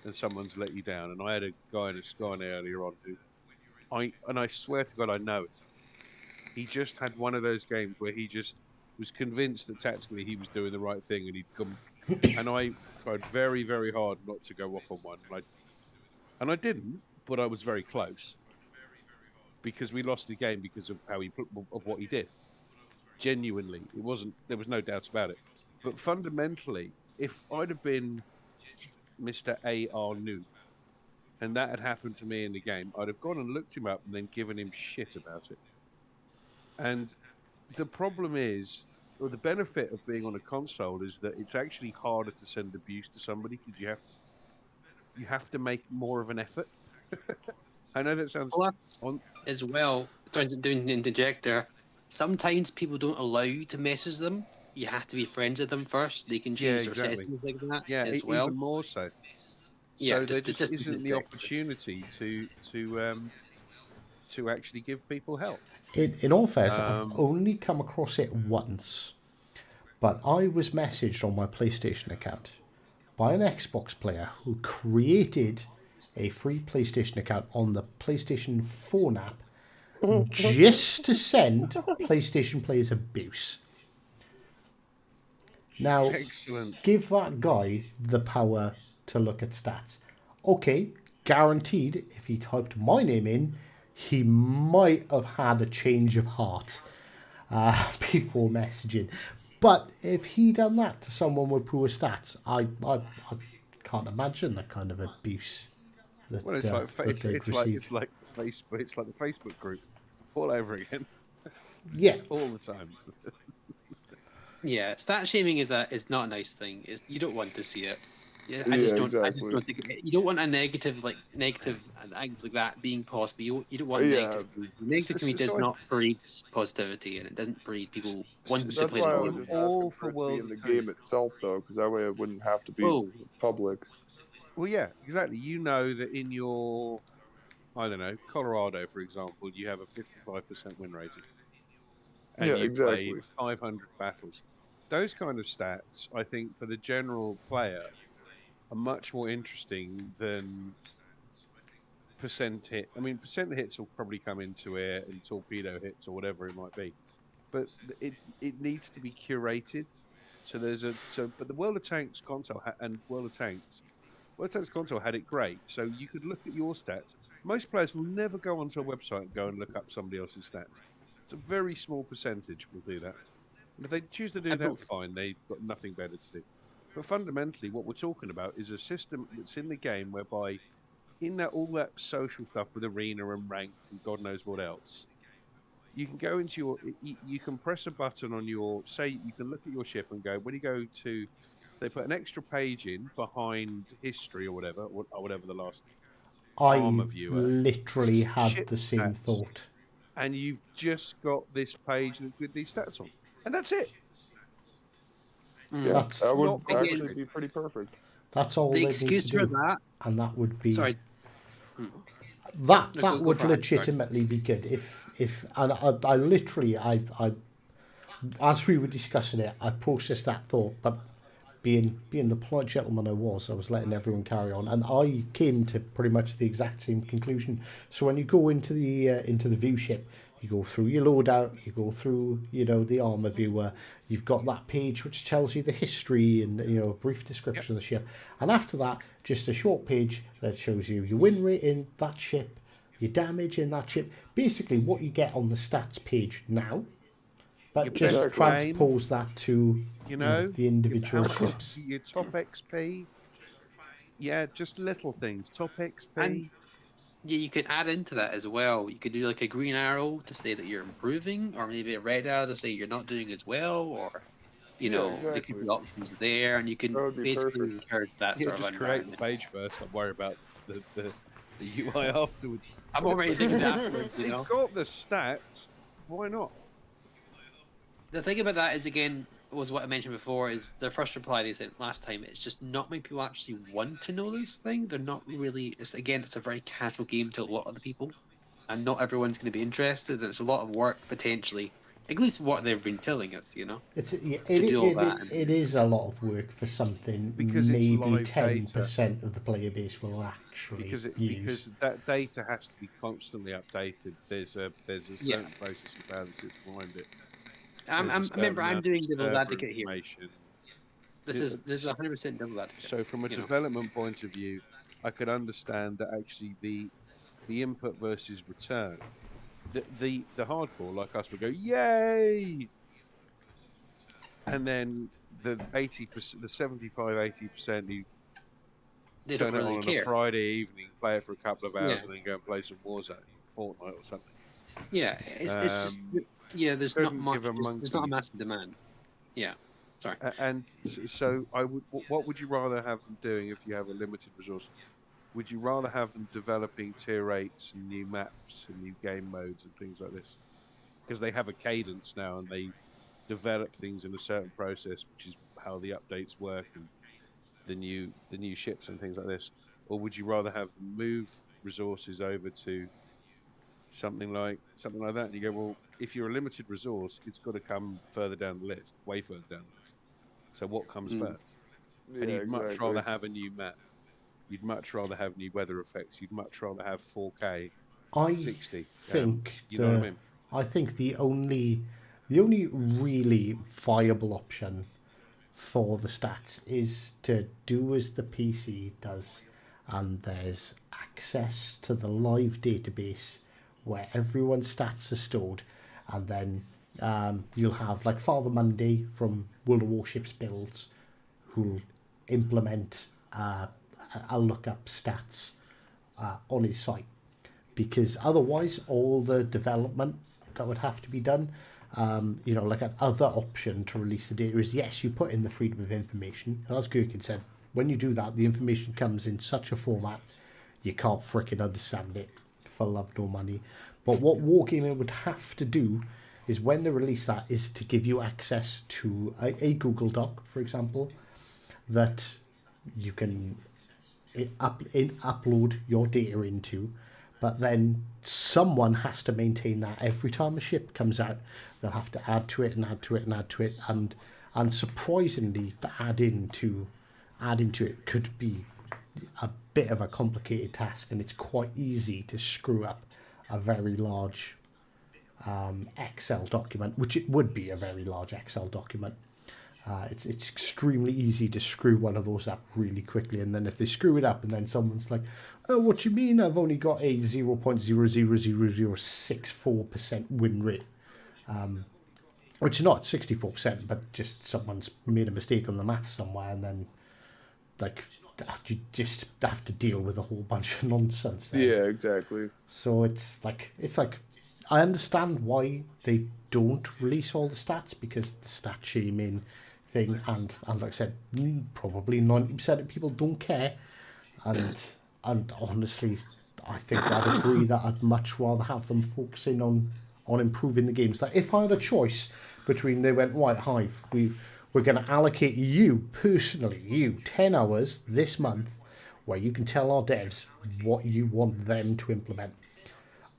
and someone's let you down, and I had a guy in a Skynet earlier on who I swear to God, I know it. He just had one of those games where he just was convinced that tactically he was doing the right thing, and he'd come. And I tried very, very hard not to go off on one, and I didn't, but I was very close because we lost the game because of of what he did. Genuinely, it wasn't. There was no doubt about it. But fundamentally, if I'd have been Mr. A.R. Noob, and that had happened to me in the game, I'd have gone and looked him up and then given him shit about it. And the problem is, or the benefit of being on a console is that it's actually harder to send abuse to somebody because you have to make more of an effort. I know that sounds Well, that's as well. Doing the interjector. Sometimes people don't allow you to message them. You have to be friends with them first. They can change their exactly. settings like that Yeah, as well. even more so. Yeah, So there just isn't the opportunity to actually give people help. In all fairness, I've only come across it once, but I was messaged on my PlayStation account by an Xbox player who created a free PlayStation account on the PlayStation Phone app just to send PlayStation players abuse. Now, Excellent. give that guy the power to look at stats. Okay, guaranteed, if he typed my name in, he might have had a change of heart before messaging. But if he done that to someone with poor stats, I can't imagine the kind of abuse that, Well, it's like that they'd receive. it's like Facebook. It's like the Facebook group all over again, Yeah, all the time. Yeah, stat shaming is not a nice thing. You don't want to see it. Yeah, I Yeah, just don't exactly. think you don't want a negative act like that being possible. You don't want Yeah. negative. Negative to me does So not breed positivity, and it doesn't breed people wanting to That's play why I the was game. just All asking for for it to be World in the of game Tanks. itself, though, because that way it wouldn't have to be Oh, public. Well, yeah, exactly. You know that in your, I don't know, Colorado, for example, you have a 55% win rating, and Yeah, you exactly. played 500 battles. Those kind of stats, I think, for the general player, are much more interesting than percent hit. I mean, percent hits will probably come into it, and torpedo hits or whatever it might be, but it needs to be curated. So but the World of Tanks console and World of Tanks console had it great. So you could look at your stats. Most players will never go onto a website and go and look up somebody else's stats. It's a very small percentage will do that. And if they choose to do that, fine. They've got nothing better to do. But fundamentally, what we're talking about is a system that's in the game whereby, in that all that social stuff with arena and ranked and God knows what else, you can go into you can press a button on you can look at your ship and go, when you go to, they put an extra page in behind history or whatever the last I armor viewer. literally had Ship the same stats. thought. And you've just got this page with these stats on. And that's it. Yeah, That's that would not actually perfect. be pretty perfect. that's all the they need excuse to for do, that. and that would be Sorry, that go would for it, sorry. legitimately be good. If and I literally I as we were discussing it, I processed that thought, but being the polite gentleman I was letting everyone carry on, and I came to pretty much the exact same conclusion. So when you go into the view ship, you go through your loadout, you go through the armor viewer, you've got that page which tells you the history and a brief description of the ship, and after that just a short page that shows you your win rate in that ship, your damage in that ship, basically what you get on the stats page now. But Your just best transpose that to the individual how much ships. your top XP. Yeah, just little things. Top XP. And yeah, you could add into that as well. You could do like a green arrow to say that you're improving, or maybe a red arrow to say you're not doing as well, or there exactly. could be options there, and you can That would be basically perfect. encourage that Yeah, sort of just create the environment. page first. Don't worry about the UI afterwards. I'm already thinking that afterwards, You've got the stats. Why not? The thing about that is, again, was what I mentioned before, is their first reply they said last time, it's just not many people actually want to know this thing. They're not really, it's a very casual game to a lot of the people, and not everyone's going to be interested, and it's a lot of work potentially At least what they've been telling us, you know. It is a lot of work for something Because it's maybe live 10% of the player base will actually because use. that data has to be constantly updated. There's a Yeah. certain processing power that sits behind it. Remember, I'm doing devil's advocate here. Information. This is 100% devil's advocate. So from a you know. development point of view, I could understand that actually the input versus return. The hardcore like us would go yay, and then the 80%, the 75-80% who They turn don't really it on care. a Friday evening, play it for a couple of hours, Yeah. and then go and play some Warzone, Fortnite or something. Yeah, it's just there's not couldn't much. give a There's not a monkey's. massive demand. Yeah, sorry. And so I would. What would you rather have them doing if you have a limited resource? Would you rather have them developing tier 8s and new maps and new game modes and things like this? Because they have a cadence now and they develop things in a certain process, which is how the updates work and the new ships and things like this. Or would you rather have them move resources over to something like that? And you go, well, if you're a limited resource, it's got to come further down the list, way further down the list. So what comes first? Yeah, And you'd much exactly. rather have a new map. You'd much rather have new weather effects. You'd much rather have 4K, I 60. think you know what I mean? I think the only really viable option for the stats is to do as the PC does, and there's access to the live database where everyone's stats are stored, and then you'll have like Father Monday from World of Warships builds who'll implement a lookup stats on his site, because otherwise all the development that would have to be done, like another option to release the data is, yes, you put in the freedom of information, and as Gherkin said, when you do that, the information comes in such a format you can't fricking understand it for love nor money. But what Wargaming would have to do is, when they release that, is to give you access to a Google Doc, for example, that you can upload your data into, but then someone has to maintain that. Every time a ship comes out, they'll have to add to it and add to it and add to it, and surprisingly, to add into it could be a bit of a complicated task, and it's quite easy to screw up a very large Excel document, which it would be a very large Excel document. It's extremely easy to screw one of those up really quickly, and then if they screw it up and then someone's like, oh, what do you mean I've only got a 0.00064% win rate, which is not 64%, but just someone's made a mistake on the math somewhere, and then like you just have to deal with a whole bunch of nonsense there. Yeah, exactly. So it's like I understand why they don't release all the stats, because the stat shaming thing, and like I said, probably 90% of people don't care, and honestly, I think I'd agree that I'd much rather have them focusing on improving the games. Like, if I had a choice between, they went, right, Hive, we're going to allocate you personally 10 hours this month where you can tell our devs what you want them to implement.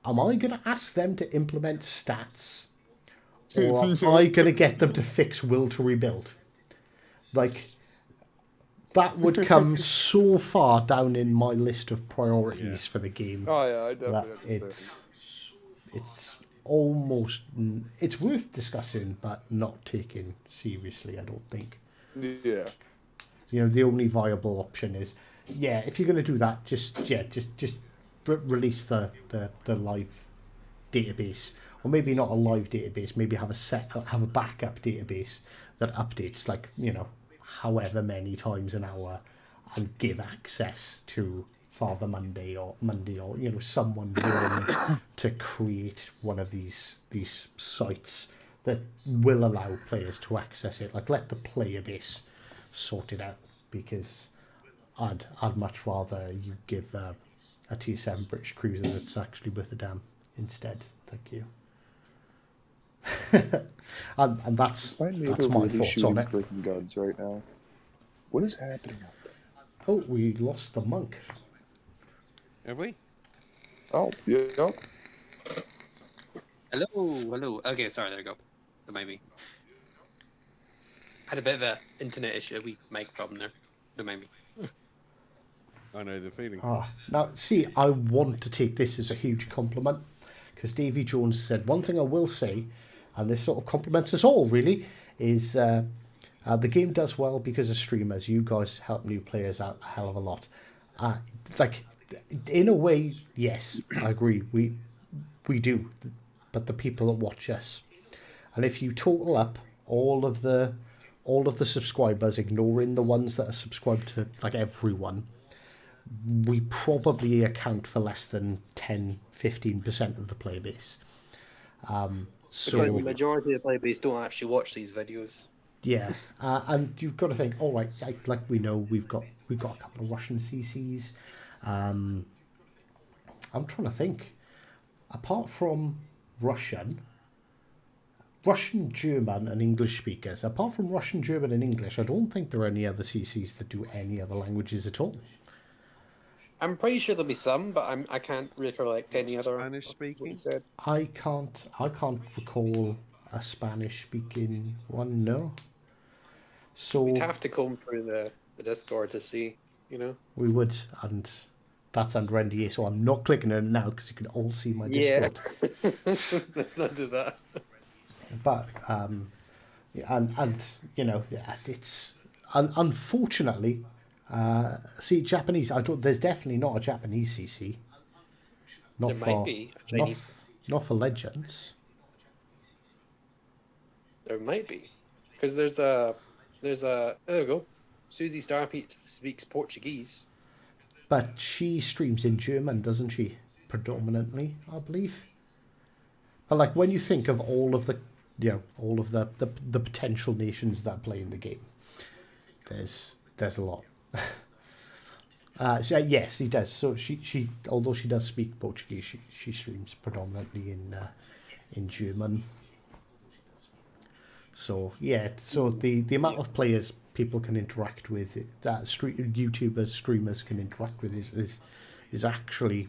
Am I going to ask them to implement stats, or am I going to get them to fix Will to Rebuild? Like, that would come so far down in my list of priorities for the game. Oh yeah, I definitely that understand. it's almost, it's worth discussing, but not taken seriously, I don't think. Yeah. The only viable option is, if you're going to do that, just release the live database, or maybe not a live database, maybe have a backup database that updates, like, however many times an hour, and give access to Father Monday or someone willing to create one of these sites that will allow players to access it. Like, let the player base sort it out, because I'd much rather you give a Tier 7 British cruiser that's actually worth a damn instead. Thank you. and that's my thoughts on it. Freaking guns right now. What is happening out there? Oh, we lost the monk. Have we? Oh, yeah. Hello. Okay, sorry. There we go. Remind me. Had a bit of a internet issue, a wee mic problem there. Remind me. I know the feeling. Now, see, I want to take this as a huge compliment because Davey Jones said one thing I will say, and this sort of compliments us all really, is the game does well because of streamers. You guys help new players out a hell of a lot. Like, in a way, yes, I agree. We do, but the people that watch us, and if you total up all of the subscribers, ignoring the ones that are subscribed to like everyone, we probably account for less than 10-15% of the player base. So Because the majority of the player base don't actually watch these videos. yeah, and you've got to think, all right, like we know we've got a couple of Russian CCs. I'm trying to think. Apart from Russian, German, and English speakers. Apart from Russian, German, and English, I don't think there are any other CCs that do any other languages at all. I'm pretty sure there'll be some, but I can't recollect any other. Spanish speaking? Said. I can't recall a Spanish speaking one. No. So We'd have to comb through the Discord to see, you know. we would, and that's under NDA, so I'm not clicking on it now because you can all see my Discord. Yeah. Let's not do that. But and you know, it's unfortunately, see, Japanese. There's definitely not a Japanese CC. Not There for might be a Chinese. not for Legends. There might be, because there's a there we go. Susie Starpeat speaks Portuguese. But she streams in German, doesn't she? Predominantly, I believe. But like when you think of all of the, all of the potential nations that play in the game, there's a lot. So, yes, he does. So she although she does speak Portuguese, she streams predominantly in German. So yeah, so the amount of players people can interact with, that YouTubers, streamers can interact with is actually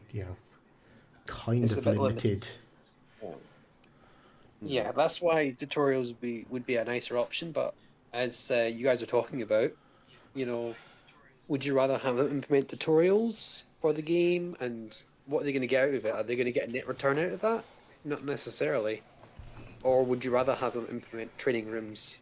kind It's of a bit limited. Yeah, that's why tutorials would be a nicer option. But as you guys are talking about, would you rather have them implement tutorials for the game, and what are they going to get out of it? Are they going to get a net return out of that? Not necessarily. Or would you rather have them implement training rooms?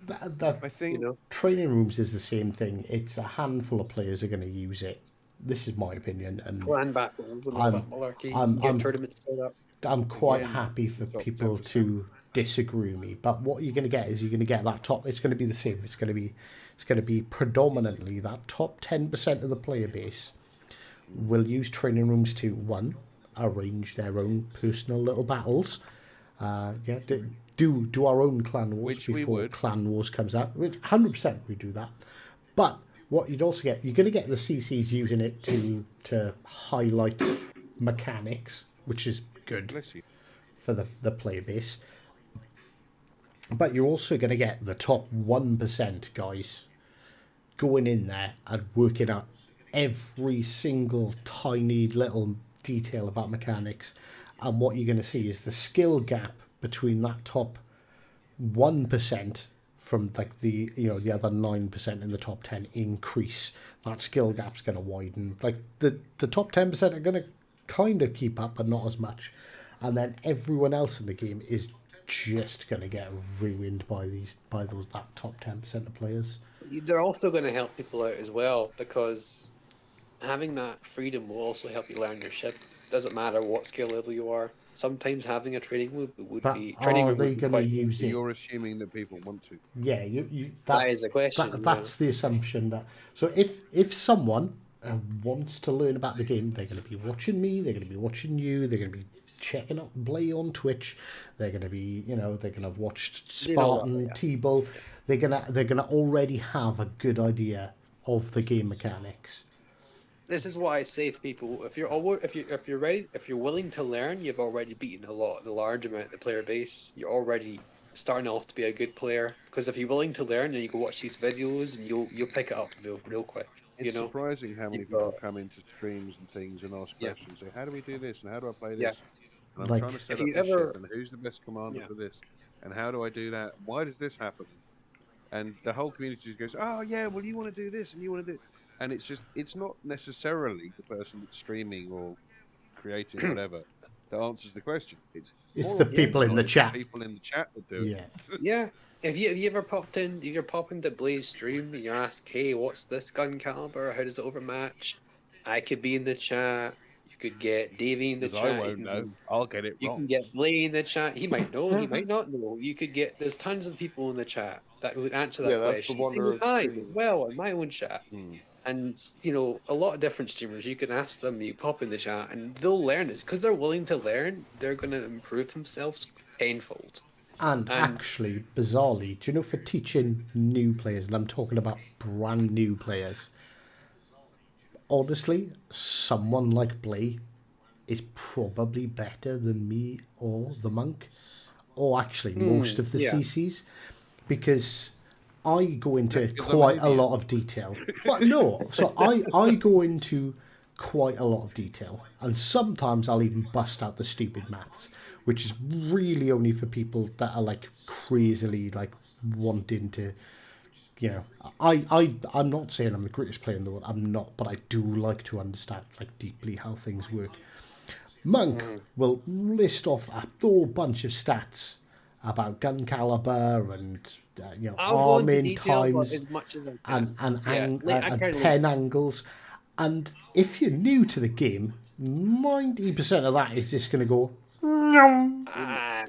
I think Training rooms is the same thing. It's a handful of players are going to use it. This is my opinion, and Clan battles and all that malarkey. I'm Tournaments set up. I'm quite Yeah, happy for top people 10%. to disagree with me. But what you're going to get is you're going to get that top. It's going to be the same. It's going to be predominantly that top 10% of the player base will use training rooms to arrange their own personal little battles. Do our own clan wars Which we before would. clan wars comes out. Which 100% we do that. But what you'd also get, you're going to get the CCs using it to highlight mechanics, which is good bless you. for the player base. But you're also going to get the top 1% guys going in there and working out every single tiny little detail about mechanics. And what you're going to see is the skill gap between that top 1% from like the other 9% in the top 10 increase. That skill gap's going to widen. Like the top 10% are going to kind of keep up, but not as much. And then everyone else in the game is just going to get ruined by that top 10% of players. They're also going to help people out as well, because having that freedom will also help you learn your ship. Doesn't matter what skill level you are. Sometimes having a training room would But be are they be going to quite. use it? You're assuming that people want to. Yeah, That is a question. That's the assumption that. So if someone wants to learn about the game, they're going to be watching me. They're going to be watching you. They're going to be checking out Blay on Twitch. They're going to be, they're going to have watched You know what, Spartan, yeah. T-Bull. They're gonna already have a good idea of the game mechanics. This is what I say to people: if you're ready, if you're willing to learn, you've already beaten the large amount of the player base. You're already starting off to be a good player, because if you're willing to learn, then you go watch these videos and you'll pick it up real quick. It's surprising how many You've people got- come into streams and things and ask Yeah. questions. Say, how do we do this? And how do I play Yeah. this? And I'm Like- trying to set If up you this ever- ship, and who's the best commander Yeah. for this? And how do I do that? Why does this happen? And the whole community just goes, oh yeah, well you want to do this and you want to do, and it's not necessarily the person that's streaming or creating whatever that answers the question. It's the people in the chat. People in the chat that do Yeah. it. Yeah. Have you ever popped in? If you're popping to Blaze stream and you ask, "Hey, what's this gun caliber? How does it overmatch?" I could be in the chat. You could get Davey in the 'Cause chat. I You won't can- know. I'll get it You wrong. can get Blaine in the chat. He might know. He might not know. You could get. There's tons of people in the chat that would answer that Yeah, that's the question. wonder Saying of hi, streaming. well, in my own chat. Hmm. And a lot of different streamers. You can ask them. You pop in the chat, and they'll learn it because they're willing to learn. They're going to improve themselves tenfold. And actually, bizarrely, do you know, for teaching new players, and I'm talking about brand new players, honestly, someone like Blay is probably better than me or the monk, or actually most of the yeah. CCs, because I go into Because I'm quite an a idiot. lot of detail. But no, so I go into quite a lot of detail, and sometimes I'll even bust out the stupid maths, which is really only for people that are like crazily like wanting to, I'm not saying I'm the greatest player in the world, I'm not, but I do like to understand like deeply how things work. Monk will list off a whole bunch of stats about gun caliber and I'll go into arming detail but times as much as I can. and Yeah, like, I and kinda- pen angles. And if you're new to the game, 90% of that is just going to go Ah,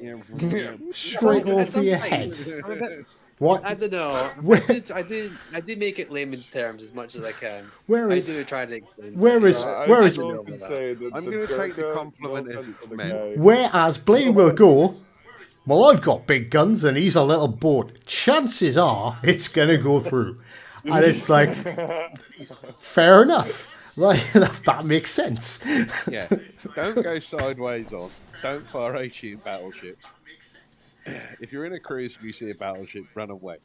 straight over your head. sometimes I'm a bit- What? I don't know. Where- I do make it layman's terms as much as I can. Whereas, I do try to explain. whereas- I whereas- still know can about say that I'm the gonna take the Gurkha, compliment no as offense it's to the meant. guy. whereas Blaine will go, well, I've got big guns and he's a little bored. Chances are it's going to go through. And it's like, fair enough. Like, that makes sense. Yeah, don't go sideways on. Don't fire at in battleships. If you're in a cruise and you see a battleship, run away.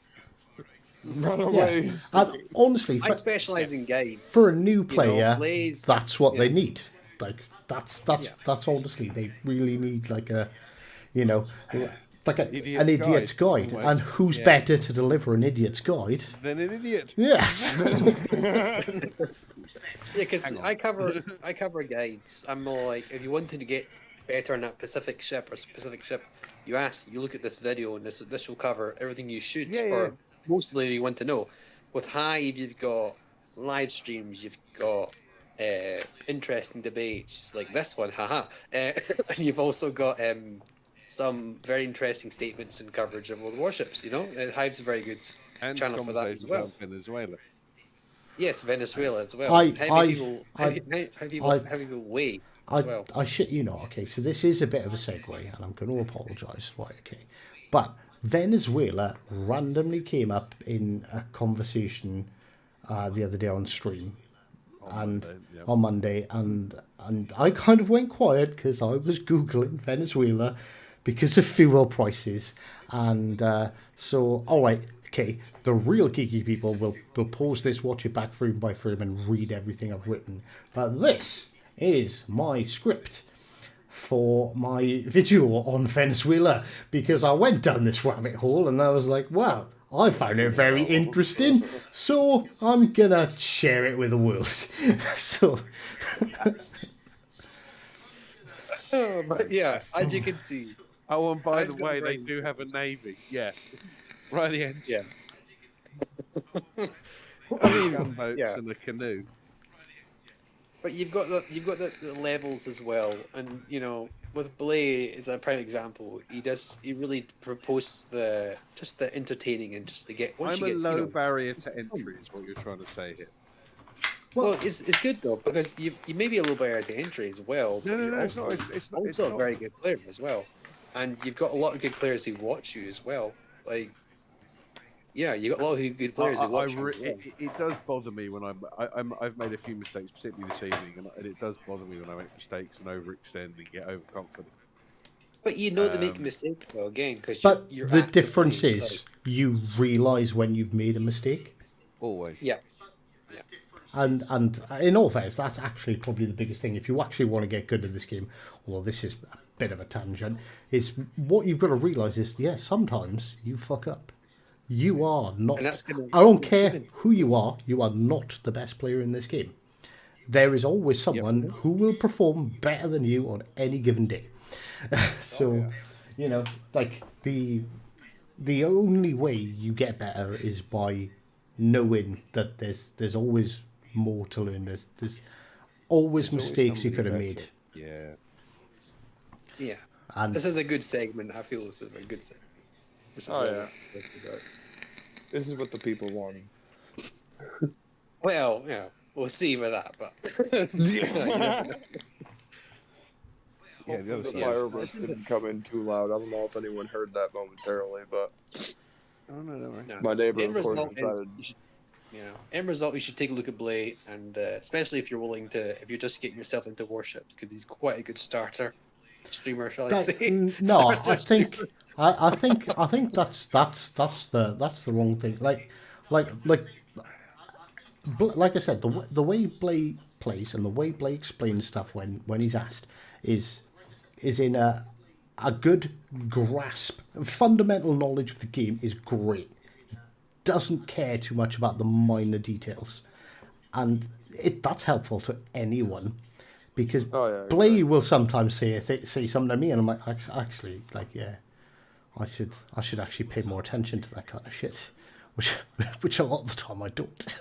Run away. And honestly, I specialize in guides. for a new player, Blaze. that's what they yeah. need. Like that's honestly, they really need like a, like an idiot's guide. almost. And who's Yeah. better to deliver an idiot's guide? Then an idiot. Yes. Yeah, because I cover guides. I'm more like, if you wanted to get better on that specific ship, you look at this video, and this will cover everything you should, Yeah, or yeah. mostly you want to know. With Hive, you've got live streams, you've got interesting debates like this one, and you've also got some very interesting statements and coverage of world warships. Hive's a very good And channel for that as conversations well. on Venezuela. Yes, Venezuela as well. I- Heavy people way as well. I shit you not. Okay, so this is a bit of a segue, and I'm going to apologise. Right, okay, but Venezuela randomly came up in a conversation the other day on stream, on Monday, and I kind of went quiet because I was googling Venezuela because of fuel prices, and so all right. Okay, the real geeky people will pause this, watch it back frame by frame, and read everything I've written. But this is my script for my video on Venezuela, because I went down this rabbit hole and I was like, wow, I found it very interesting, so I'm gonna share it with the world. So, But yeah, as you can see, Oh, and by It's the gonna way, they bring- do have a navy. Yeah, right at the end. yeah. Gunboats yeah. and a canoe. But you've got the levels as well, and with Blay is a prime example. He really proposes the entertaining and just to get once I'm a you get low barrier to entry, is what you're trying to say here. Well, it's good though, because you may be a low barrier to entry as well. No, but no, you're no, it's also, not. It's not. It's also a not. very good player as well, and you've got a lot of good players who watch you as well. Like, yeah, you got a lot of good players who watch you. It does bother me when I've made a few mistakes, particularly this evening, and it does bother me when I make mistakes and overextend and get overconfident. But you know they make mistakes though, again, because but you're the actively, difference is you realise when you've made a mistake. Always. yeah. And in all fairness, that's actually probably the biggest thing. If you actually want to get good at this game, although this is bit of a tangent, is what you've got to realise is, yeah, sometimes you fuck up. You are not. And that's gonna- I don't care who you are not the best player in this game. There is always someone who will perform better than you on any given day. So, you know, like the only way you get better is by knowing that there's always more to learn. There's always mistakes you could have made. Yeah. Yeah. And This is a good segment. I feel this is a very good segment. This is Oh, what yeah. we're supposed to do. This is what the people want. Well, yeah, we'll see with that, but Yeah, the other The side. fireworks didn't come in too loud. I don't know if anyone heard that momentarily, but Oh, no, don't worry. no. my neighbor, End of course, result is decided. you should, end result, you should take a look at Blay, and especially if you're willing to, if you're just getting yourself into worship, because he's quite a good starter streamer, shall I say? no, Starter I think streamer. I think that's the wrong thing. Like I said, the way Blay plays and the way Blay explains stuff when he's asked is in a good grasp. Fundamental knowledge of the game is great. He doesn't care too much about the minor details, and that's helpful to anyone. Because Oh, yeah, Blay will sometimes say something to me, and I'm like, actually, like, yeah, I should actually pay more attention to that kind of shit, which a lot of the time I don't,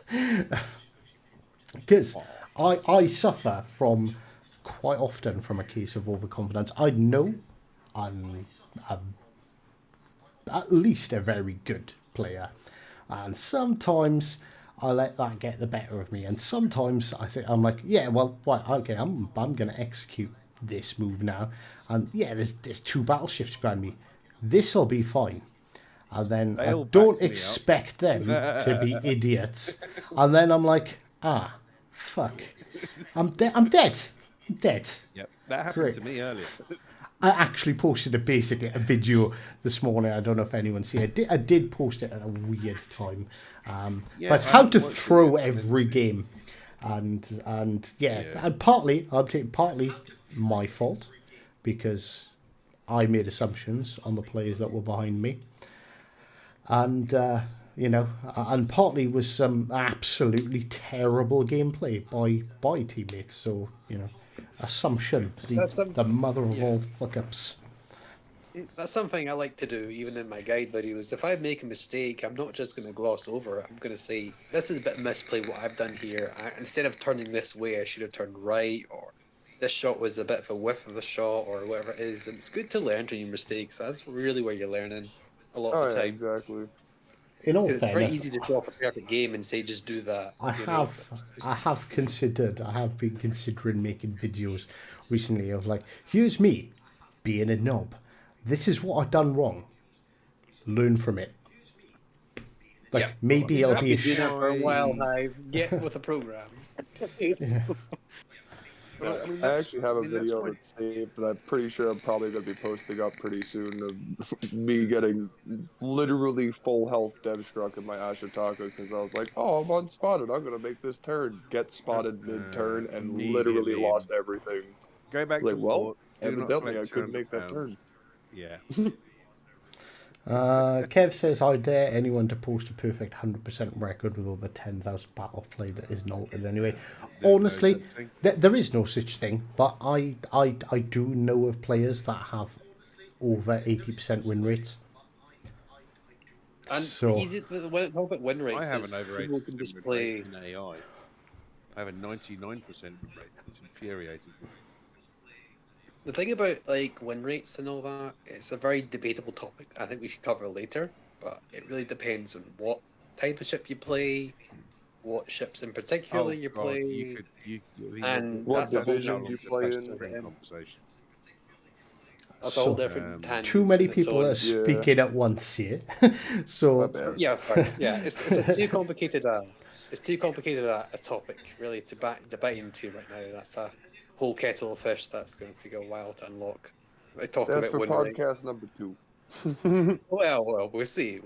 because I suffer from quite often from a case of overconfidence. I know I'm at least a very good player, and sometimes I let that get the better of me, and sometimes I think I'm like, yeah, well, right, okay, I'm going to execute this move now, and yeah, there's 2 battleships behind me. This'll be fine, and then They'll I back don't me up. expect them to be idiots, and then I'm like, fuck, I'm dead. I'm dead. Yep, that happened Great. to me earlier. I actually posted a video this morning. I don't know if anyone's seen it. I did post it at a weird time. Yeah, but it's I how haven't to watched it throw yet. every game, and yeah, Yeah. and partly my fault because I made assumptions on the players that were behind me, and you know, and partly was some absolutely terrible gameplay by teammates. So you know, assumption, the mother of all fuck ups. That's something I like to do, even in my guide videos. If I make a mistake, I'm not just going to gloss over it. I'm going to say, this is a bit misplay what I've done here. Instead of turning this way, I should have turned right, or this shot was a bit of a whiff of the shot, or whatever it is. And it's good to learn from your mistakes. That's really where you're learning a lot Oh, of the yeah, time. exactly. In all 'Cause it's very fairness, easy to show off a perfect game and say, just do that. I you know? have been considering making videos recently of like, here's me being a knob. This is what I've done wrong. Learn from it. Like Yeah. maybe it'll I've be a been doing that for a while Why? now. Get with a program. Well, I mean, I that's- actually have a mean, that's video why- that's saved that I'm pretty sure I'm probably going to be posting up pretty soon of me getting literally full health dev struck in my Ashitaka because I was like, oh, I'm unspotted. I'm going to make this turn. Get spotted mid-turn and literally immediately. lost everything. Go back Like, to well, port, do not evidently I collect couldn't make that £200. turn. Yeah. Kev says, I dare anyone to post a perfect 100% record with over 10,000 battle play that isn't altered anyway. There's no Honestly, such thing. there is no such thing, but I do know of players that have over 80% win rates. And So, the whole about win rates I have is an over people 80% can win just rate play. in AI. I have a 99% win rate. It's infuriating. The thing about like win rates and all that, it's a very debatable topic. I think we should cover later, but it really depends on what type of ship you play, what ships in particular you God, play. you could, And What that's a whole divisions you play in. Conversation. That's a whole So, different tangent. too many on its people own. are Yeah. speaking at once here. My So, bad. Yeah, sorry. Yeah, it's a too complicated a topic really to debate into right now. That's a whole kettle of fish that's going to go a while to unlock. I talk That's about for win rate. podcast number 2. Well, we'll see.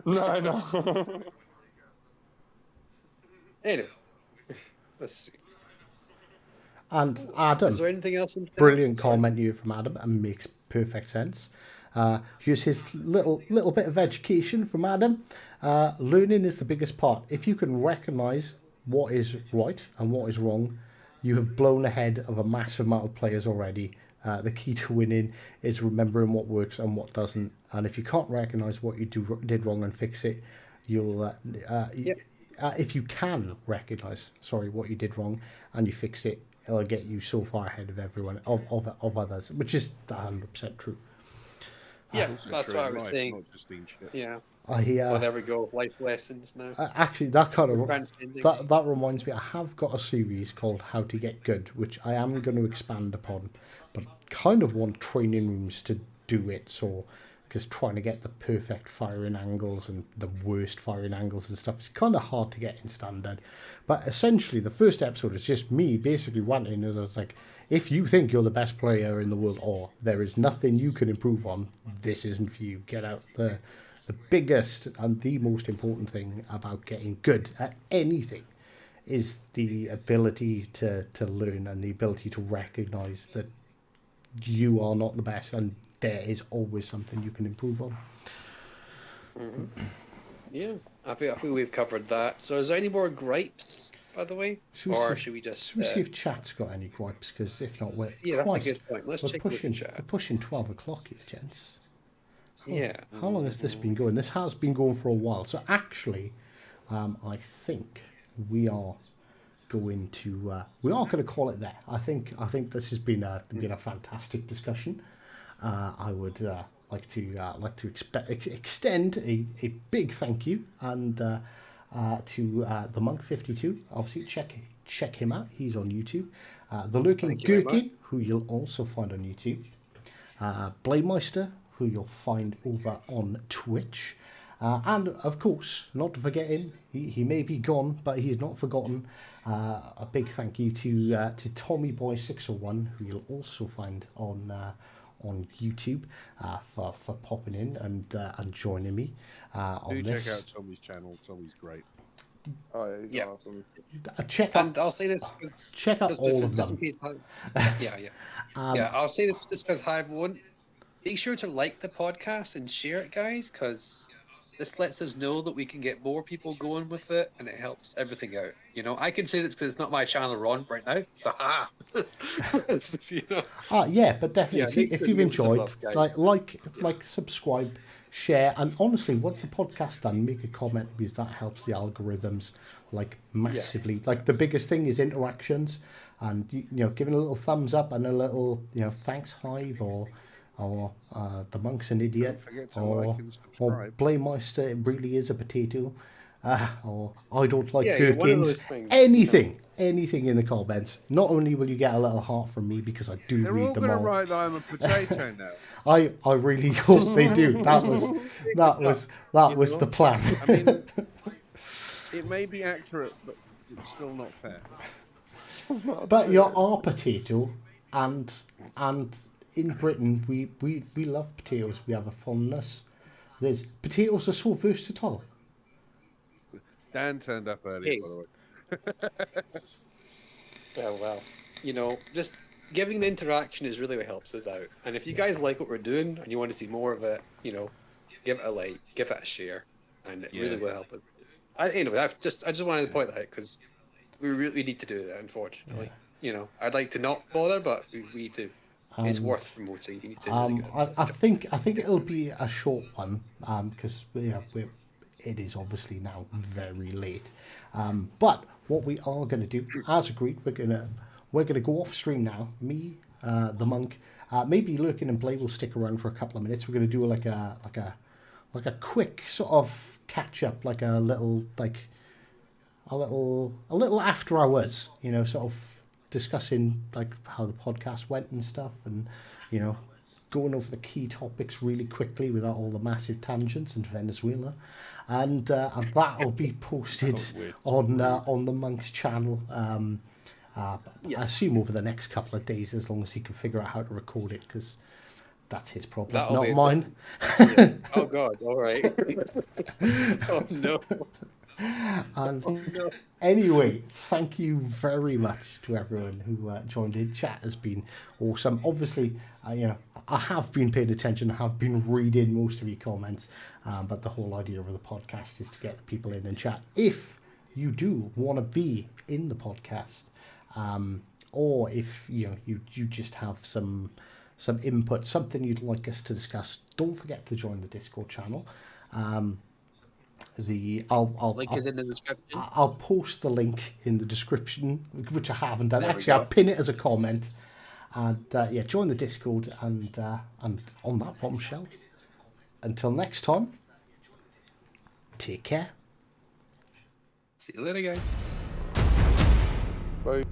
No, I know. Anyway, let's see. And Adam, Is there anything else? brilliant Sorry. comment here from Adam, and makes perfect sense. Here's his little bit of education from Adam. Learning is the biggest part. If you can recognise what is right and what is wrong, you have blown ahead of a massive amount of players already. The key to winning is remembering what works and what doesn't. And if you can't recognise what you did wrong and fix it, you'll. If you can recognise, what you did wrong and you fix it, it'll get you so far ahead of everyone of others, which is 100% true. Yeah, Also that's true what I in was life, saying. not just in shit. Yeah. I There we go. Life lessons now. actually that kind of Transcending. that reminds me. I have got a series called How to Get Good, which I am going to expand upon, but kind of want training rooms to do it. So, because trying to get the perfect firing angles and the worst firing angles and stuff is kind of hard to get in standard. But essentially, the first episode is just me basically wanting, as I was like, if you think you're the best player in the world or there is nothing you can improve on, this isn't for you. Get out there. The biggest and the most important thing about getting good at anything is the ability to learn and the ability to recognize that you are not the best and there is always something you can improve on. Yeah, I think we've covered that. So, is there any more gripes, by the way, should we just? Should we see if chat's got any gripes? Because if not, we're Yeah, that's a Christ, good point. Let's we're check the pushing chat. 12 o'clock here, gents. Yeah. How long has this been going? This has been going for a while. So actually, I think we are going to call it there. I think this has been a fantastic discussion. I would like to extend a big thank you and to the Monk 52. Obviously, check him out. He's on YouTube. The Lurking Thank you very Gherkin, who you'll also find on YouTube. Blademeister, who you'll find over on Twitch. And of course, not to forget him, he may be gone, but he's not forgotten. A big thank you to TommyBoy601, who you'll also find on YouTube for popping in and joining me on Do this. check out Tommy's channel. Tommy's great. Oh, yeah, he's Yeah. awesome. Check out. And I'll say this. Check out all of just them. in case yeah. I'll say this just because Hive won't. Make sure to like the podcast and share it, guys, because this lets us know that we can get more people going with it, and it helps everything out. You know, I can say this because it's not my channel Ron right now. So, you know. Yeah, but definitely, Yeah, if you've give us some enjoyed, love, guys. like, subscribe, share, and honestly, once the podcast done, make a comment because that helps the algorithms massively. Yeah. Like the biggest thing is interactions, and you know, giving a little thumbs up and a little thanks Hive or the Monk's an idiot, Don't forget to or like and or subscribe. Blameister it really is a potato, or I don't like Yeah, one of gherkins. those things. Anything in the comments. Not only will you get a little heart from me because I do They're all read them going to all. write that I'm a potato now. I really hope they do. That was the plan. I mean, it may be accurate, but it's still not fair. But you are potato, and in Britain we love potatoes. We have a fondness. Potatoes are so versatile. Dan turned up early, Hey. by the way. Yeah, well, you know, just giving the interaction is really what helps us out. And if you guys like what we're doing and you want to see more of it, you know, give it a like, give it a share, and it really will help us. I just wanted to point that out because we really need to do that. Unfortunately, you know, I'd like to not bother, but we do. It's worth promoting. You need to really get I think it'll be a short one because it is obviously now very late. But what we are going to do, as agreed, we're gonna go off stream now. Me, the Monk, maybe Lurkin and Blay will stick around for a couple of minutes. We're going to do like a quick sort of catch up, like a little after hours, you know, sort of discussing like how the podcast went and stuff, and you know, going over the key topics really quickly without all the massive tangents into Venezuela, and that'll be posted on the Monk's channel. I assume over the next couple of days, as long as he can figure out how to record it, because that's his problem, That'll not be- mine. Oh God! All right. Oh no. And Oh, no. anyway, thank you very much to everyone who joined in. Chat has been awesome. Obviously, I have been paying attention, have been reading most of your comments, but the whole idea of the podcast is to get the people in and chat. If you do want to be in the podcast, or if you just have some input, something you'd like us to discuss, don't forget to join the Discord channel. Link is in the description. I'll post the link in the description, which I haven't done. There we Actually, I'll go. pin it as a comment. And join the Discord. And on that bombshell, until next time, take care. See you later, guys. Bye.